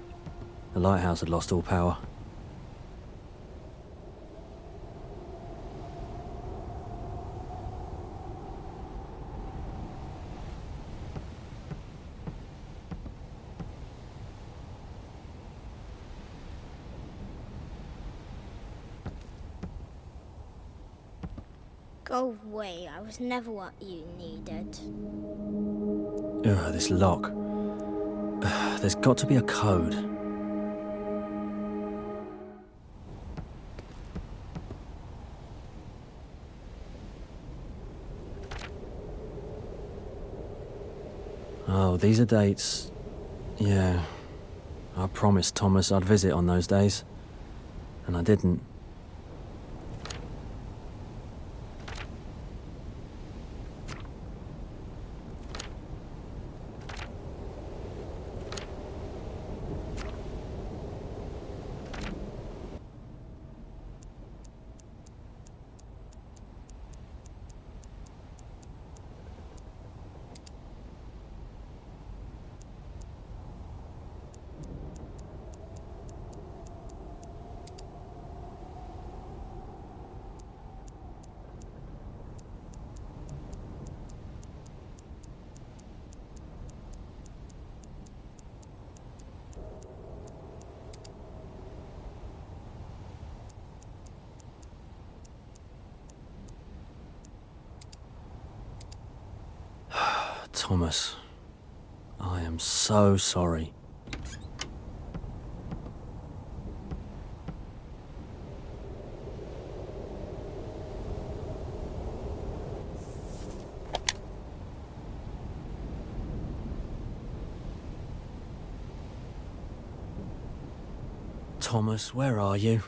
The lighthouse had lost all power. Go away, I was never what you needed. Ugh, this lock. There's got to be a code. Oh, these are dates. Yeah. I promised Thomas I'd visit on those days. And I didn't. Thomas, I am so sorry. Thomas, where are you?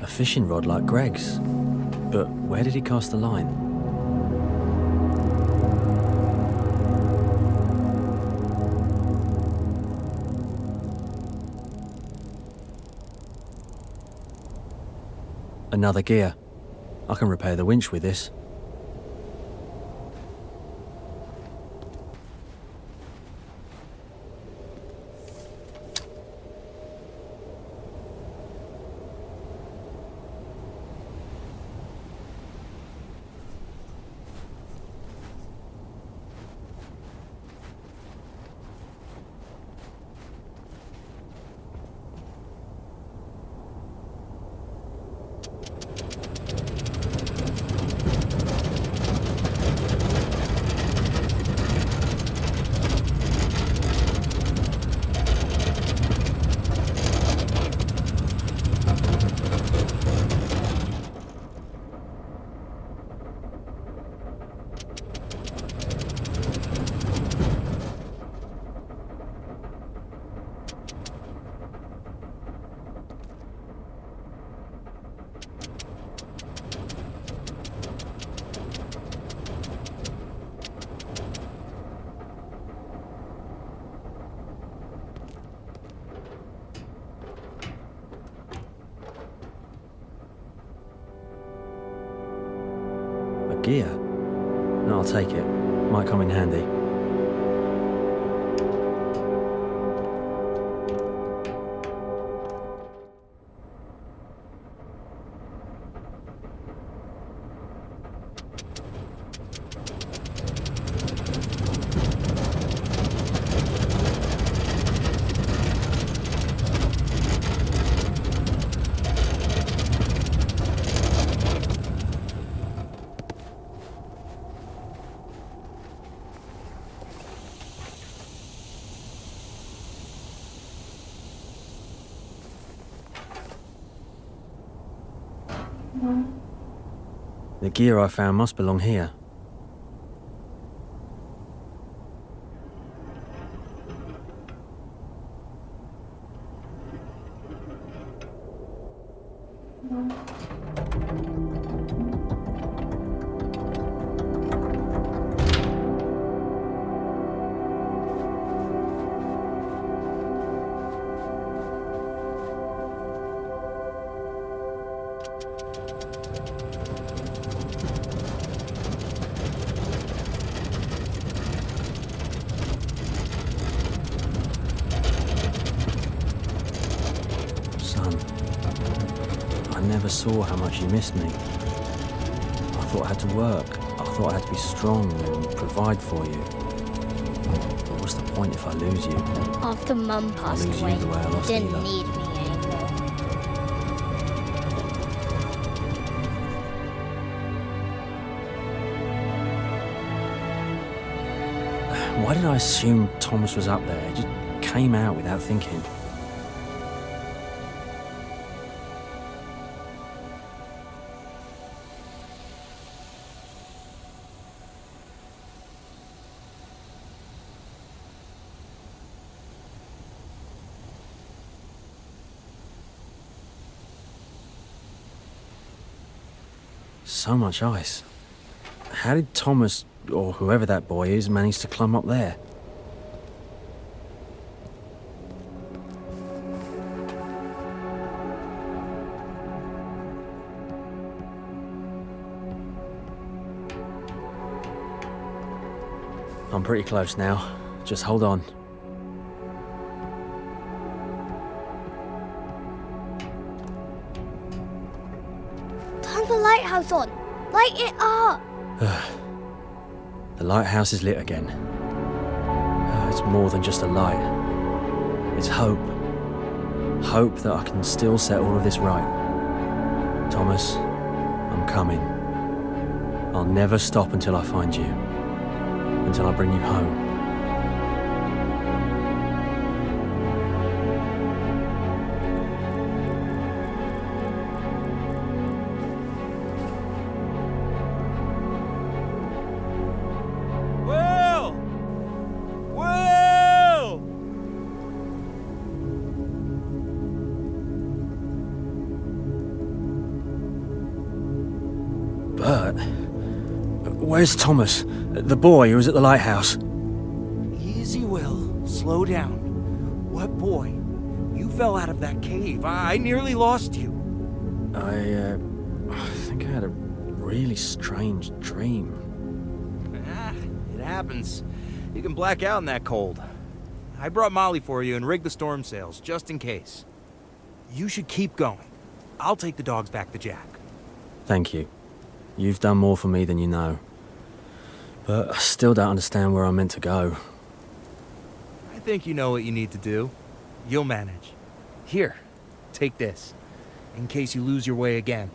A fishing rod like Greg's. But where did he cast the line? Another gear. I can repair the winch with this. Gear? No, I'll take it. Might come in handy. The gear I found must belong here. I never saw how much you missed me. I thought I had to work. I thought I had to be strong and provide for you. But what's the point if I lose you? After Mum passed lose you away, the way I lost you didn't Ela. need me anymore. Why did I assume Thomas was up there? He just came out without thinking. So much ice. How did Thomas, or whoever that boy is, manage to climb up there? I'm pretty close now. Just hold on. Turn the lighthouse on! Light it up! The lighthouse is lit again. It's more than just a light. It's hope. Hope that I can still set all of this right. Thomas, I'm coming. I'll never stop until I find you. Until I bring you home. Where's Thomas? The boy who was at the lighthouse? Easy, Will. Slow down. What boy? You fell out of that cave. I nearly lost you. I think I had a really strange dream. It happens. You can black out in that cold. I brought Molly for you and rigged the storm sails, just in case. You should keep going. I'll take the dogs back to Jack. Thank you. You've done more for me than you know. But I still don't understand where I'm meant to go. I think you know what you need to do. You'll manage. Here, take this, in case you lose your way again.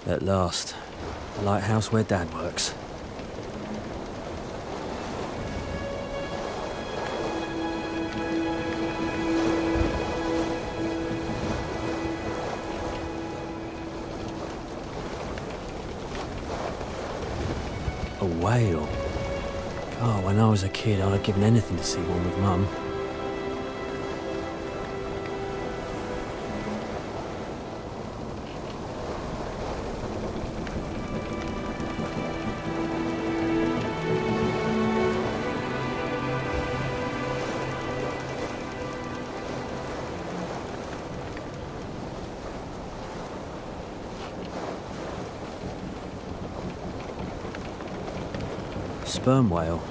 At last, the lighthouse where Dad works. A whale? God, when I was a kid, I'd have given anything to see one with Mum. Sperm whale.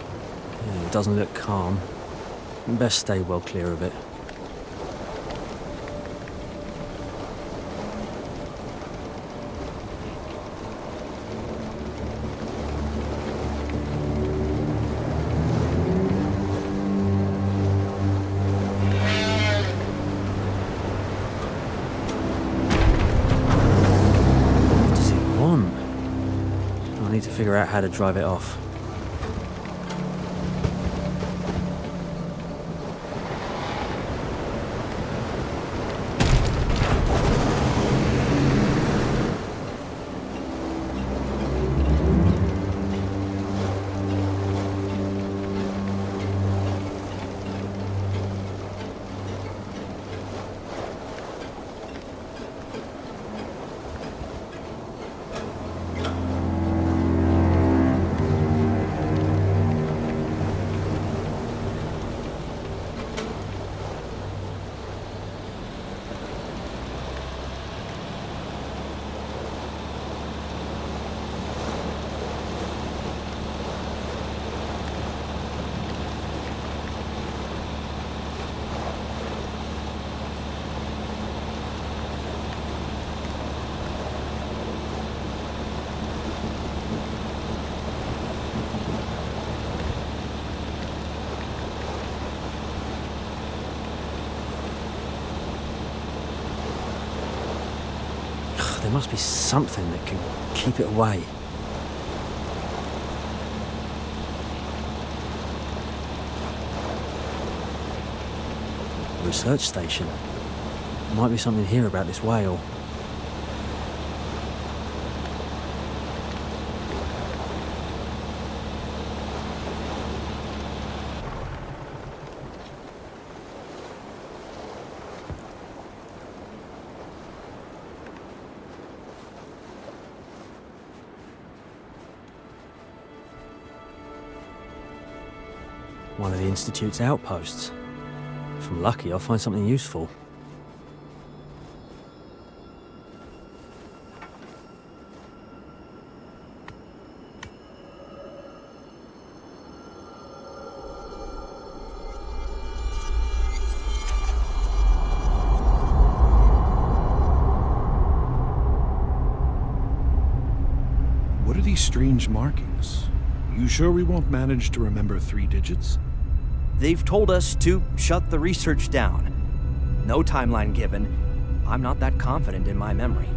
Yeah, it doesn't look calm. Best stay well clear of it. figure out how to drive it off. There must be something that can keep it away. Research station. Might be something here about this whale. One of the Institute's outposts. If I'm lucky, I'll find something useful. What are these strange markings? You sure we won't manage to remember 3 digits? They've told us to shut the research down. No timeline given. I'm not that confident in my memory.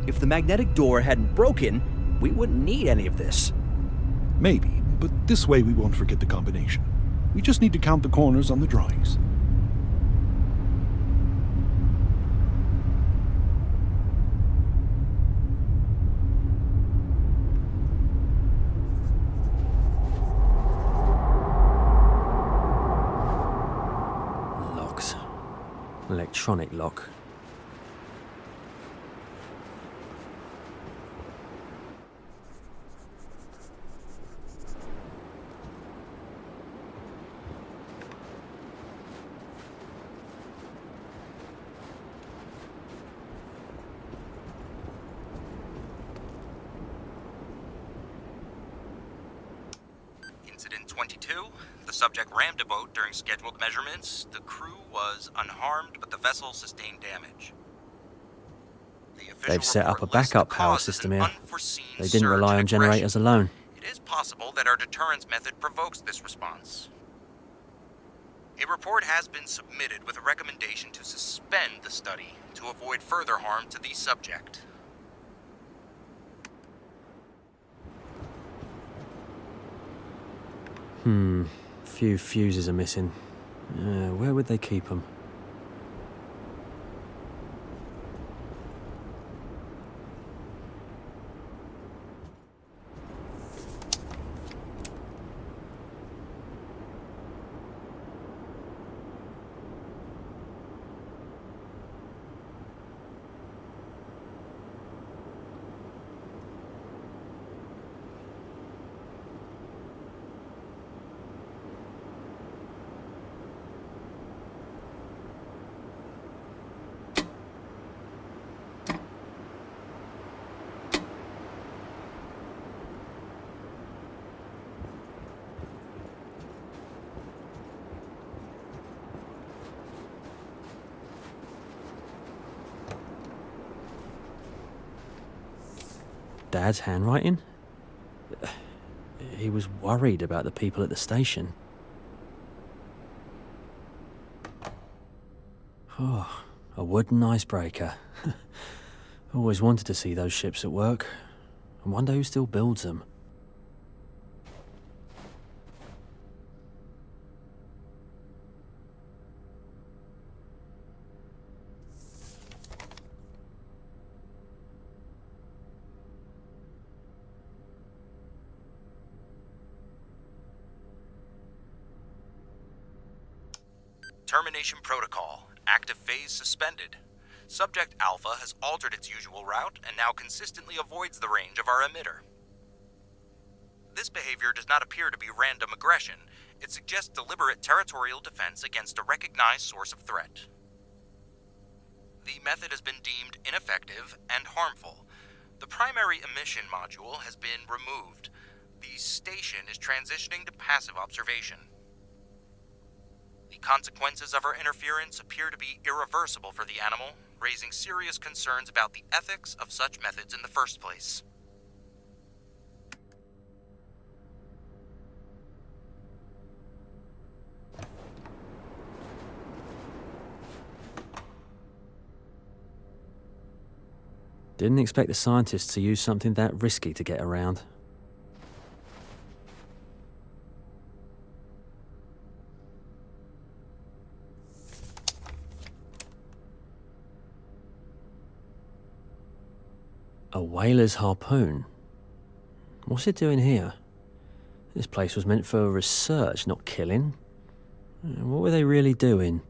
If the magnetic door hadn't broken, we wouldn't need any of this. Maybe, but this way we won't forget the combination. We just need to count the corners on the drawings. Electronic lock. Incident 22. The subject rammed a boat during scheduled measurements. The crew was unharmed, but the vessel sustained damage. They've set up a backup power system here. They didn't rely on generators alone. It is possible that our deterrence method provokes this response. A report has been submitted with a recommendation to suspend the study to avoid further harm to the subject. Few fuses are missing. Where would they keep them? Dad's handwriting? He was worried about the people at the station. Oh, a wooden icebreaker. Always wanted to see those ships at work. I wonder who still builds them. Termination protocol. Active phase suspended. Subject Alpha has altered its usual route and now consistently avoids the range of our emitter. This behavior does not appear to be random aggression. It suggests deliberate territorial defense against a recognized source of threat. The method has been deemed ineffective and harmful. The primary emission module has been removed. The station is transitioning to passive observation. The consequences of our interference appear to be irreversible for the animal, raising serious concerns about the ethics of such methods in the first place. Didn't expect the scientists to use something that risky to get around. A whaler's harpoon? What's it doing here? This place was meant for research, not killing. What were they really doing?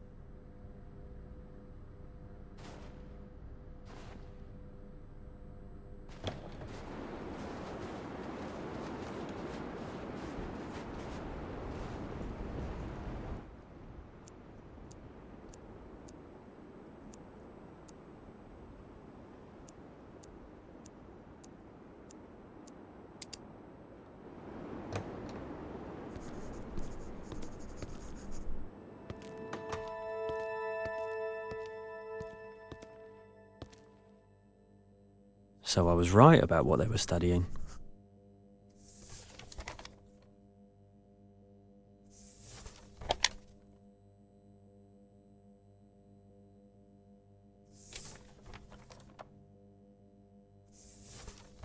So I was right about what they were studying.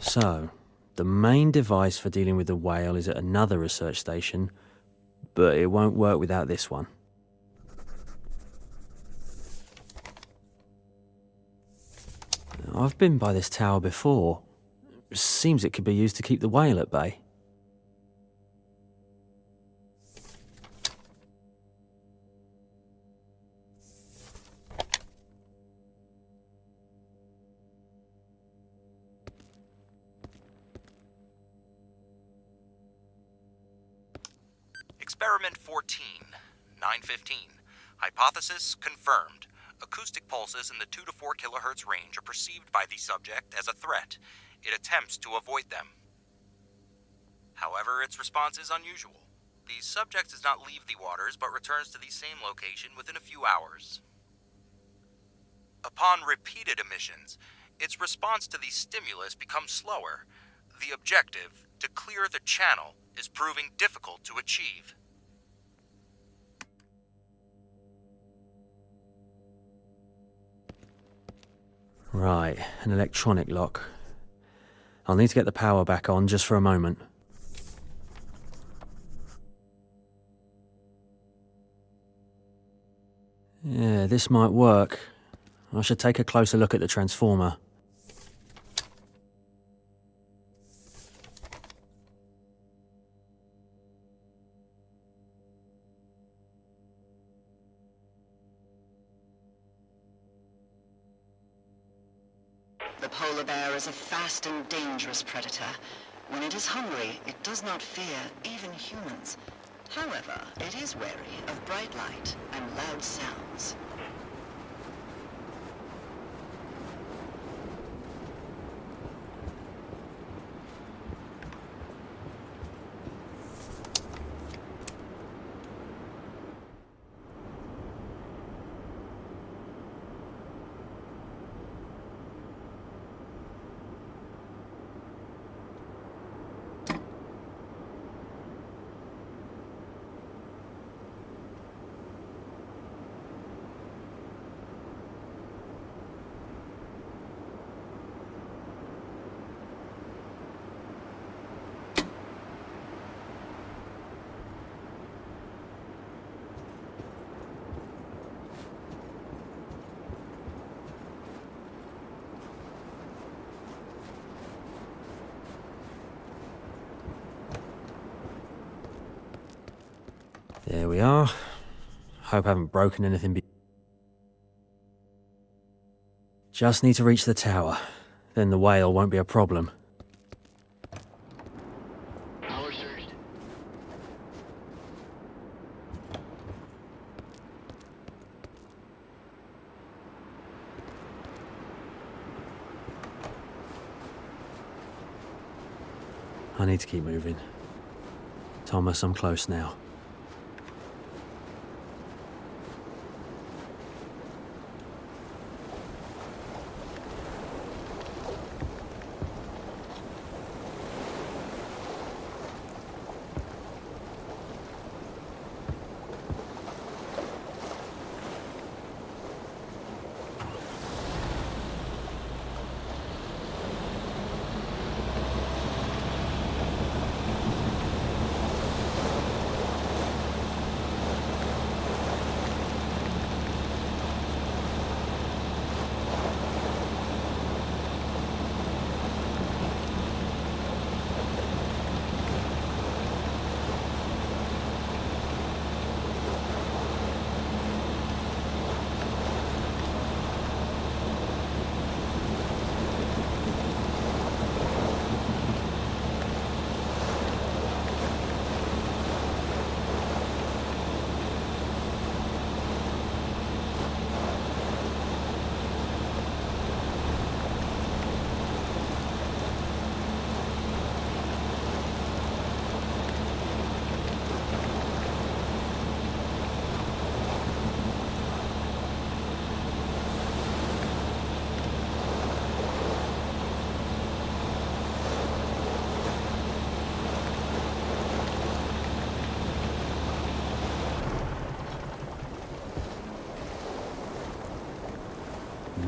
So, the main device for dealing with the whale is at another research station, but it won't work without this one. I've been by this tower before. Seems it could be used to keep the whale at bay. Experiment 14, 915. Hypothesis confirmed. Acoustic pulses in the 2 to 4 kilohertz range are perceived by the subject as a threat. It attempts to avoid them. However, its response is unusual. The subject does not leave the waters, but returns to the same location within a few hours. Upon repeated emissions, its response to the stimulus becomes slower. The objective, to clear the channel, is proving difficult to achieve. Right, an electronic lock. I'll need to get the power back on just for a moment. Yeah, this might work. I should take a closer look at the transformer. The polar bear is a fast and dangerous predator. When it is hungry, it does not fear even humans. However, it is wary of bright light and loud sounds. There we are. Hope I haven't broken anything. Just need to reach the tower. Then the whale won't be a problem. I need to keep moving. Thomas, I'm close now.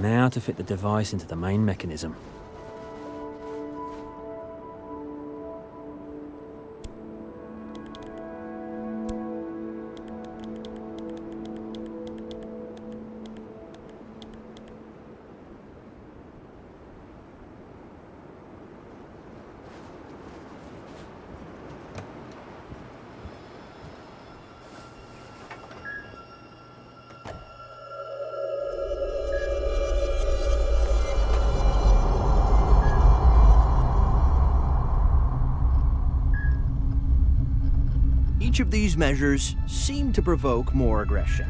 Now to fit the device into the main mechanism. Each of these measures seem to provoke more aggression.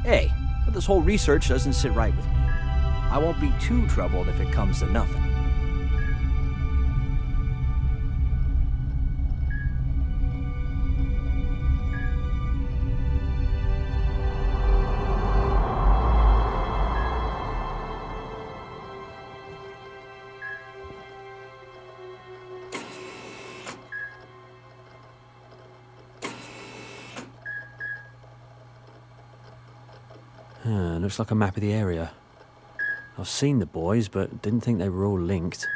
Hey, but this whole research doesn't sit right with me. I won't be too troubled if it comes to nothing. Looks like a map of the area. I've seen the boys, but didn't think they were all linked.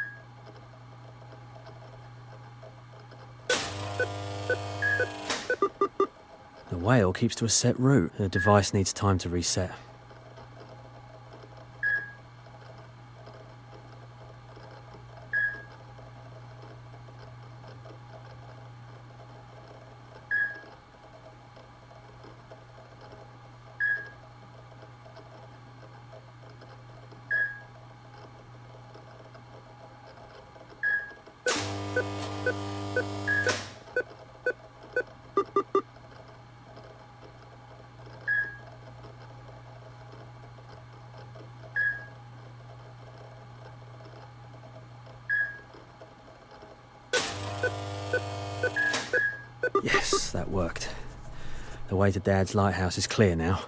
The whale keeps to a set route. The device needs time to reset. Yes, that worked. The way to Dad's lighthouse is clear now.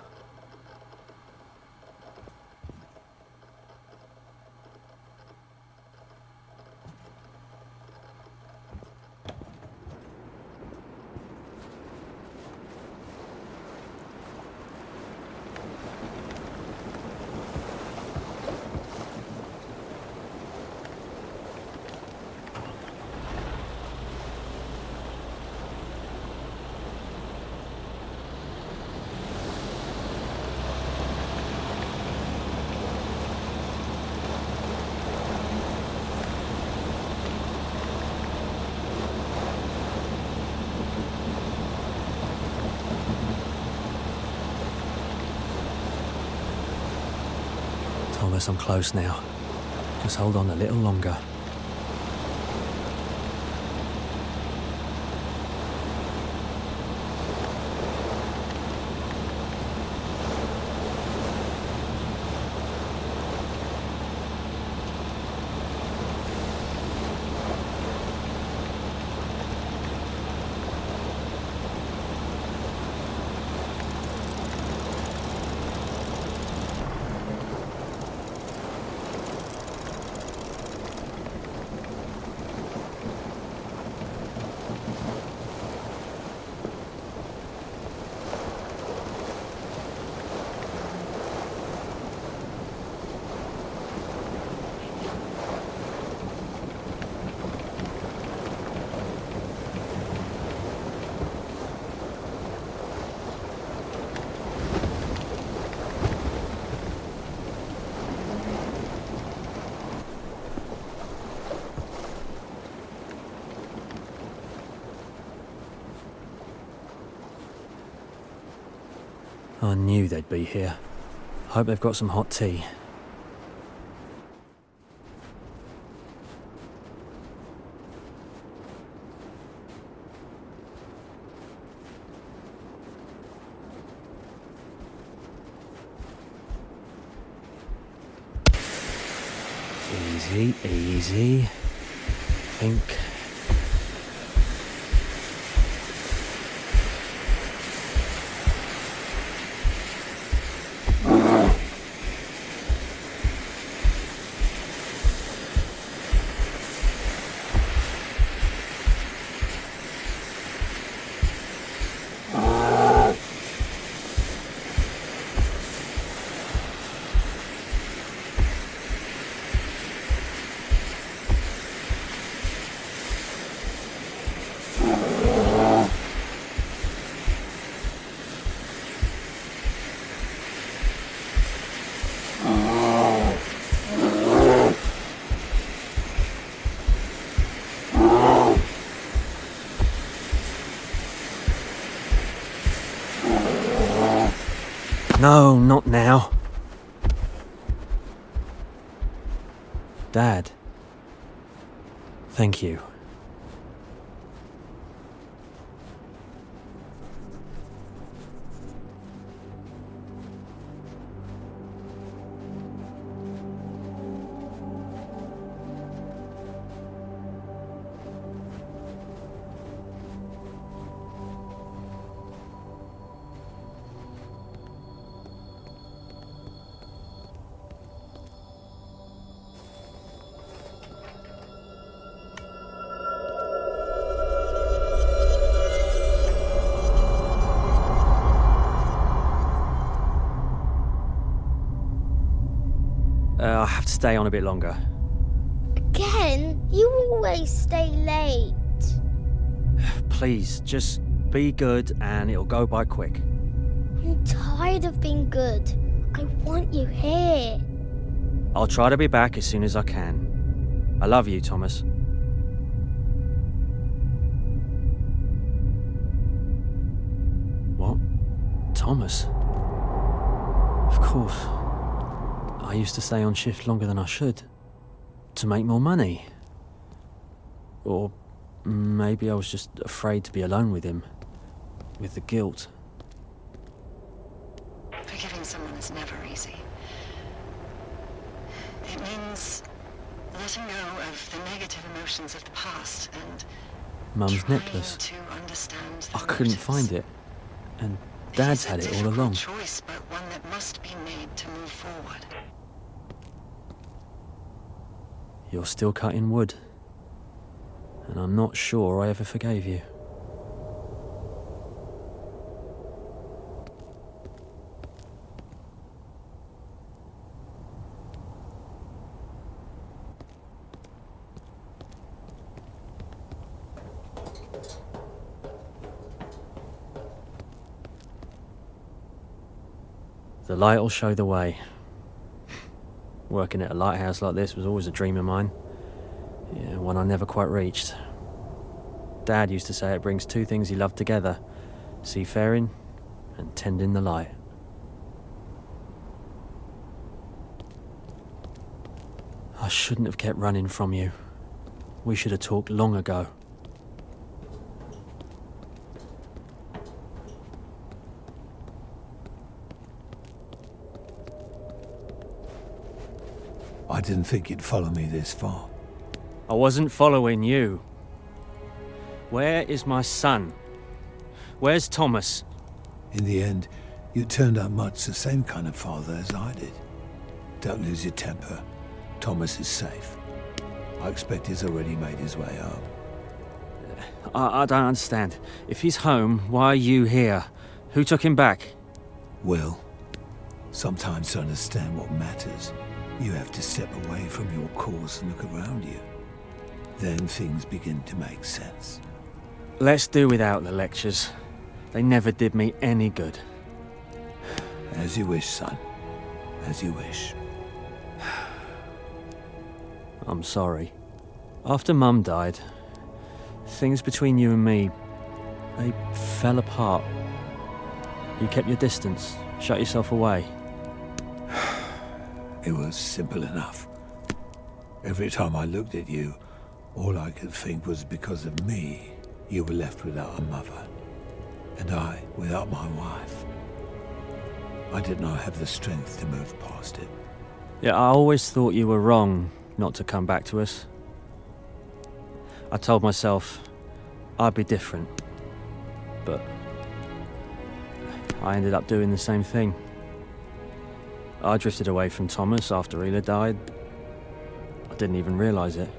Thomas, I'm close now. Just hold on a little longer. I knew they'd be here. Hope they've got some hot tea. Easy, easy. Think. No, not now. Dad. Thank you. I have to stay on a bit longer. Again? You always stay late. Please, just be good and it'll go by quick. I'm tired of being good. I want you here. I'll try to be back as soon as I can. I love you, Thomas. What? Thomas? Of course. I used to stay on shift longer than I should. To make more money. Or maybe I was just afraid to be alone with him. With the guilt. Forgiving someone is never easy. It means letting go of the negative emotions of the past and Mum's necklace. to understand the I couldn't motives. find it. And Dad's had it all along. Choice, but one that must be made to move forward. You're still cutting wood. And I'm not sure I ever forgave you. The light'll show the way. Working at a lighthouse like this was always a dream of mine. Yeah, one I never quite reached. Dad used to say it brings two things he loved together: seafaring and tending the light. I shouldn't have kept running from you. We should have talked long ago. I didn't think you'd follow me this far. I wasn't following you. Where is my son? Where's Thomas? In the end, you turned out much the same kind of father as I did. Don't lose your temper. Thomas is safe. I expect he's already made his way home. I don't understand. If he's home, why are you here? Who took him back? Will, sometimes to understand what matters, you have to step away from your course and look around you. Then things begin to make sense. Let's do without the lectures. They never did me any good. As you wish, son. As you wish. I'm sorry. After Mum died, things between you and me, they fell apart. You kept your distance, shut yourself away. It was simple enough. Every time I looked at you, all I could think was because of me, you were left without a mother. And I, without my wife. I did not have the strength to move past it. Yeah, I always thought you were wrong not to come back to us. I told myself I'd be different. But I ended up doing the same thing. I drifted away from Thomas after Ela died. I didn't even realize it.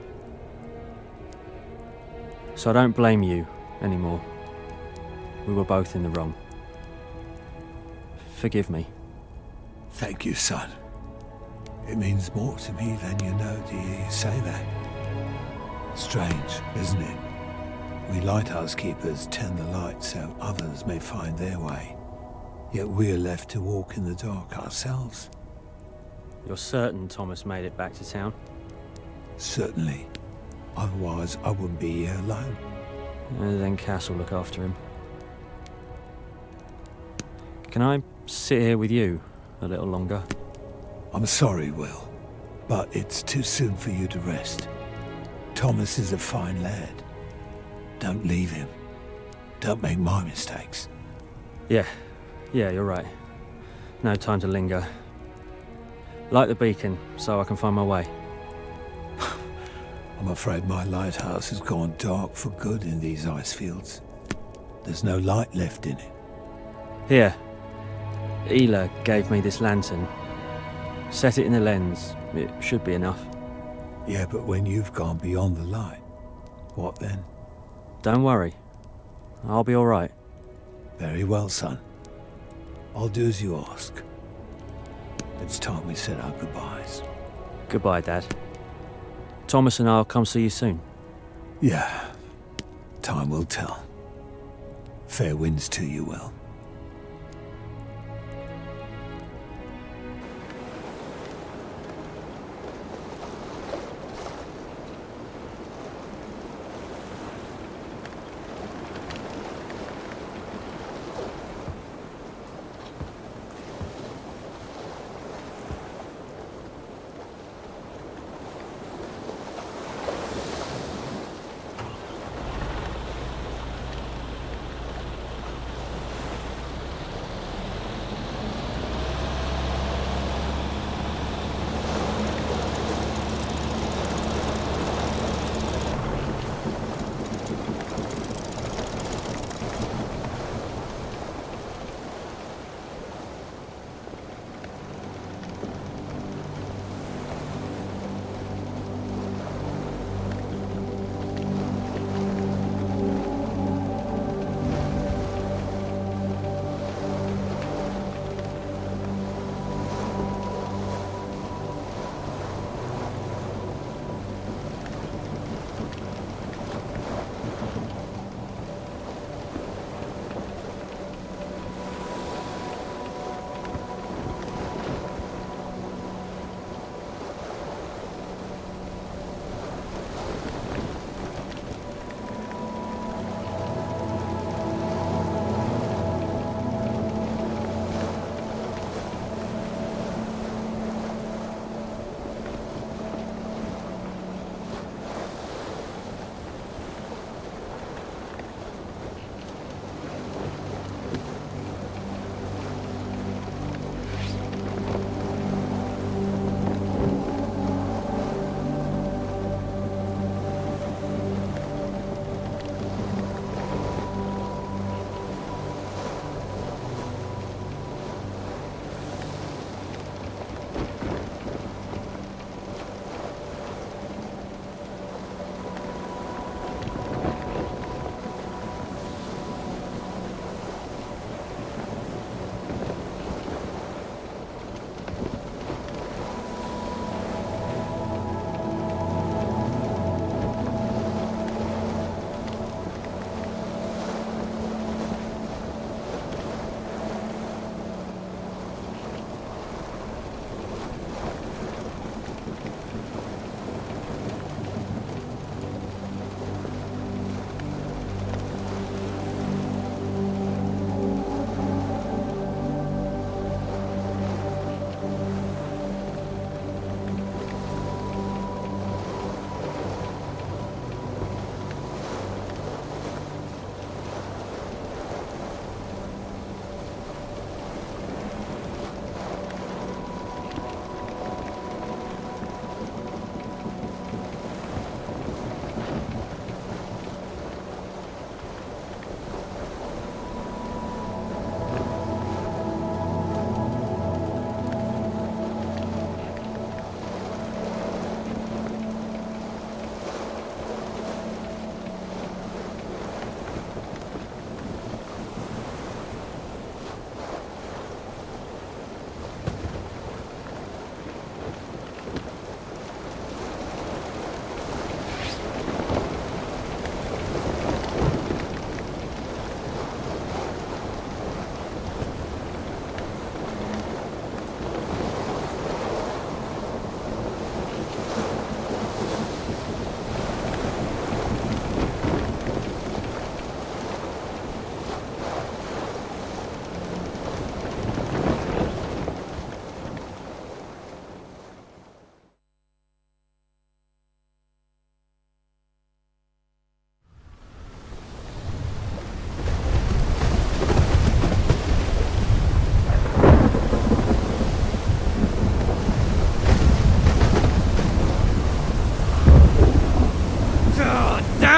So I don't blame you anymore. We were both in the wrong. Forgive me. Thank you, son. It means more to me than you know to hear you say that. Strange, isn't it? We lighthouse keepers tend the light so others may find their way. Yet we're left to walk in the dark ourselves. You're certain Thomas made it back to town? Certainly. Otherwise, I wouldn't be here alone. Then Cass will look after him. Can I sit here with you a little longer? I'm sorry, Will, but it's too soon for you to rest. Thomas is a fine lad. Don't leave him. Don't make my mistakes. Yeah, you're right. No time to linger. Light the beacon so I can find my way. I'm afraid my lighthouse has gone dark for good in these ice fields. There's no light left in it. Here. Ela gave me this lantern. Set it in the lens. It should be enough. Yeah, but when you've gone beyond the light, what then? Don't worry. I'll be all right. Very well, son. I'll do as you ask. It's time we said our goodbyes. Goodbye, Dad. Thomas and I'll come see you soon. Yeah. Time will tell. Fair winds to you, Will.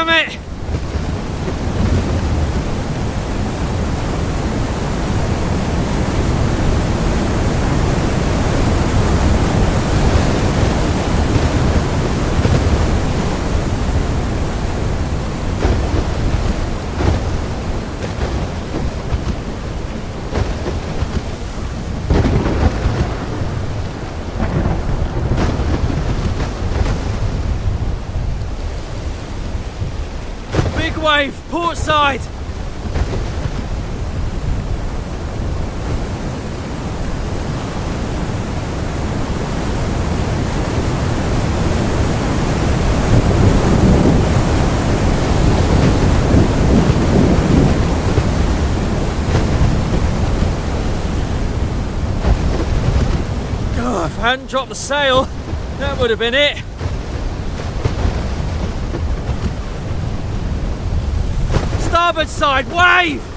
Damn it! Wave, port side! Oh, if I hadn't dropped the sail, that would have been it. Starboard side, wave!